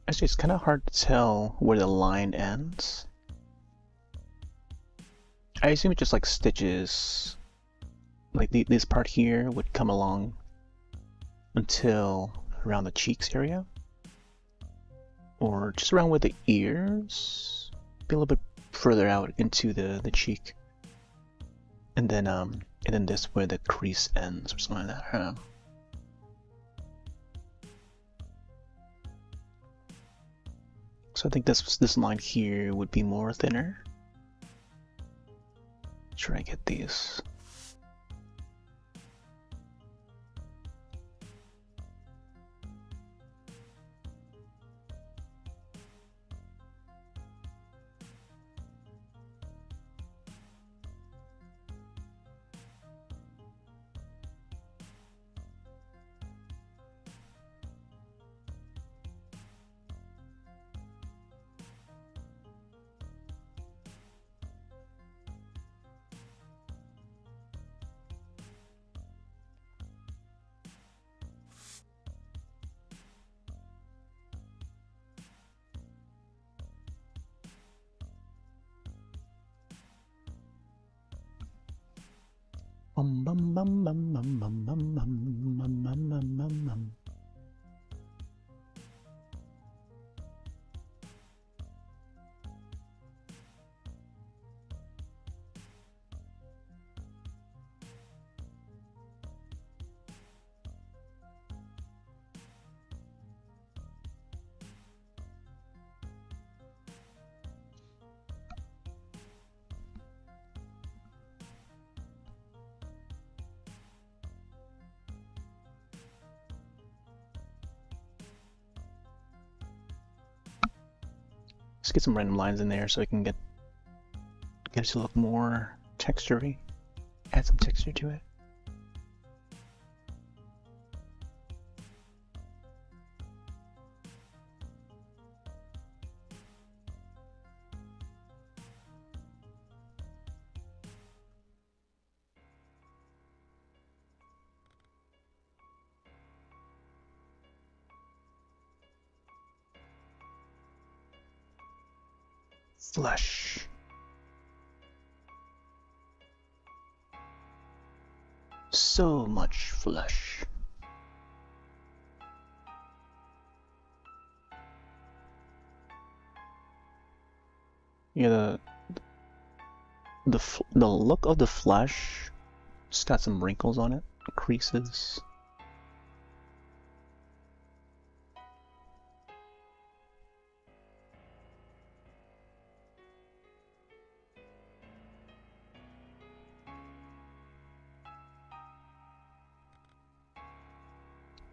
Actually, it's kind of hard to tell where the line ends. I assume it's just like stitches. Like this part here would come along until around the cheeks area. Or just around where the ears. Be a little bit further out into the cheek. And then this where the crease ends or something like that. I don't know. So I think this line here would be more thinner. Try to get these. Bum bum bum bum bum bum bum bum bum bum bum bum bum. Just get some random lines in there so we can get it to look more textury. Add some texture to it. Flesh. So much flesh. Yeah, the look of the flesh just got some wrinkles on it, creases.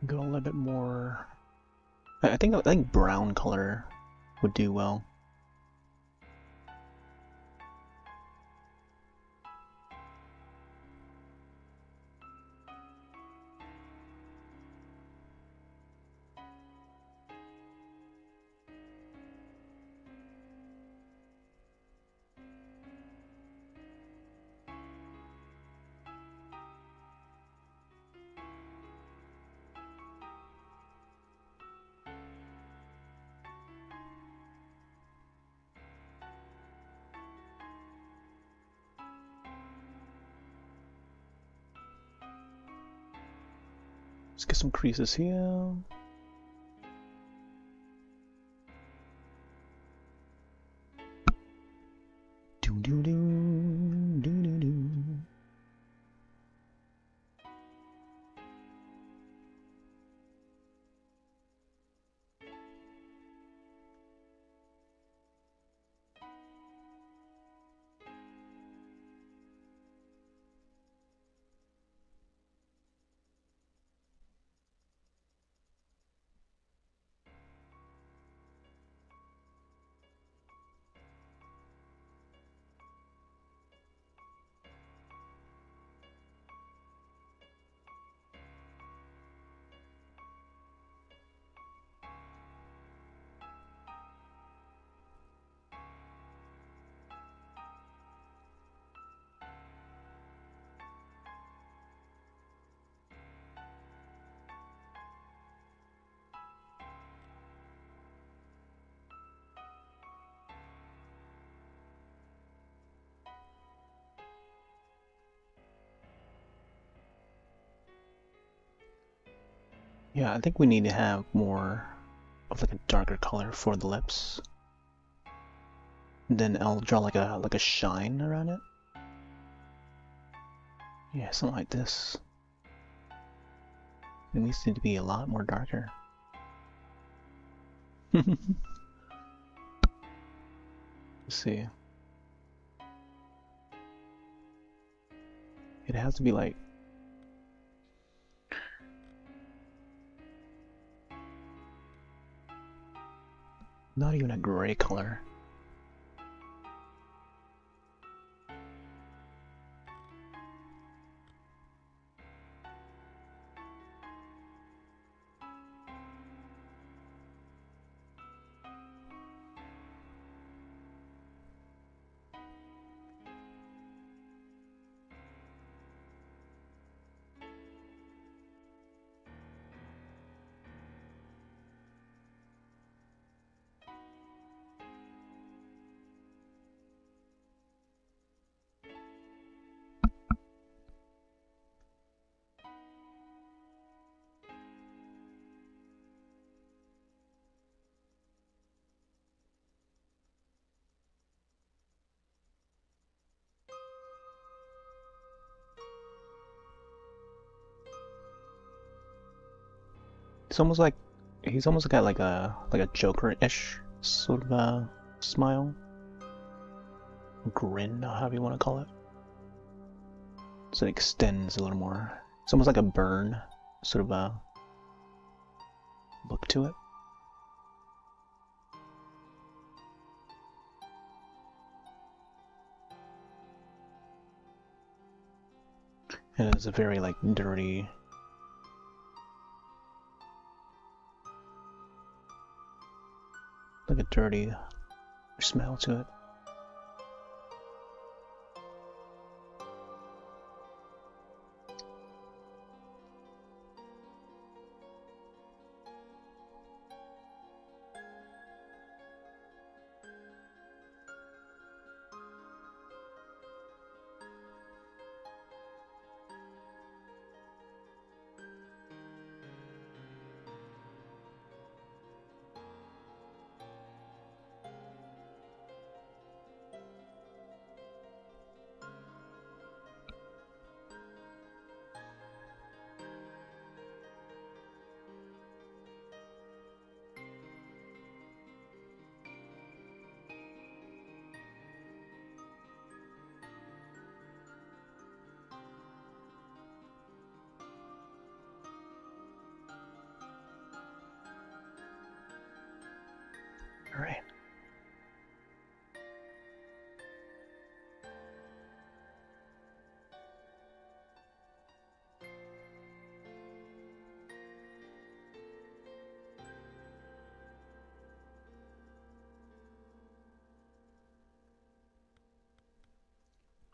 Go a little bit more. I think brown color would do well. Let's get some creases here. Yeah, I think we need to have more of like a darker color for the lips. Then I'll draw like a shine around it. Yeah, something like this. It needs to be a lot more darker. Let's see. It has to be like not even a gray color. It's almost like he's almost got like a Joker-ish sort of smile, grin, however you want to call it. So it extends a little more. It's almost like a burn sort of a look to it. And it's a very like dirty, like a dirty smell to it. All right.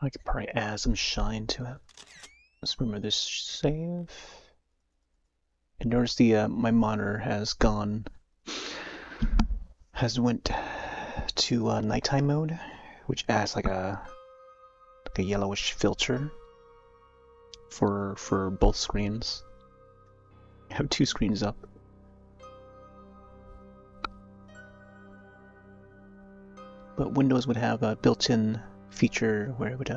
I could probably add some shine to it. Let's remember this save. And notice the my monitor has went to nighttime mode, which adds like a yellowish filter for both screens. I have two screens up. But Windows would have a built-in feature where it would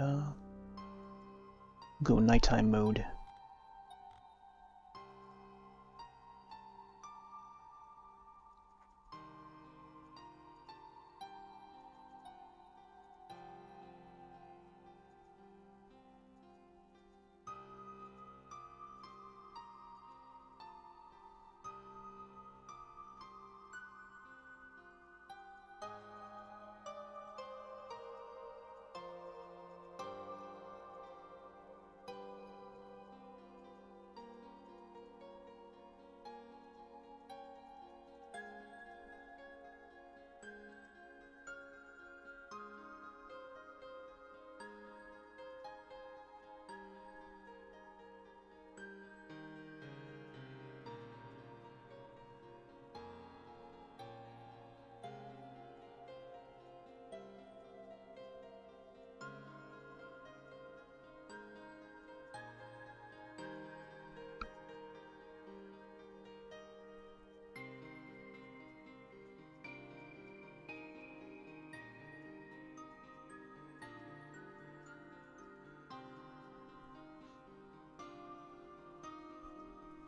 go nighttime mode.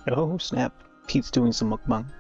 Oh snap, Pete's doing some mukbang.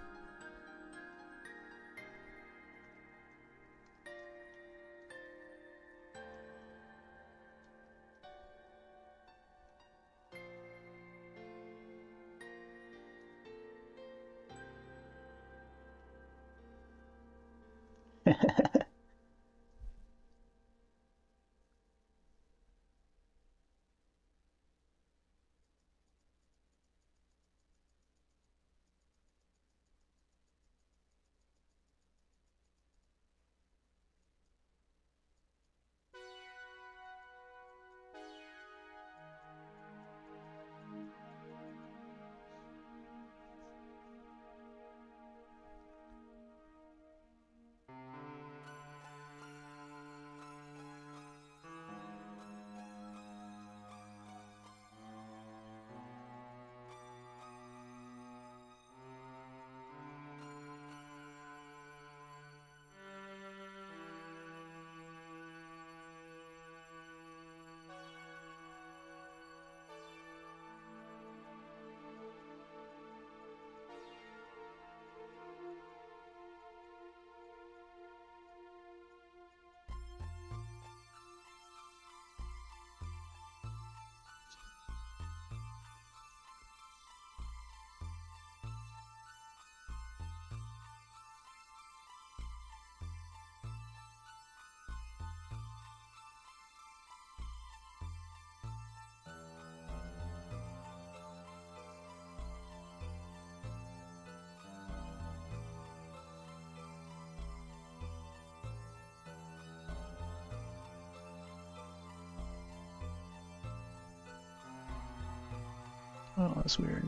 Oh, that's weird.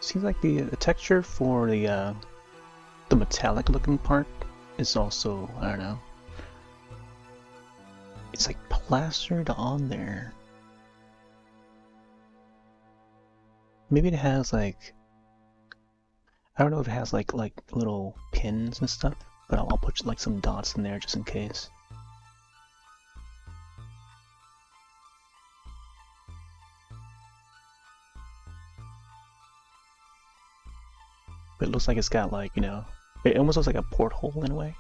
Seems like the texture for the metallic looking part is also, I don't know, it's like plastered on there. Maybe it has like, I don't know if it has like little pins and stuff, but I'll put like some dots in there just in case. But it looks like it's got like, you know, it almost looks like a porthole in a way.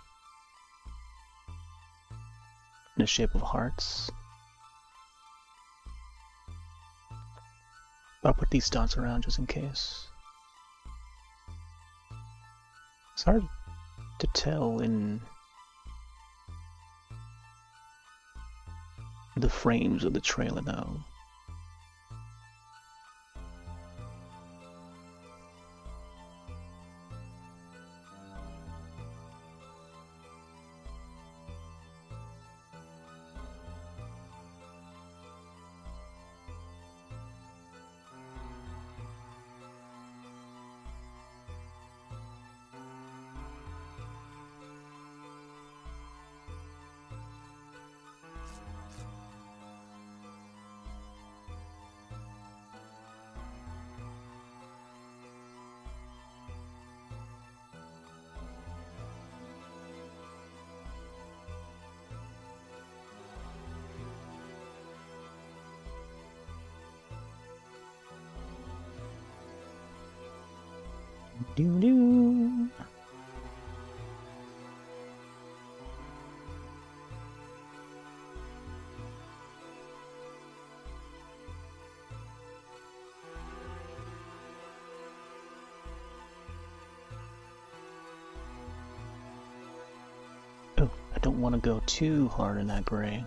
In the shape of hearts. But I'll put these dots around just in case. It's hard to tell in the frames of the trailer though. Doo-doo. Oh, I don't want to go too hard in that gray.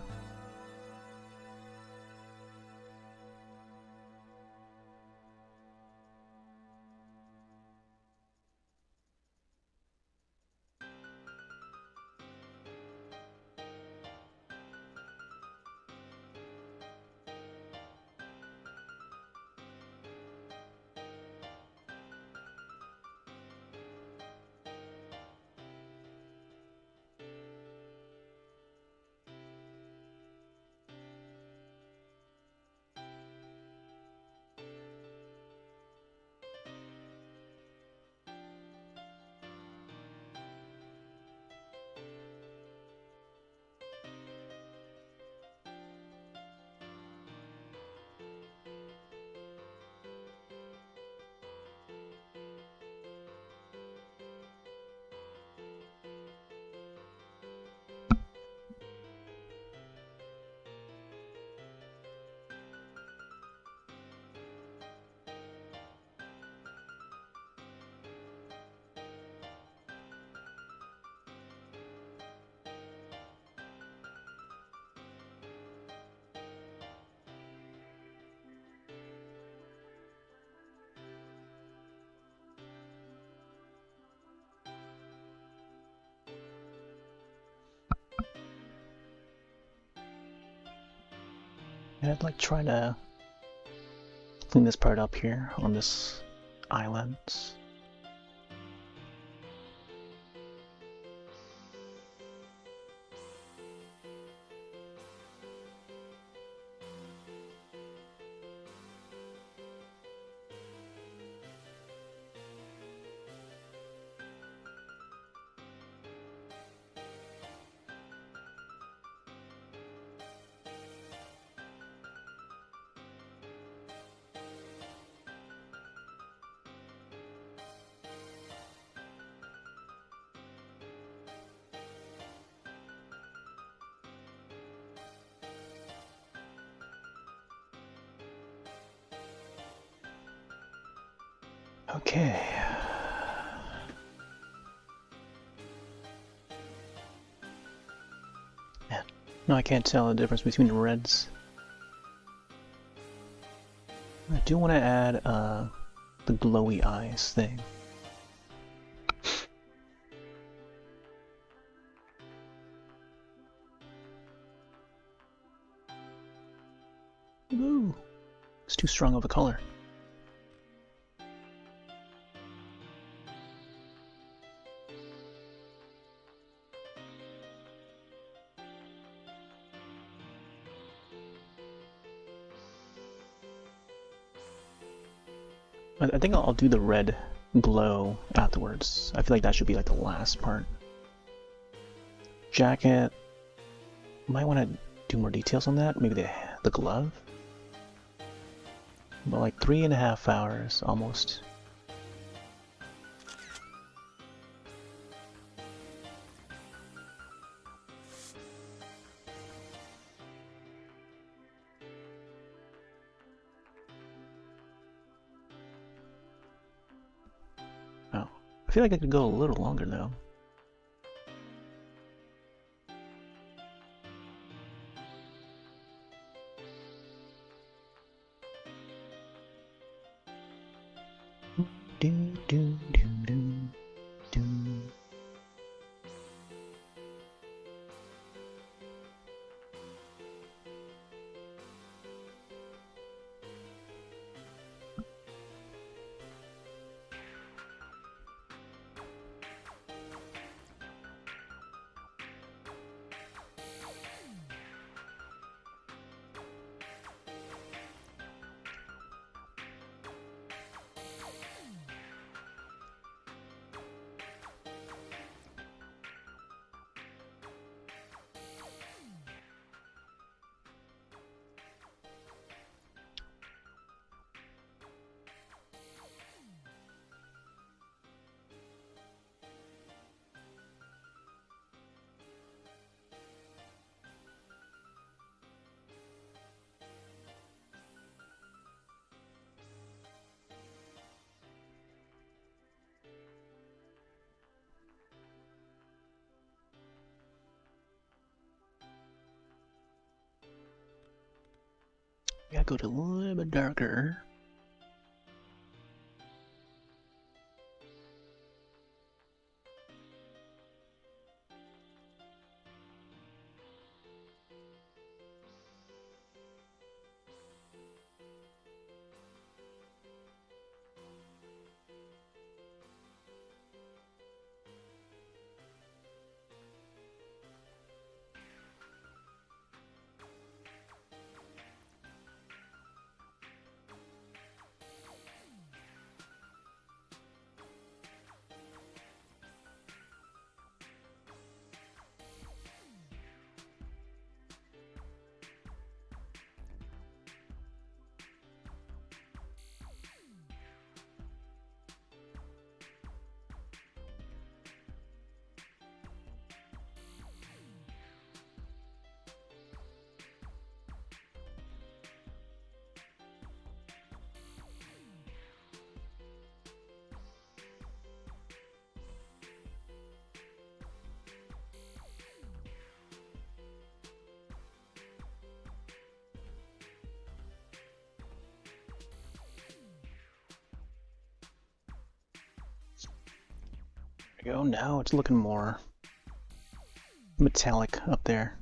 And I'd like try to clean this part up here on this island. Okay. Man, no, I can't tell the difference between the reds. I do want to add the glowy eyes thing. Ooh, it's too strong of a color. I think I'll do the red glow afterwards. I feel like that should be like the last part. Jacket. Might want to do more details on that. Maybe the glove. But like 3.5 hours almost. Oh, I feel like I could go a little longer though. Do do do do do. Gotta go to a little bit darker. There we go. Now it's looking more metallic up there.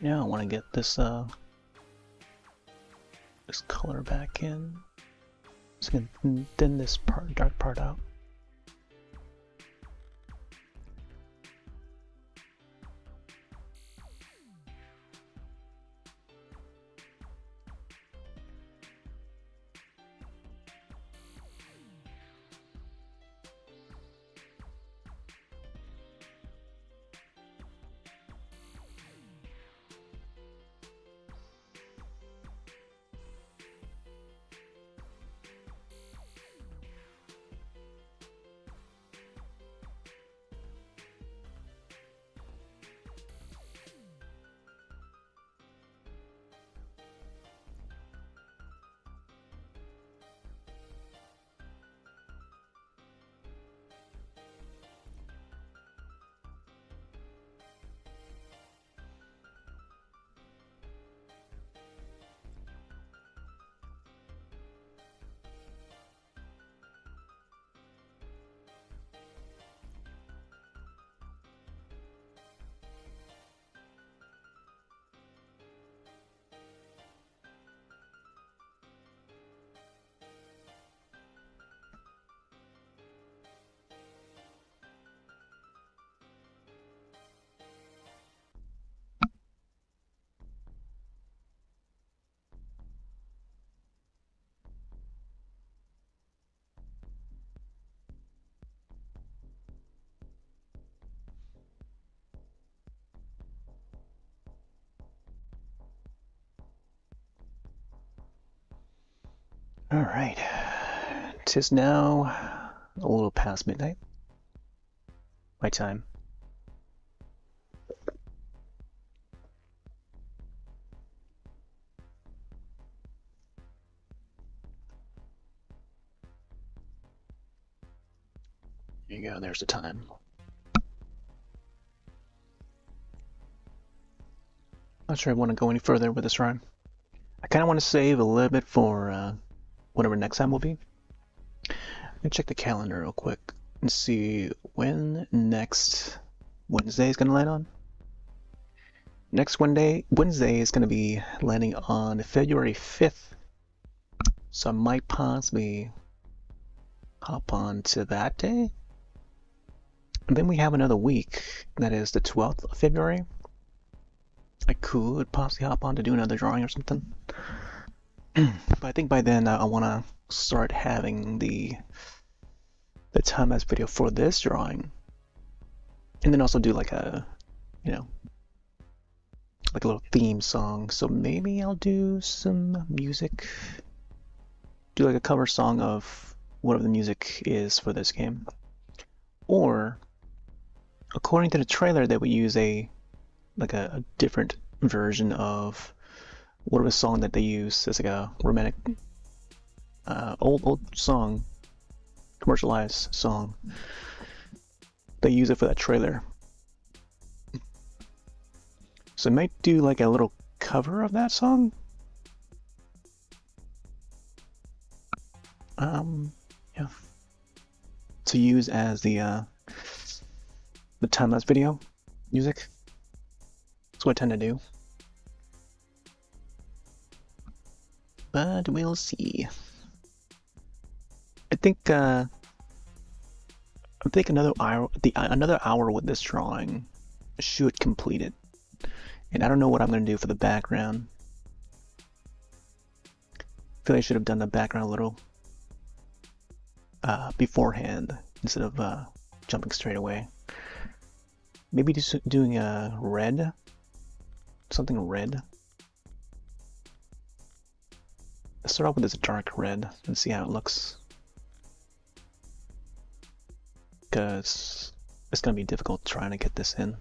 Now I want to get this this color back in. Just gonna thin this dark part out. Alright, 'tis now a little past midnight. My time. There you go, there's the time. Not sure I want to go any further with this rhyme. I kind of want to save a little bit for whatever next time will be. Let me check the calendar real quick and see when next Wednesday is going to land on. Next Wednesday is going to be landing on February 5th. So I might possibly hop on to that day. And then we have another week, that is the 12th of February. I could possibly hop on to do another drawing or something. But I think by then I want to start having the time-lapse video for this drawing, and then also do like a, like a little theme song. So maybe I'll do some music, do like a cover song of whatever the music is for this game, or according to the trailer, they would use a different version of whatever song that they use as like a romantic old song, commercialized song. They use it for that trailer. So I might do like a little cover of that song. Yeah. To use as the time-lapse video music. That's what I tend to do. But we'll see. I think another hour with this drawing should complete it. And I don't know what I'm gonna do for the background. feel I should have done the background a little beforehand instead of jumping straight away. Maybe just doing a red, something red. Let's start off with this dark red and see how it looks. Because it's going to be difficult trying to get this in.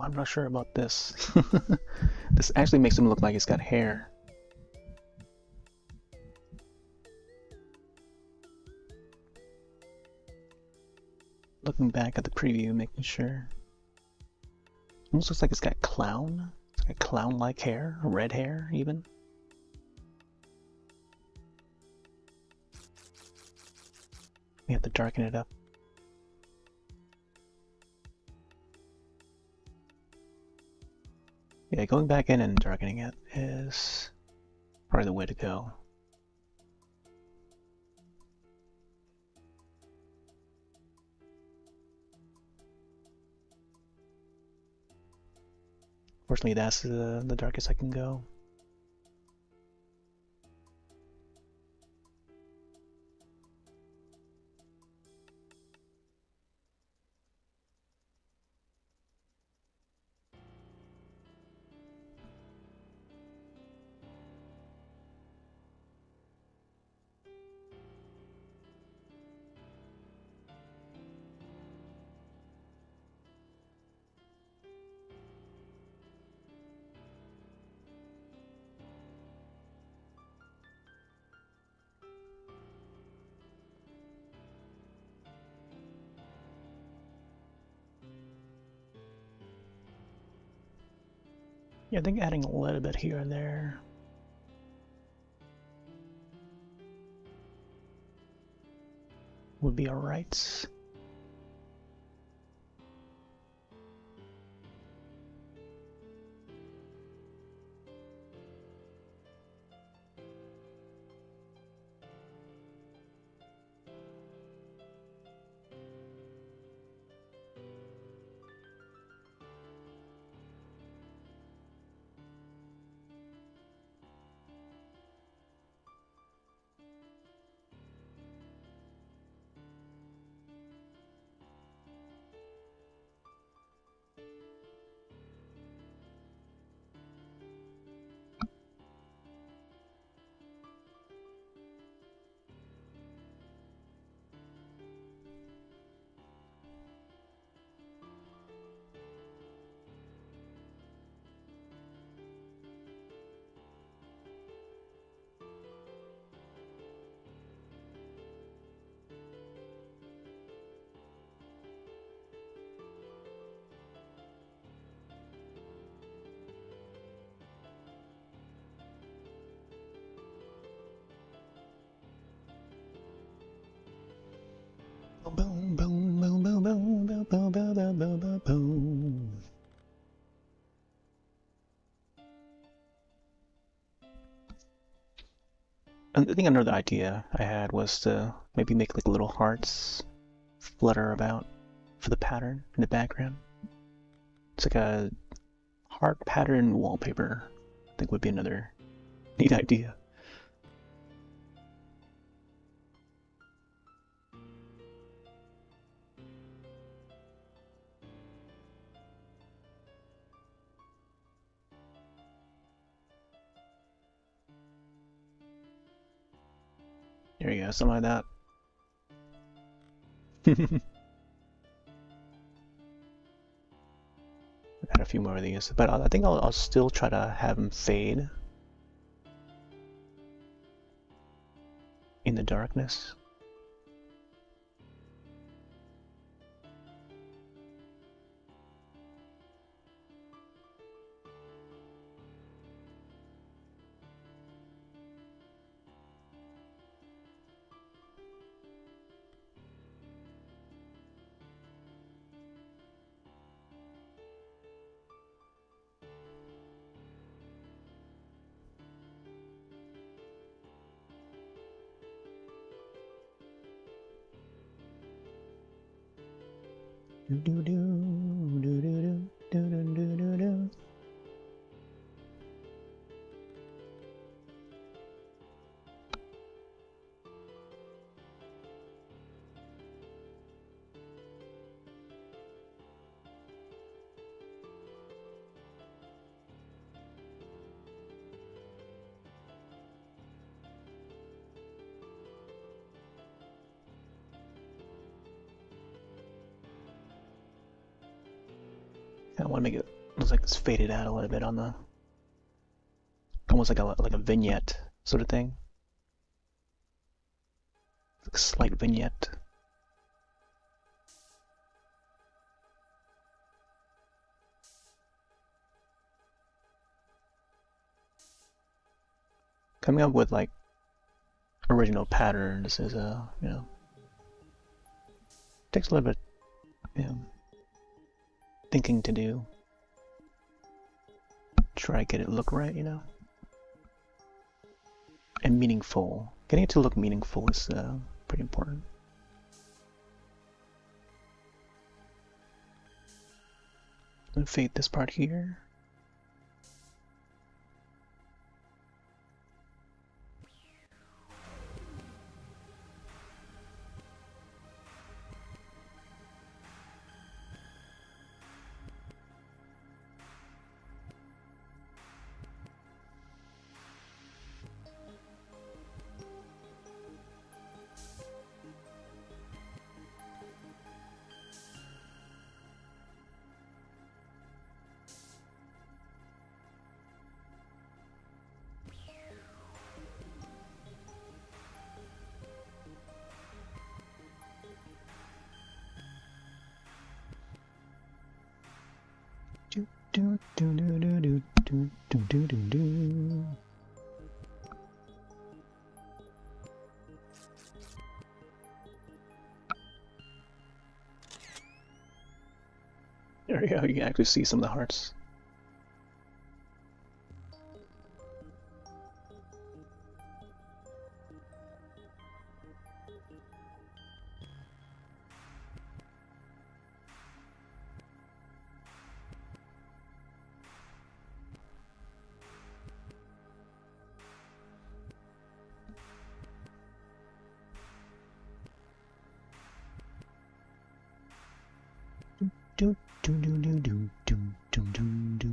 I'm not sure about this. This actually makes him look like he's got hair. Looking back at the preview, making sure. Almost looks like it's got clown. It's got clown-like hair, red hair even. We have to darken it up. Yeah, going back in and darkening it is probably the way to go. Fortunately, that's the darkest I can go. Yeah, I think adding a little bit here and there. Would be alright. Boom, boom, boom, boom, boom, boom, boom, boom, boom, boom, boom, boom. I think another idea I had was to maybe make like little hearts flutter about for the pattern in the background. It's like a heart pattern wallpaper. I think would be another neat idea. There you go, something like that. Add a few more of these, but I think I'll still try to have them fade in the darkness. Do do do do do do do do do do. I want to make it looks like it's faded out a little bit on the, almost like a vignette sort of thing, like a slight vignette. Coming up with like original patterns is takes a little bit thinking to do. Try to get it look right, and meaningful. Getting it to look meaningful is pretty important. I'm gonna fade this part here. Do do do do do do do do do do. There we go, you can actually see some of the hearts. Do do do do do do do do do.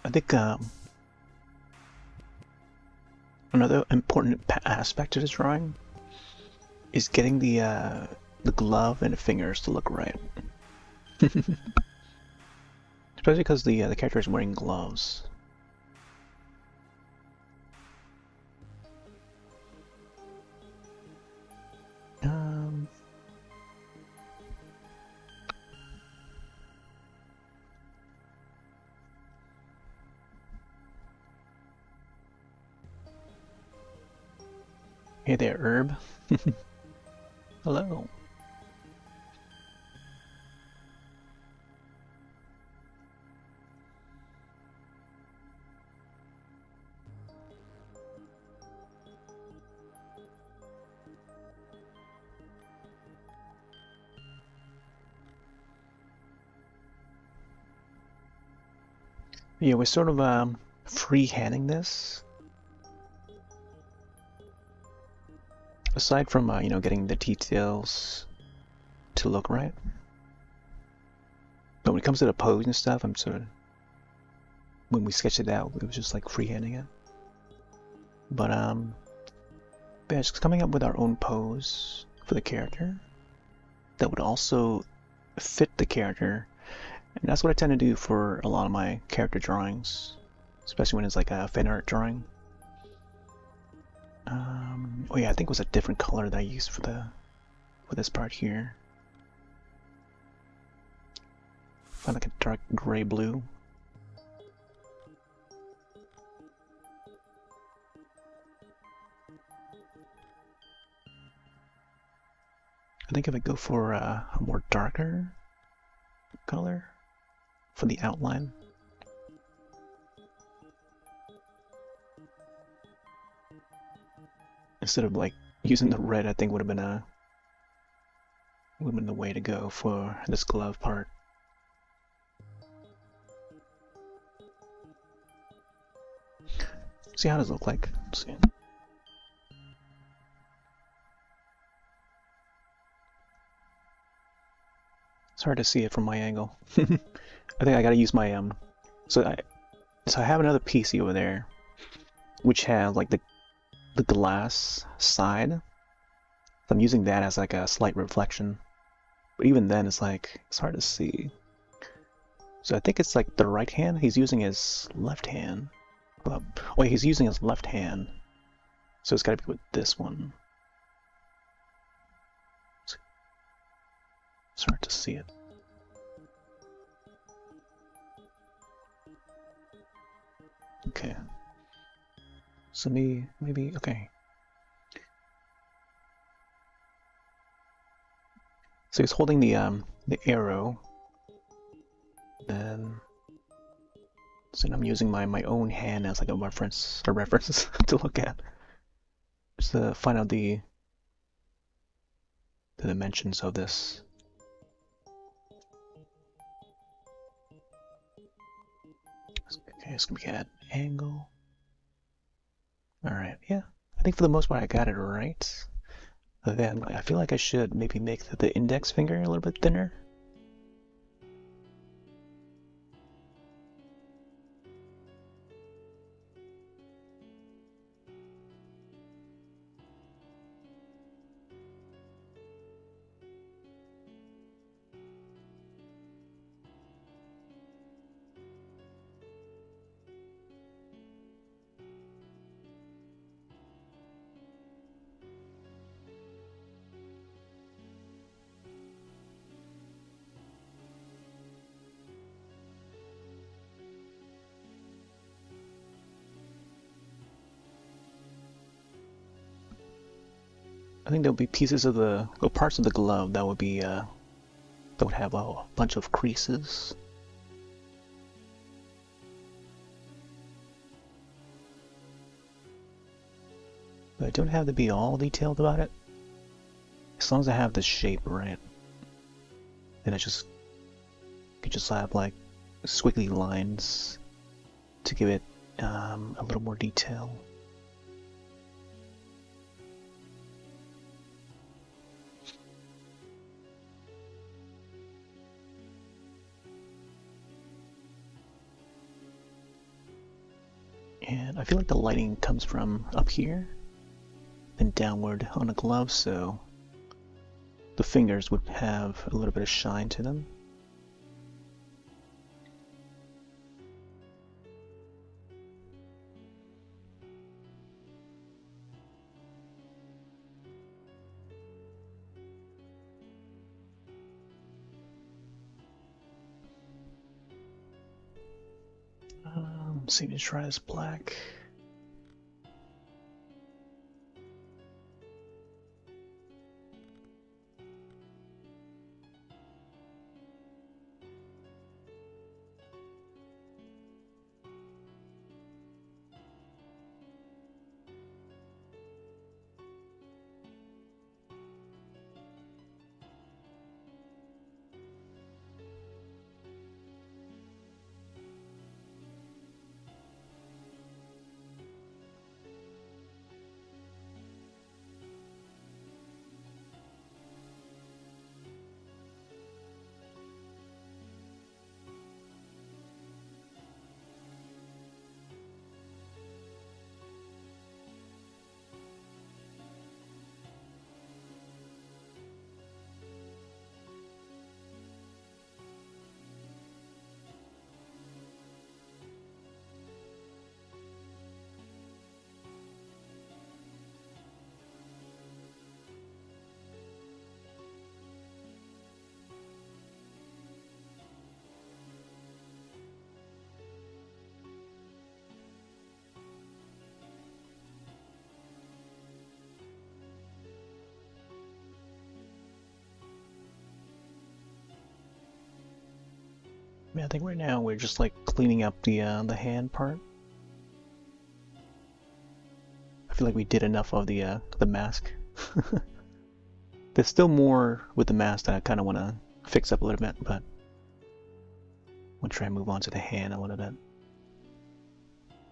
I think another important aspect to this drawing is getting the glove and the fingers to look right. Especially because the character is wearing gloves. Hey there, Herb. Hello. Yeah, we're sort of free-handing this. Aside from you know, getting the details to look right. But when it comes to the pose and stuff, I'm sort of, when we sketched it out, it was just like freehanding it. But yeah, just coming up with our own pose for the character that would also fit the character, and that's what I tend to do for a lot of my character drawings, especially when it's like a fan art drawing. Oh yeah, I think it was a different color that I used for this part here. Find like a dark gray blue. I think if I go for a more darker color for the outline. Instead of like using the red, I think would have been the way to go for this glove part. See how does it look like? Let's see. It's hard to see it from my angle. I think I gotta use my so I have another PC over there which has like the glass side. So I'm using that as like a slight reflection. But even then it's like it's hard to see. So I think it's like the right hand, he's using his left hand. Wait, he's using his left hand. So it's gotta be with this one. It's hard to see it. Okay. So maybe okay. So he's holding the arrow. Then so I'm using my own hand as like a reference to look at. Just to find out the dimensions of this. Okay, it's gonna be at angle. Alright, yeah. I think for the most part I got it right. Then I feel like I should maybe make the index finger a little bit thinner. I think there'll be pieces of the parts of the glove that would be that would have a bunch of creases. But I don't have to be all detailed about it. As long as I have the shape right, then I just could just have like squiggly lines to give it a little more detail. And I feel like the lighting comes from up here and downward on the glove, so the fingers would have a little bit of shine to them. See me try this black. Yeah, I think right now we're just like cleaning up the hand part. I feel like we did enough of the mask. There's still more with the mask that I kind of want to fix up a little bit, but we'll try and move on to the hand a little bit.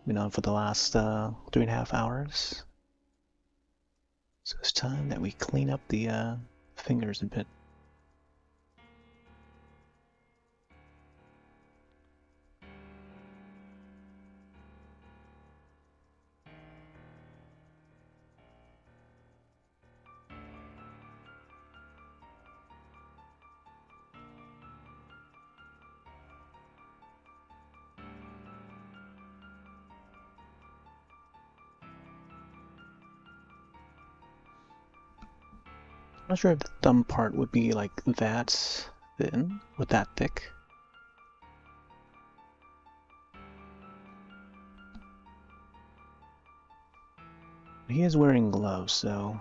Been on for the last 3.5 hours, so it's time that we clean up the fingers a bit. I'm not sure if the thumb part would be like that thin, or that thick. He is wearing gloves, so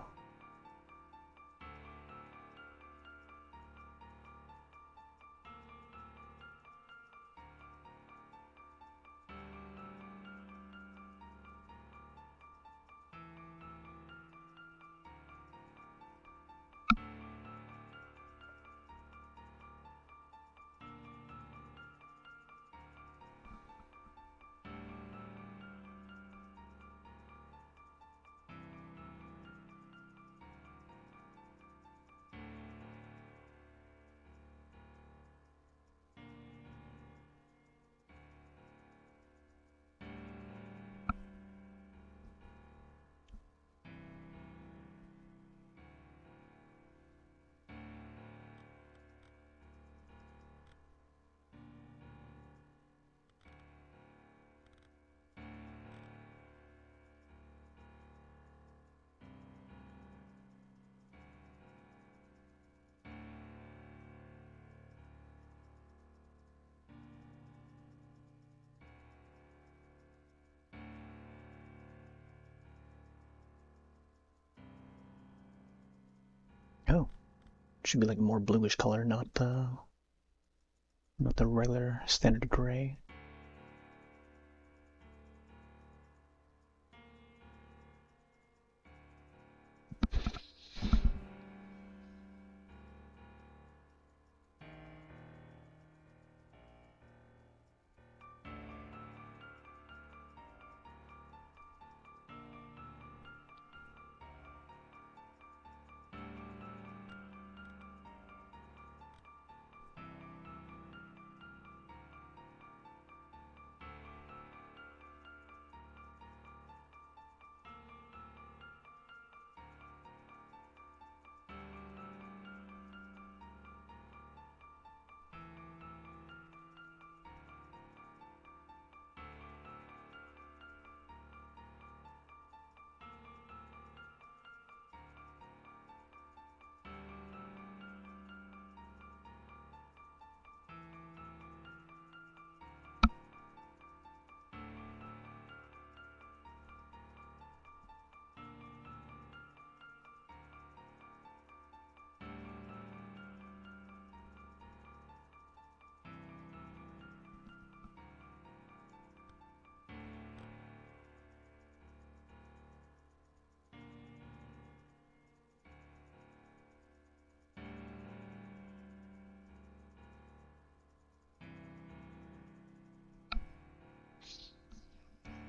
oh, should be like a more bluish color, not the regular standard gray.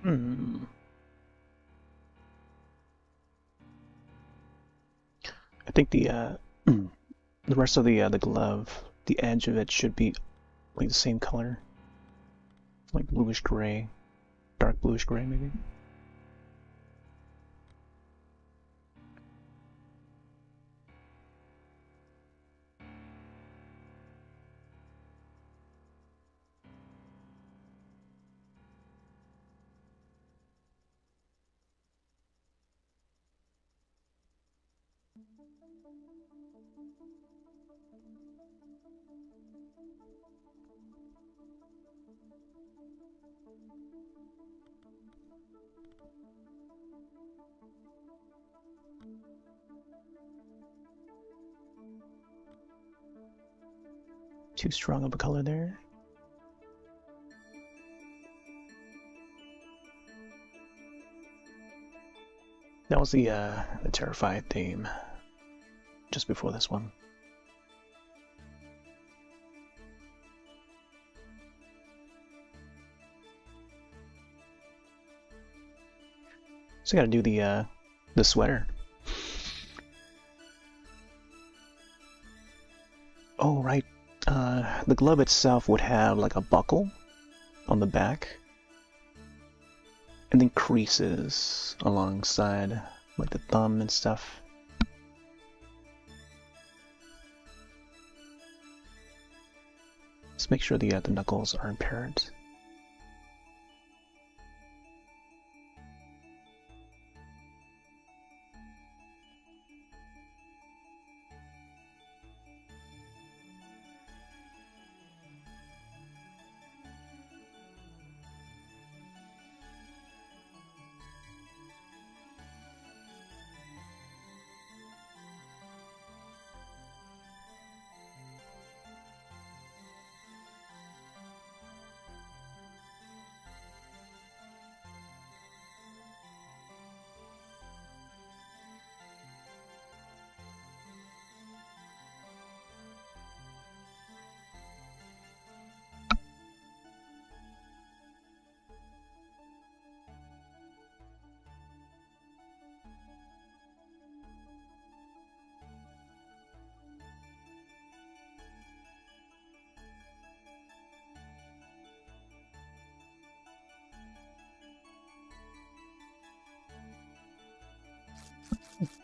Hmm. I think the rest of the glove, the edge of it should be like the same color, like bluish gray, dark bluish gray maybe. Too strong of a color there. That was the Terrified theme just before this one. So I gotta do the sweater. Oh right, the glove itself would have like a buckle on the back, and then creases alongside like the thumb and stuff. Let's make sure the knuckles are apparent.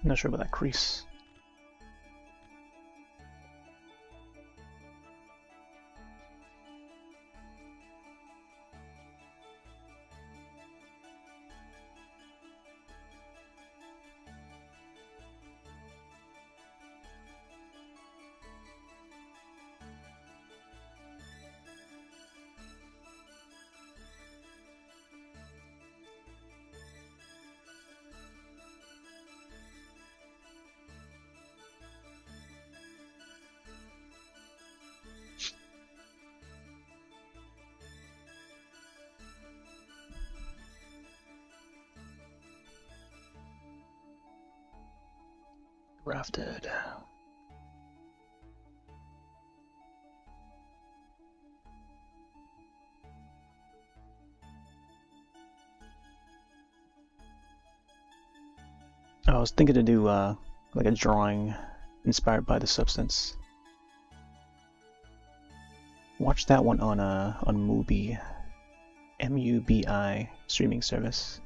Not sure about that crease. Grafted. I was thinking to do like a drawing inspired by the substance. Watch that one on Mubi, MUBI streaming service.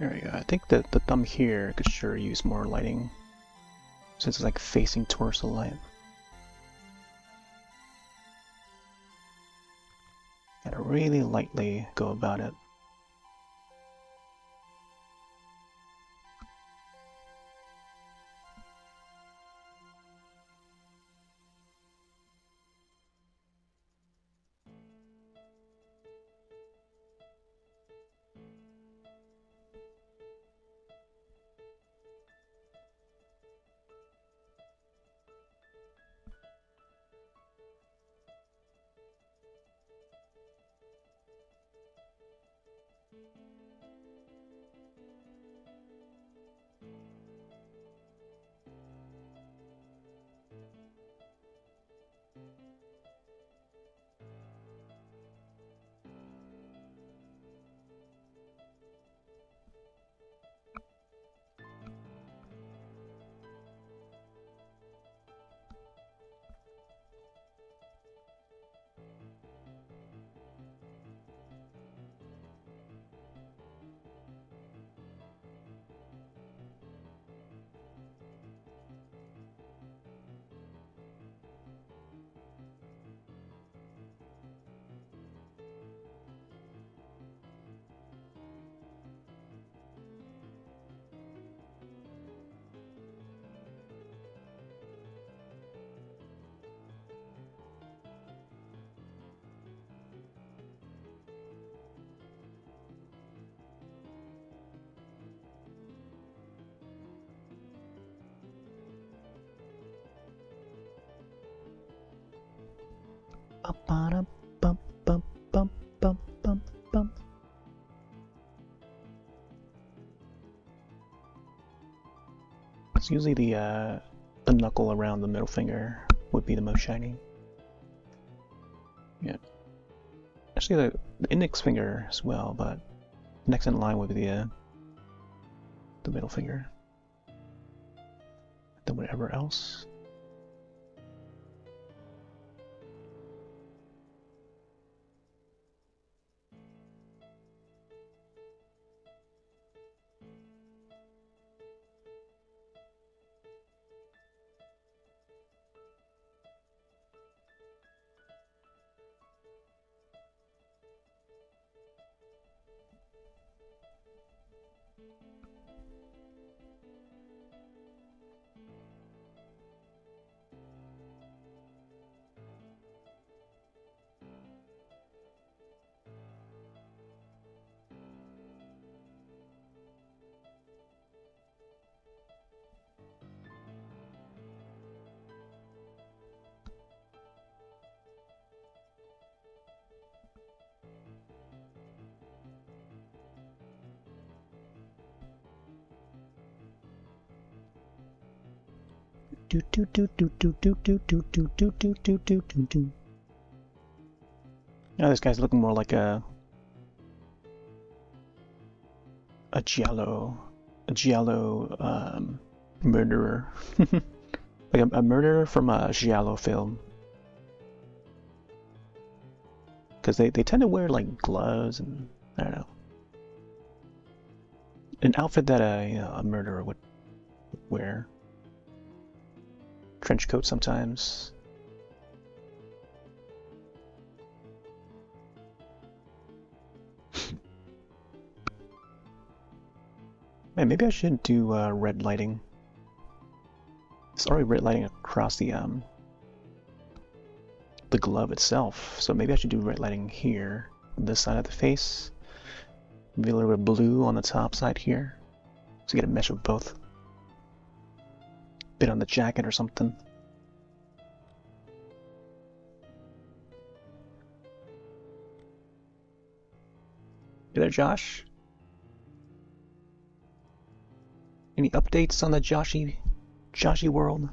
There we go. I think that the thumb here could sure use more lighting, since it's like facing towards the light. Gotta really lightly go about it. It's usually the knuckle around the middle finger would be the most shiny. Yeah. Actually, the index finger as well, but next in line would be the middle finger. Then whatever else. Now this guy's looking more like a giallo murderer, like a murderer from a giallo film. Because they tend to wear like gloves and I don't know, an outfit that a murderer would wear. Trench coat sometimes. Man, maybe I should do red lighting. It's already red lighting across the glove itself, so maybe I should do red lighting here, on this side of the face. Maybe a little bit of blue on the top side here, so you get a mesh of both. Bit on the jacket or something. You there, Josh? Any updates on the Joshy world?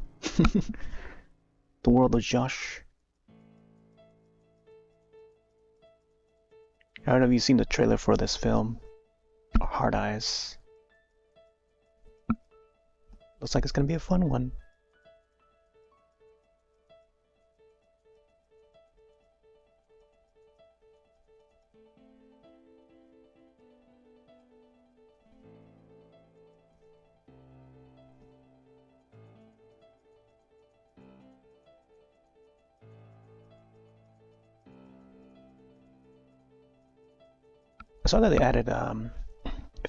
The world of Josh? I don't know if you've seen the trailer for this film. Hard Eyes. Looks like it's gonna be a fun one. I saw that they added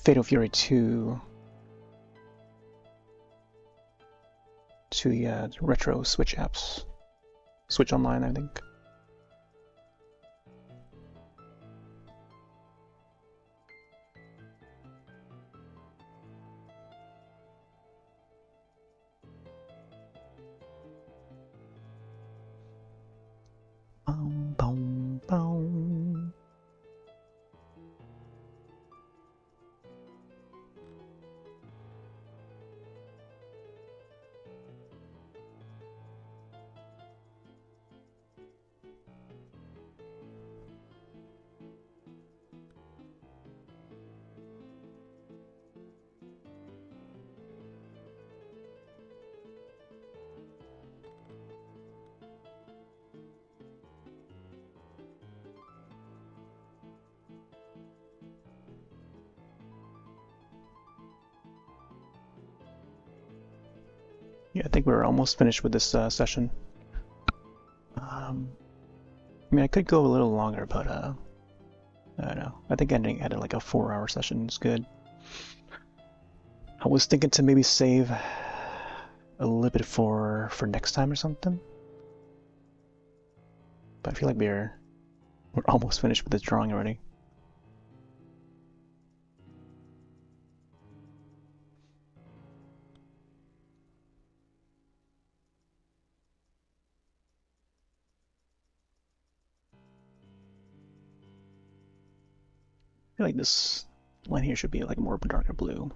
Fatal Fury 2 to the retro Switch apps. Switch Online, I think. Boom, boom, boom. Yeah, I think we're almost finished with this session. I mean, I could go a little longer, but I don't know. I think ending at like a 4-hour session is good. I was thinking to maybe save a little bit for next time or something. But I feel like we're almost finished with this drawing already. I feel like this line here should be like more darker blue.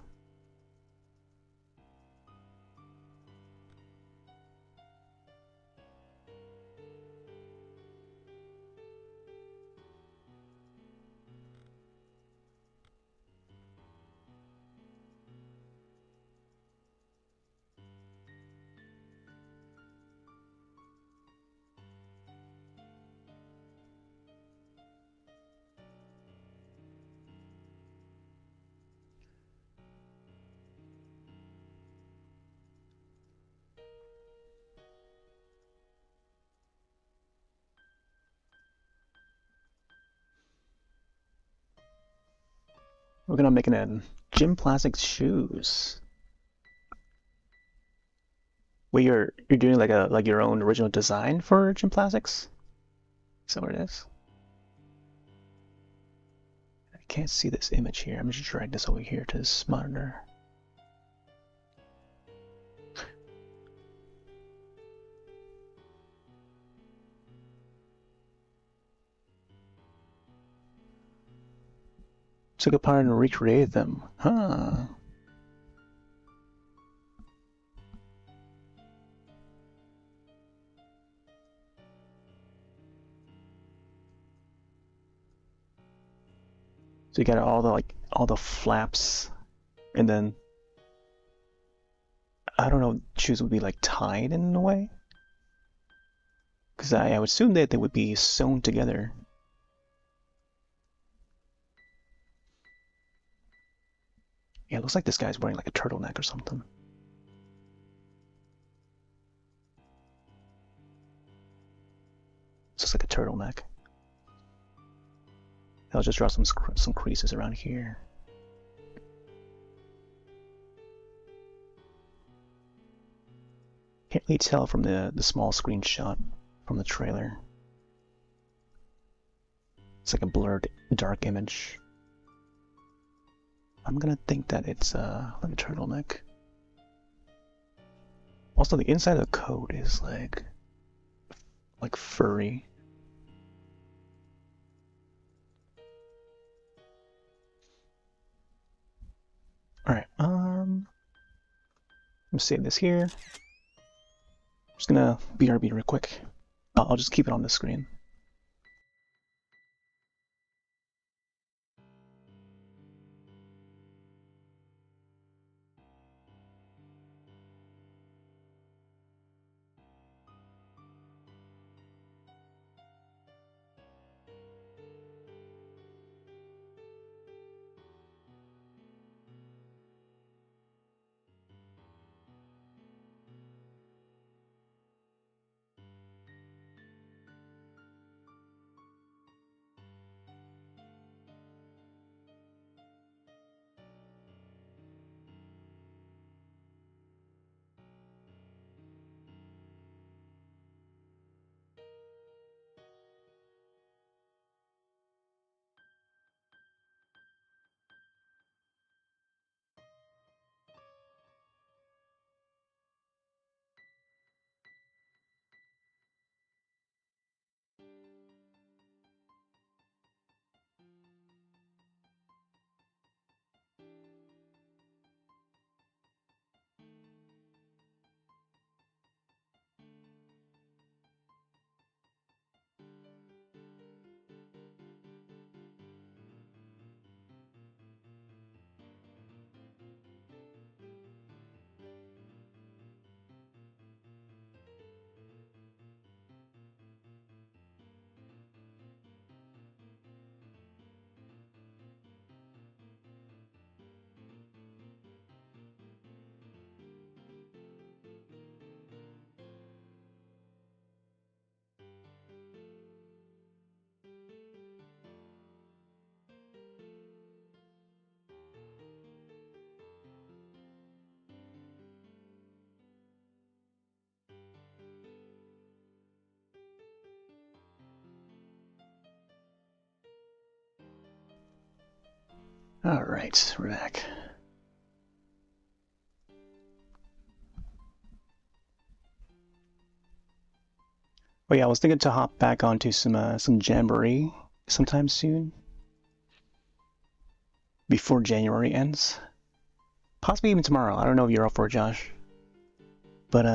We're gonna make an gym plastics shoes. Wait, you're doing like your own original design for gym plastics? Is that what it is? I can't see this image here. I'm just drag this over here to this monitor. Took apart and recreated them. Huh. So you got all the flaps, and then I don't know, shoes would be like tied in a way, because I would assume that they would be sewn together. Yeah, it looks like this guy's wearing like a turtleneck or something. It's just like a turtleneck. I'll just draw some creases around here. Can't really tell from the small screenshot from the trailer. It's like a blurred, dark image. I'm gonna think that it's like a turtleneck. Also, the inside of the coat is like furry. All right, I'm gonna save this here. I'm just gonna BRB real quick. I'll just keep it on the screen. Alright, we're back. Oh yeah, I was thinking to hop back onto some Jamboree sometime soon. Before January ends. Possibly even tomorrow. I don't know if you're up for it, Josh. But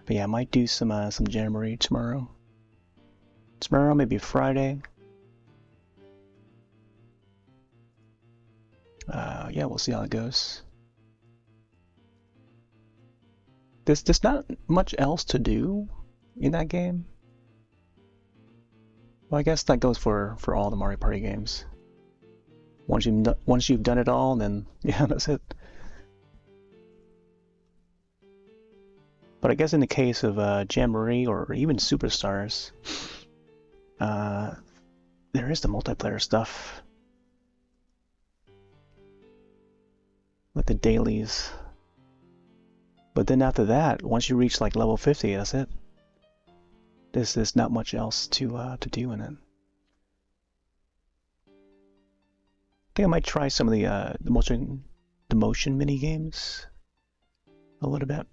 yeah, I might do some Jamboree tomorrow. Tomorrow, maybe Friday. Yeah, we'll see how it goes. There's not much else to do in that game. Well, I guess that goes for all the Mario Party games. Once you've done it all, then yeah, that's it. But I guess in the case of Jamboree or even Superstars, there is the multiplayer stuff, like the dailies. But then after that, once you reach like level 50, that's it. There's not much else to do in it. I think I might try some of the motion mini games a little bit.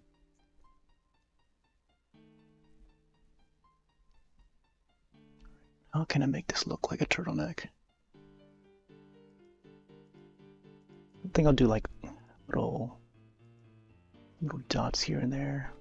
How can I make this look like a turtleneck? I think I'll do like little dots here and there.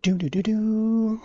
Do do do do.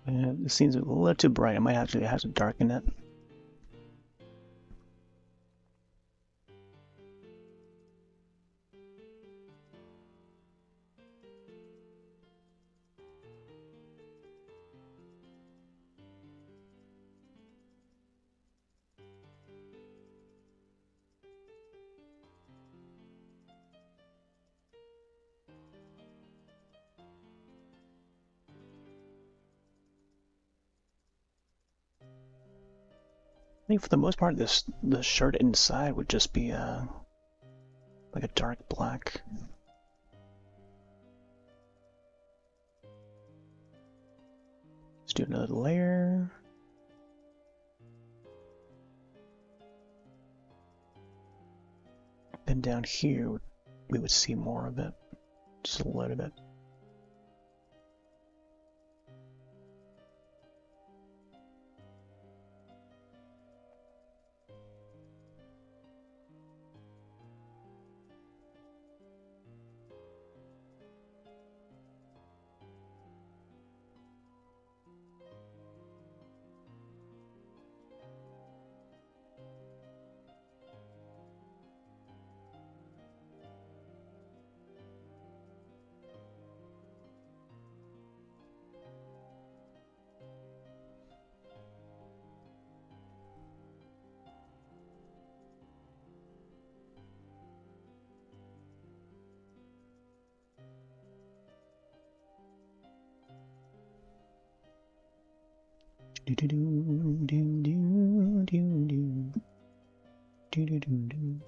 And it seems a little too bright. I might actually have to darken it. I think for the most part, the shirt inside would just be like a dark black. Let's do another layer. And down here, we would see more of it, just a little bit. Do do do do do do do do do do do.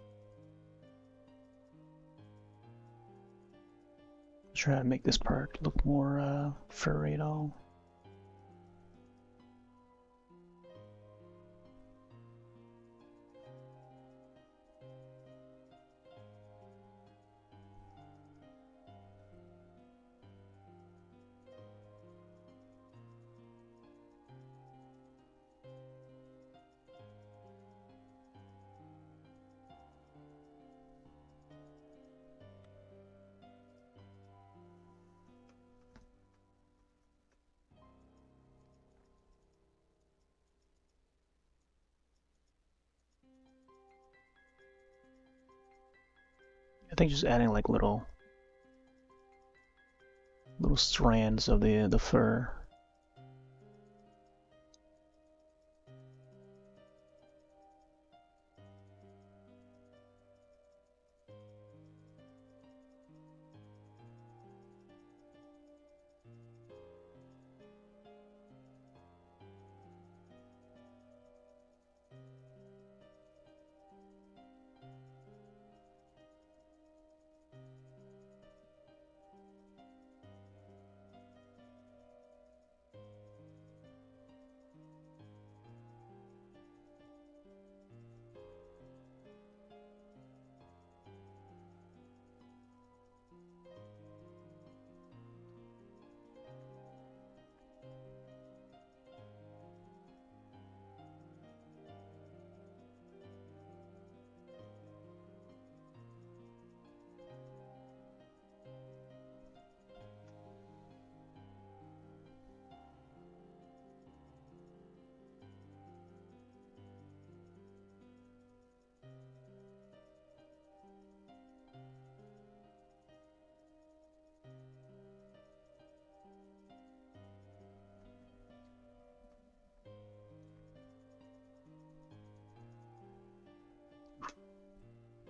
Try to make this part look more furry at all. I think just adding like little strands of the fur.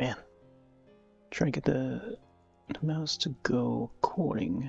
Man, trying to get the mouse to go according.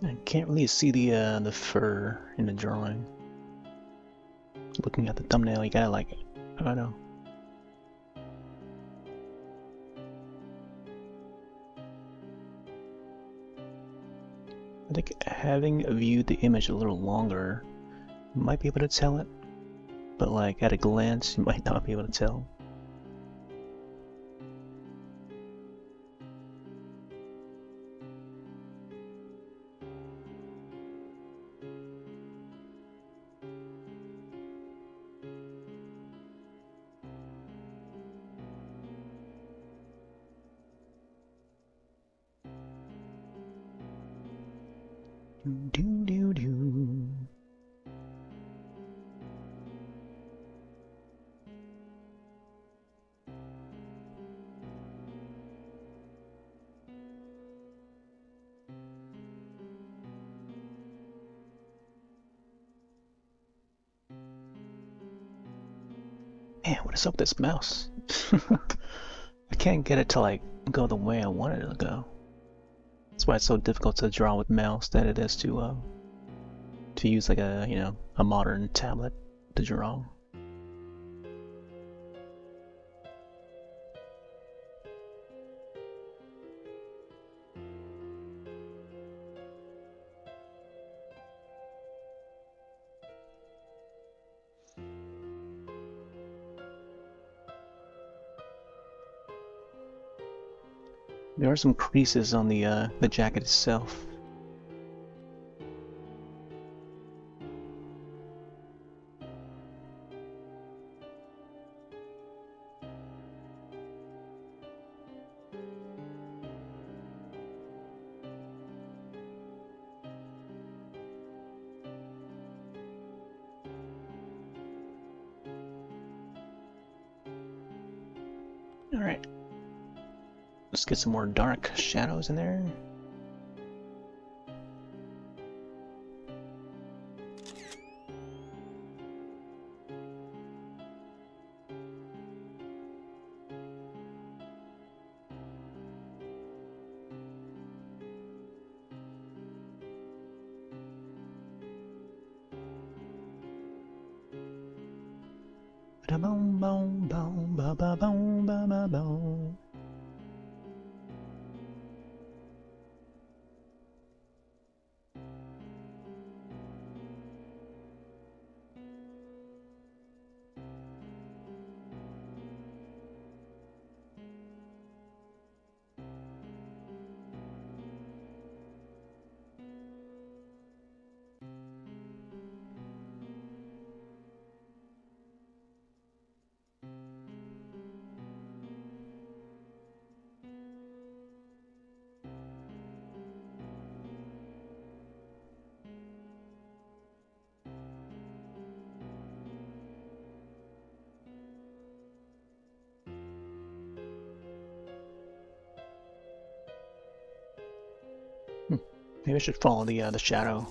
I can't really see the fur in the drawing. Looking at the thumbnail, you gotta like, I don't know. I think having viewed the image a little longer, you might be able to tell it, but like at a glance, you might not be able to tell. Man, what is up with this mouse? I can't get it to like go the way I want it to go. That's why it's so difficult to draw with mouse than it is to use like a a modern tablet to draw. There are some creases on the jacket itself. All right. Let's get some more dark shadows in there. Ba-boom, boom, boom, ba-ba-boom, ba-ba-boom. Maybe I should follow the shadow.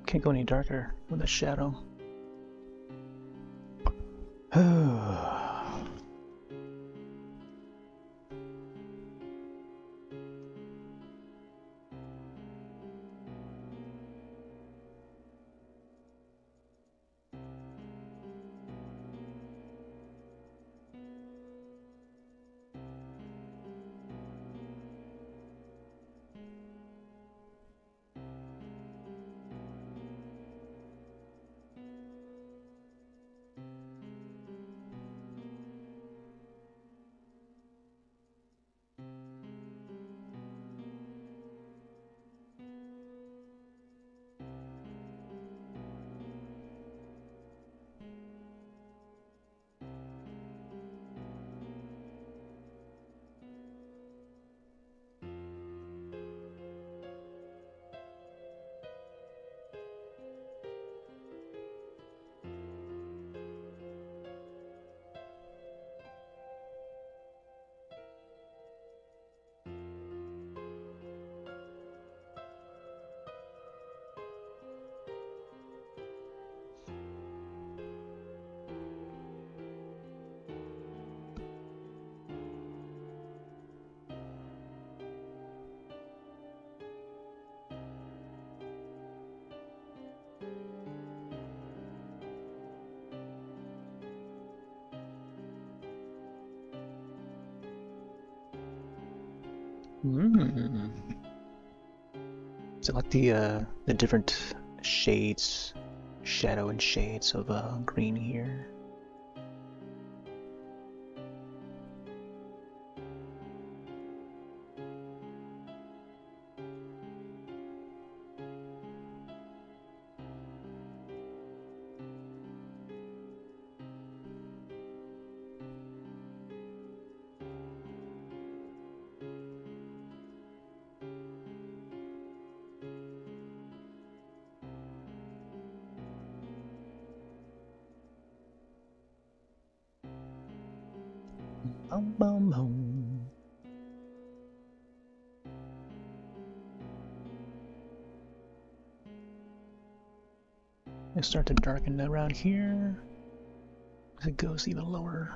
Can't go any darker with a shadow. Is it like the different shades, shadow and shades of green here? Boom, boom, boom. It start to darken around here as it goes even lower.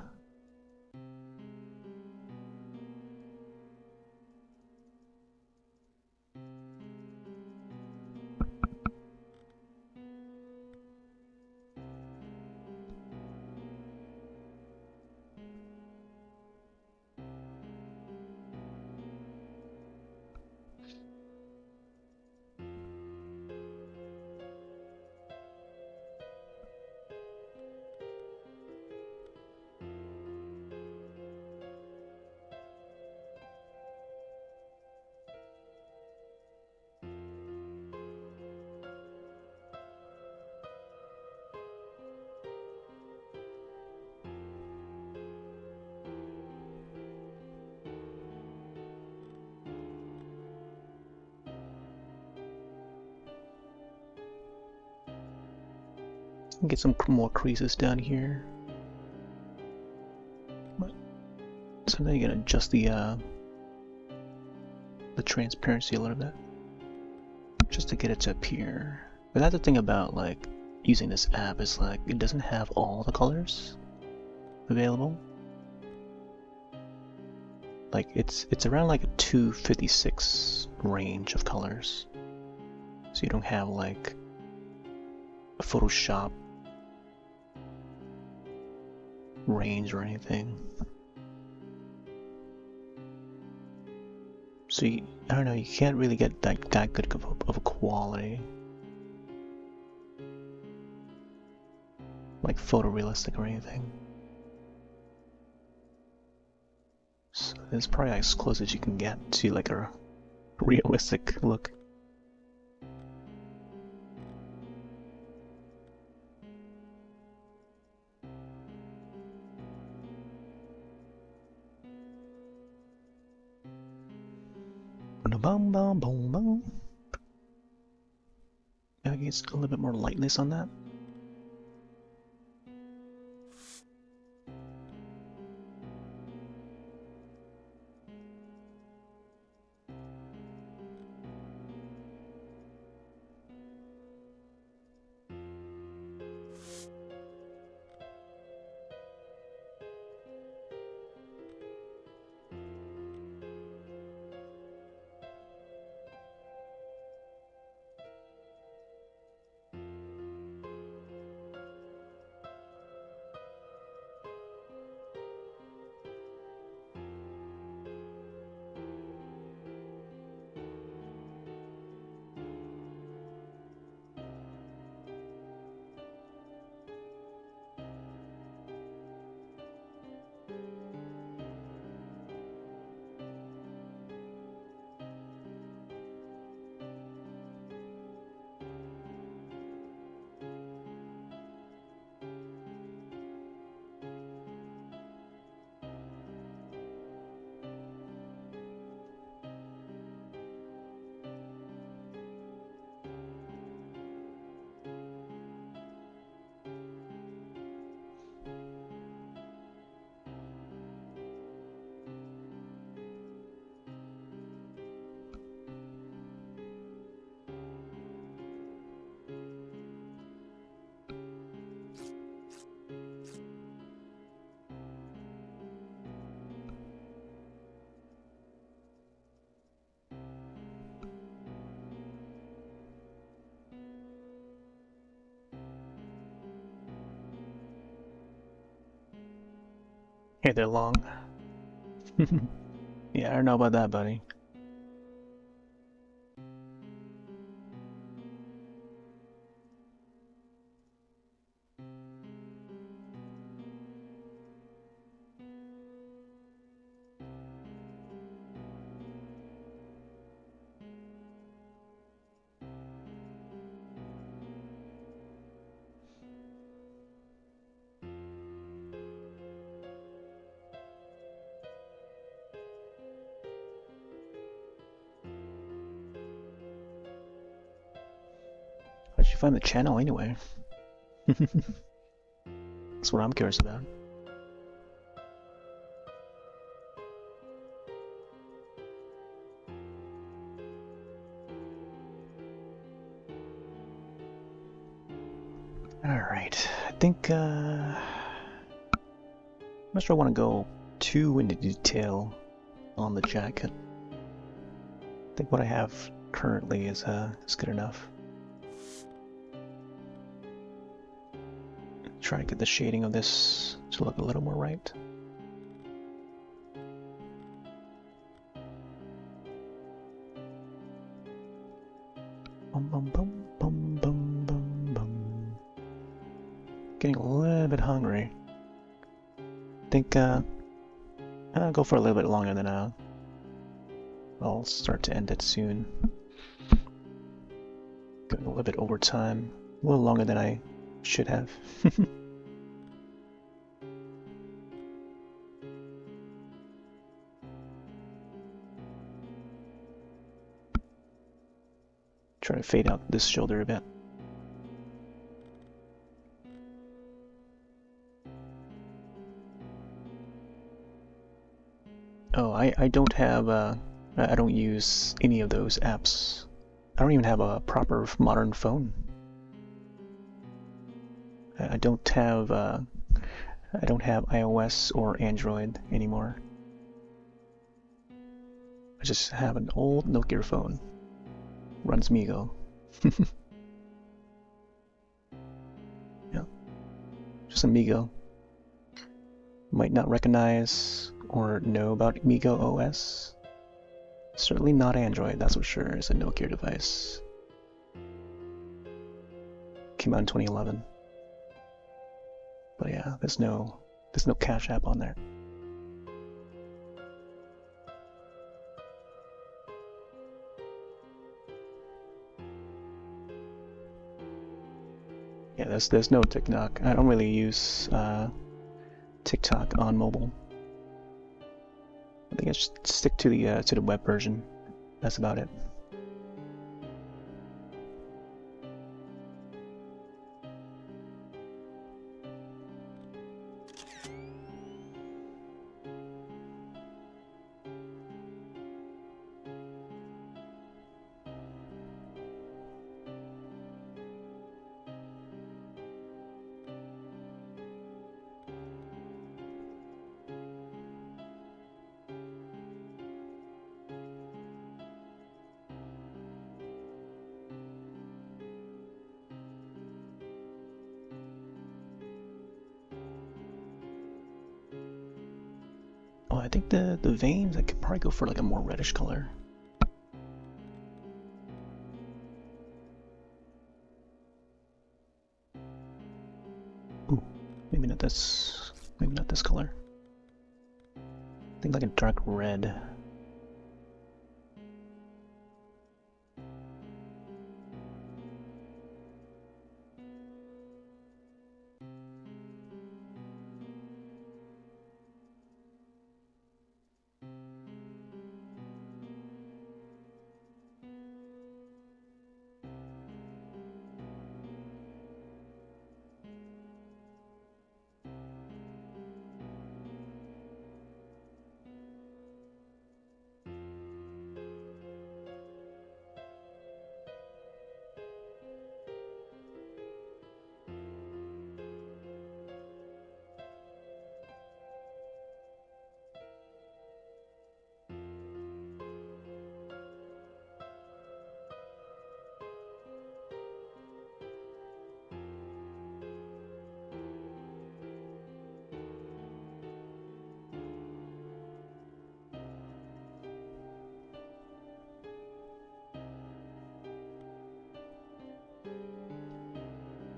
Get some more creases down here. So now you can adjust the transparency a little bit, just to get it to appear. But that's the thing about like using this app, is like it doesn't have all the colors available. Like it's around like a 256 range of colors, so you don't have like a Photoshop range or anything. So I don't know, you can't really get that good of a quality, like photorealistic or anything. So it's probably as close as you can get to like a realistic look. Boom, boom, boom, boom. I guess a little bit more lightness on that. Hey, they're long. Yeah, I don't know about that, buddy. How'd you find the channel anyway? That's what I'm curious about. think I'm not sure I want to go too into detail on the jacket. I think what I have currently is good enough. Try to get the shading of this to look a little more right. Bum, bum, bum, bum, bum, bum, bum. Getting a little bit hungry. I think I'll go for a little bit longer than I'll start to end it soon. Going a little bit over time, a little longer than I should have. Try to fade out this shoulder a bit. Oh, I don't have I don't use any of those apps. I don't even have a proper modern phone. I don't have iOS or Android anymore. I just have an old Nokia phone. Runs Migo. Yeah, just a Migo. Might not recognize or know about Migo OS. Certainly not Android, that's for sure. It's a Nokia device. Came out in 2011. But yeah, there's no Cash App on there. Yeah, there's no TikTok. I don't really use TikTok on mobile. I think I should stick to the web version. That's about it. Oh, I think the veins, I could probably go for like a more reddish color. Ooh, maybe not this color. I think like a dark red.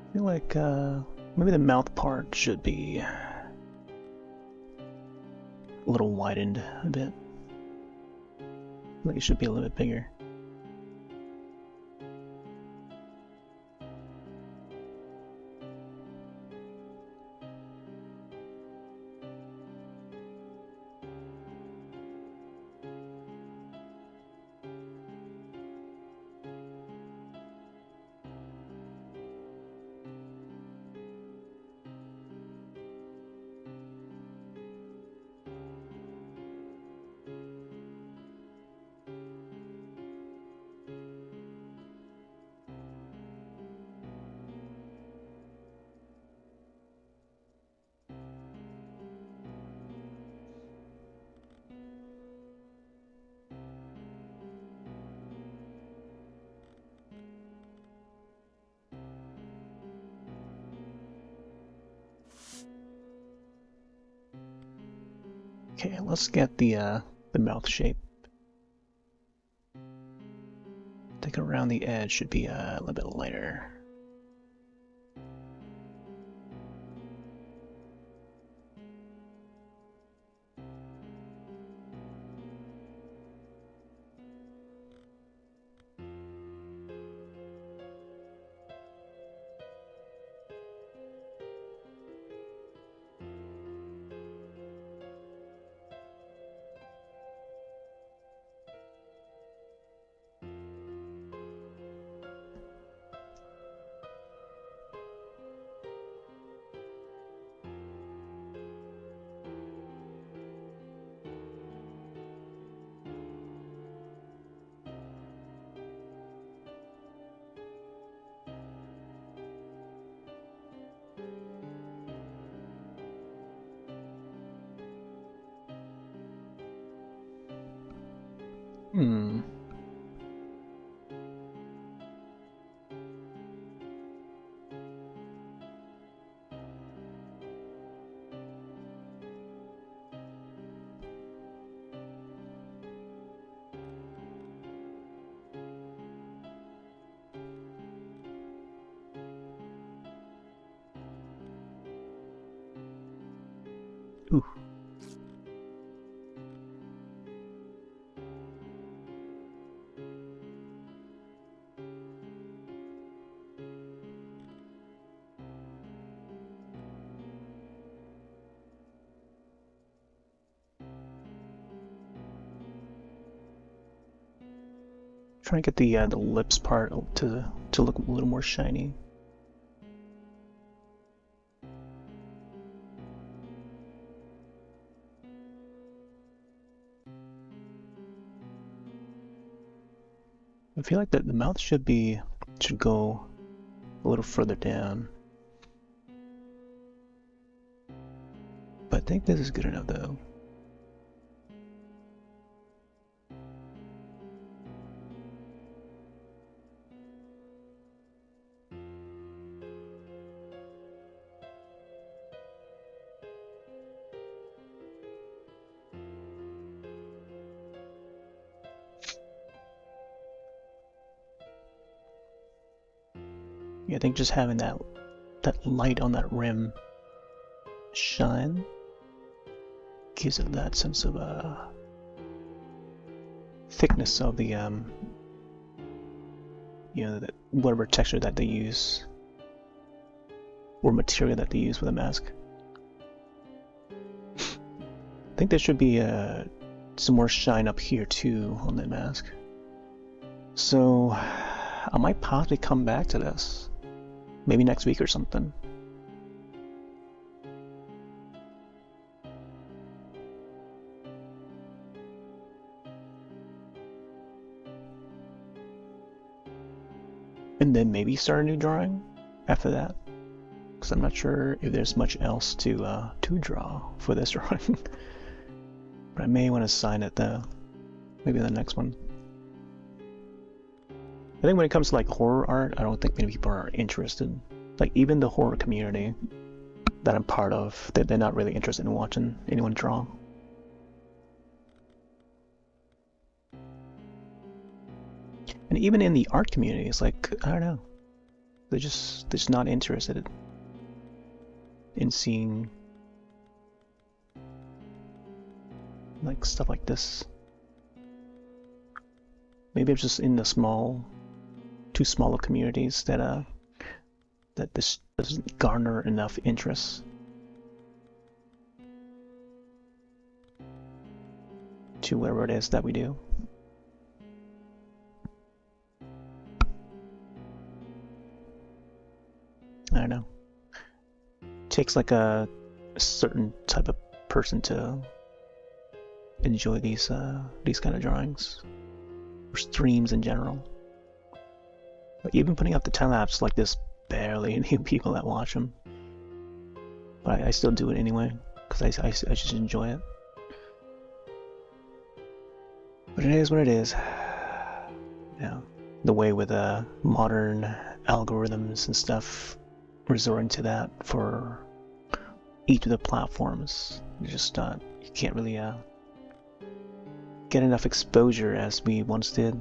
I feel like maybe the mouth part should be a little widened a bit. Like it should be a little bit bigger. Okay, let's get the mouth shape. I think around the edge should be a little bit lighter. Ooh. Trying to get the lips part to look a little more shiny. I feel like the mouth should go a little further down. But I think this is good enough though. Yeah, I think just having that light on that rim shine gives it that sense of thickness of the you know, whatever texture that they use or material that they use for the mask. I think there should be some more shine up here too on the mask. So I might possibly come back to this. Maybe next week or something. And then maybe start a new drawing after that. Because I'm not sure if there's much else to draw for this drawing. But I may want to sign it though. Maybe the next one. I think when it comes to like horror art, I don't think many people are interested. Like even the horror community that I'm part of, they're not really interested in watching anyone draw. And even in the art community, it's like, I don't know. They're just not interested in seeing like stuff like this. Maybe it's just in the too small of communities that this doesn't garner enough interest to whatever it is that we do. I don't know. It takes like a certain type of person to enjoy these kind of drawings or streams in general. But even putting up the time lapse like this, barely any people that watch them. But I still do it anyway because I just enjoy it. But it is what it is. Yeah, the way with modern algorithms and stuff, resorting to that for each of the platforms. Just you can't really get enough exposure as we once did.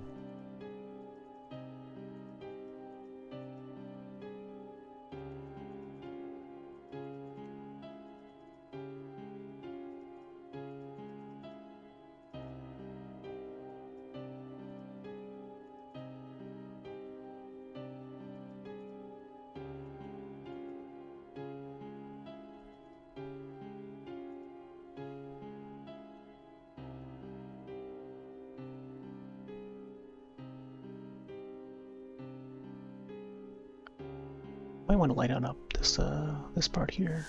I want to lighten up this part here.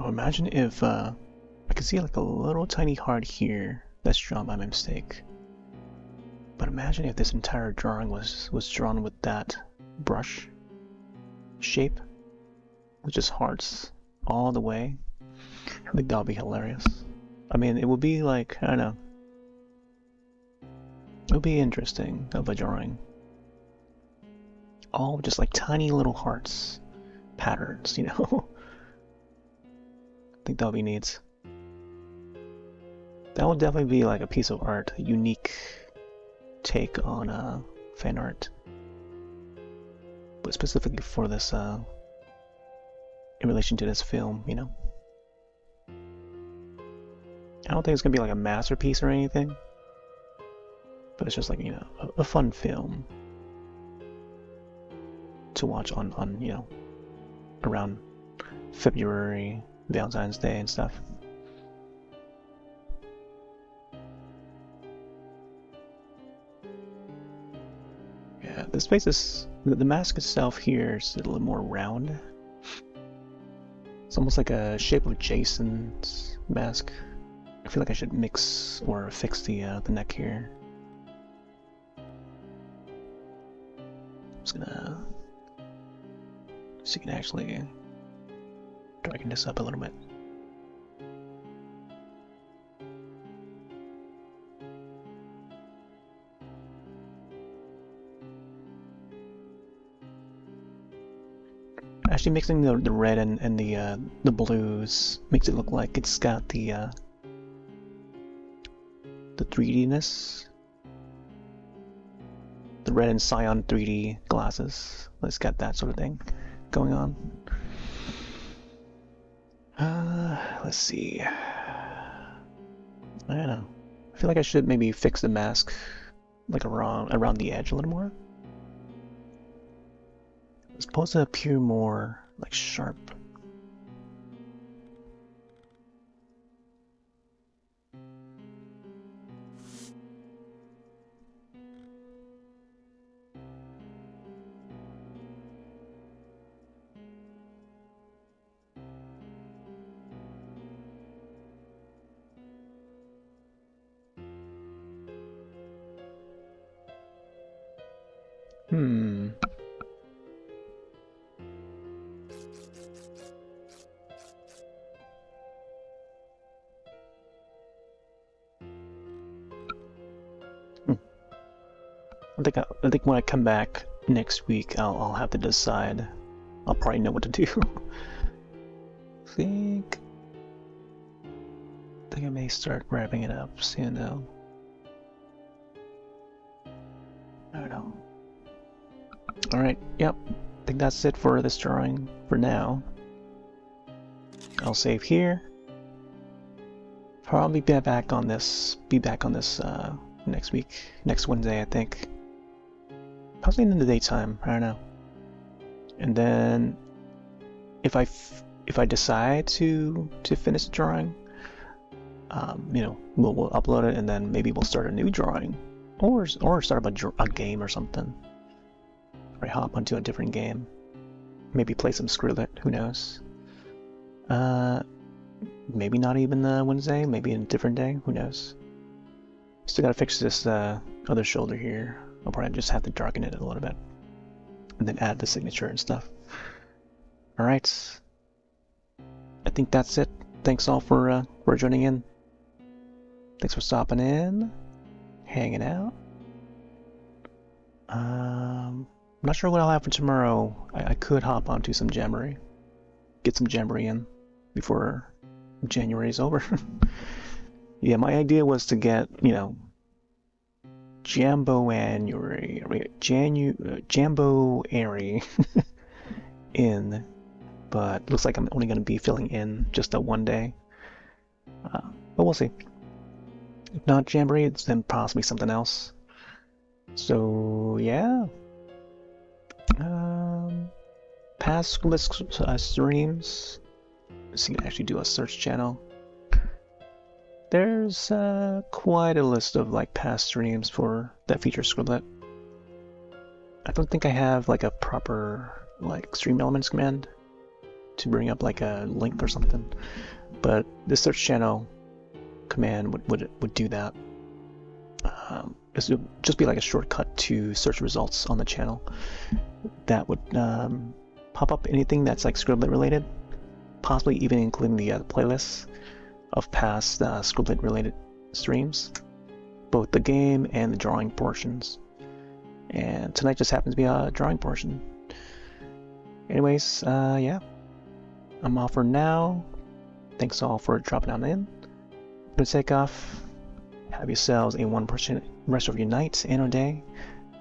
Oh, imagine if I could see like a little tiny heart here that's drawn by mistake. But imagine if this entire drawing was drawn with that brush shape, with just hearts all the way. I think that would be hilarious. I mean, it would be like, I don't know, it would be interesting of a drawing. All just like tiny little hearts, patterns, you know. I think that would be neat. That would definitely be like a piece of art, a unique take on fan art, but specifically for this in relation to this film, you know. I don't think it's gonna be like a masterpiece or anything, but it's just like, you know, a fun film to watch on you know, around February, Valentine's Day and stuff. Yeah, this face is, the mask itself here is a little more round. It's almost like a shape of Jason's mask. I feel like I should mix or fix the neck here. I'm just gonna, so you can actually darken this up a little bit. Actually, mixing the red and the blues makes it look like it's got the 3D-ness. The red and cyan 3D glasses. It's got that sort of thing. going on. Let's see. I don't know. I feel like I should maybe fix the mask like around the edge a little more. It's supposed to appear more like sharp. I think when I come back next week, I'll have to decide. I'll probably know what to do. I think I may start wrapping it up soon though. I don't know. Alright, yep. I think that's it for this drawing for now. I'll save here. Probably be back on this next week. Next Wednesday, I think. Possibly in the daytime, I don't know. And then if I decide to finish the drawing, you know, we'll upload it and then maybe we'll start a new drawing, or start up a game or something. Or hop onto a different game. Maybe play some Scribble, who knows? Maybe not even Wednesday, maybe a different day, who knows? Still gotta fix this other shoulder here. I'll probably just have to darken it a little bit. And then add the signature and stuff. Alright. I think that's it. Thanks all for joining in. Thanks for stopping in. Hanging out. I'm not sure what I'll have for tomorrow. I could hop onto some Jamboree. Get some Jamboree in before January is over. Yeah, my idea was to get, you know, Jamboree in, but looks like I'm only going to be filling in just that one day. But we'll see. If not Jamboree, it's then possibly something else. So yeah. Past streams. Let's see, I can actually do a search channel. There's quite a list of like past streams for that feature Scribble. I don't think I have like a proper like stream elements command to bring up like a link or something, but the search channel command would do that. This would just be like a shortcut to search results on the channel that would pop up anything that's like Scribble related, possibly even including the playlists of past Scribble related streams, both the game and the drawing portions. And tonight just happens to be a drawing portion. Anyways, yeah, I'm off for now. Thanks all for dropping on in. I'm gonna take off. Have yourselves a wonderful rest of your night and or day.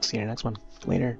See you in the next one. Later.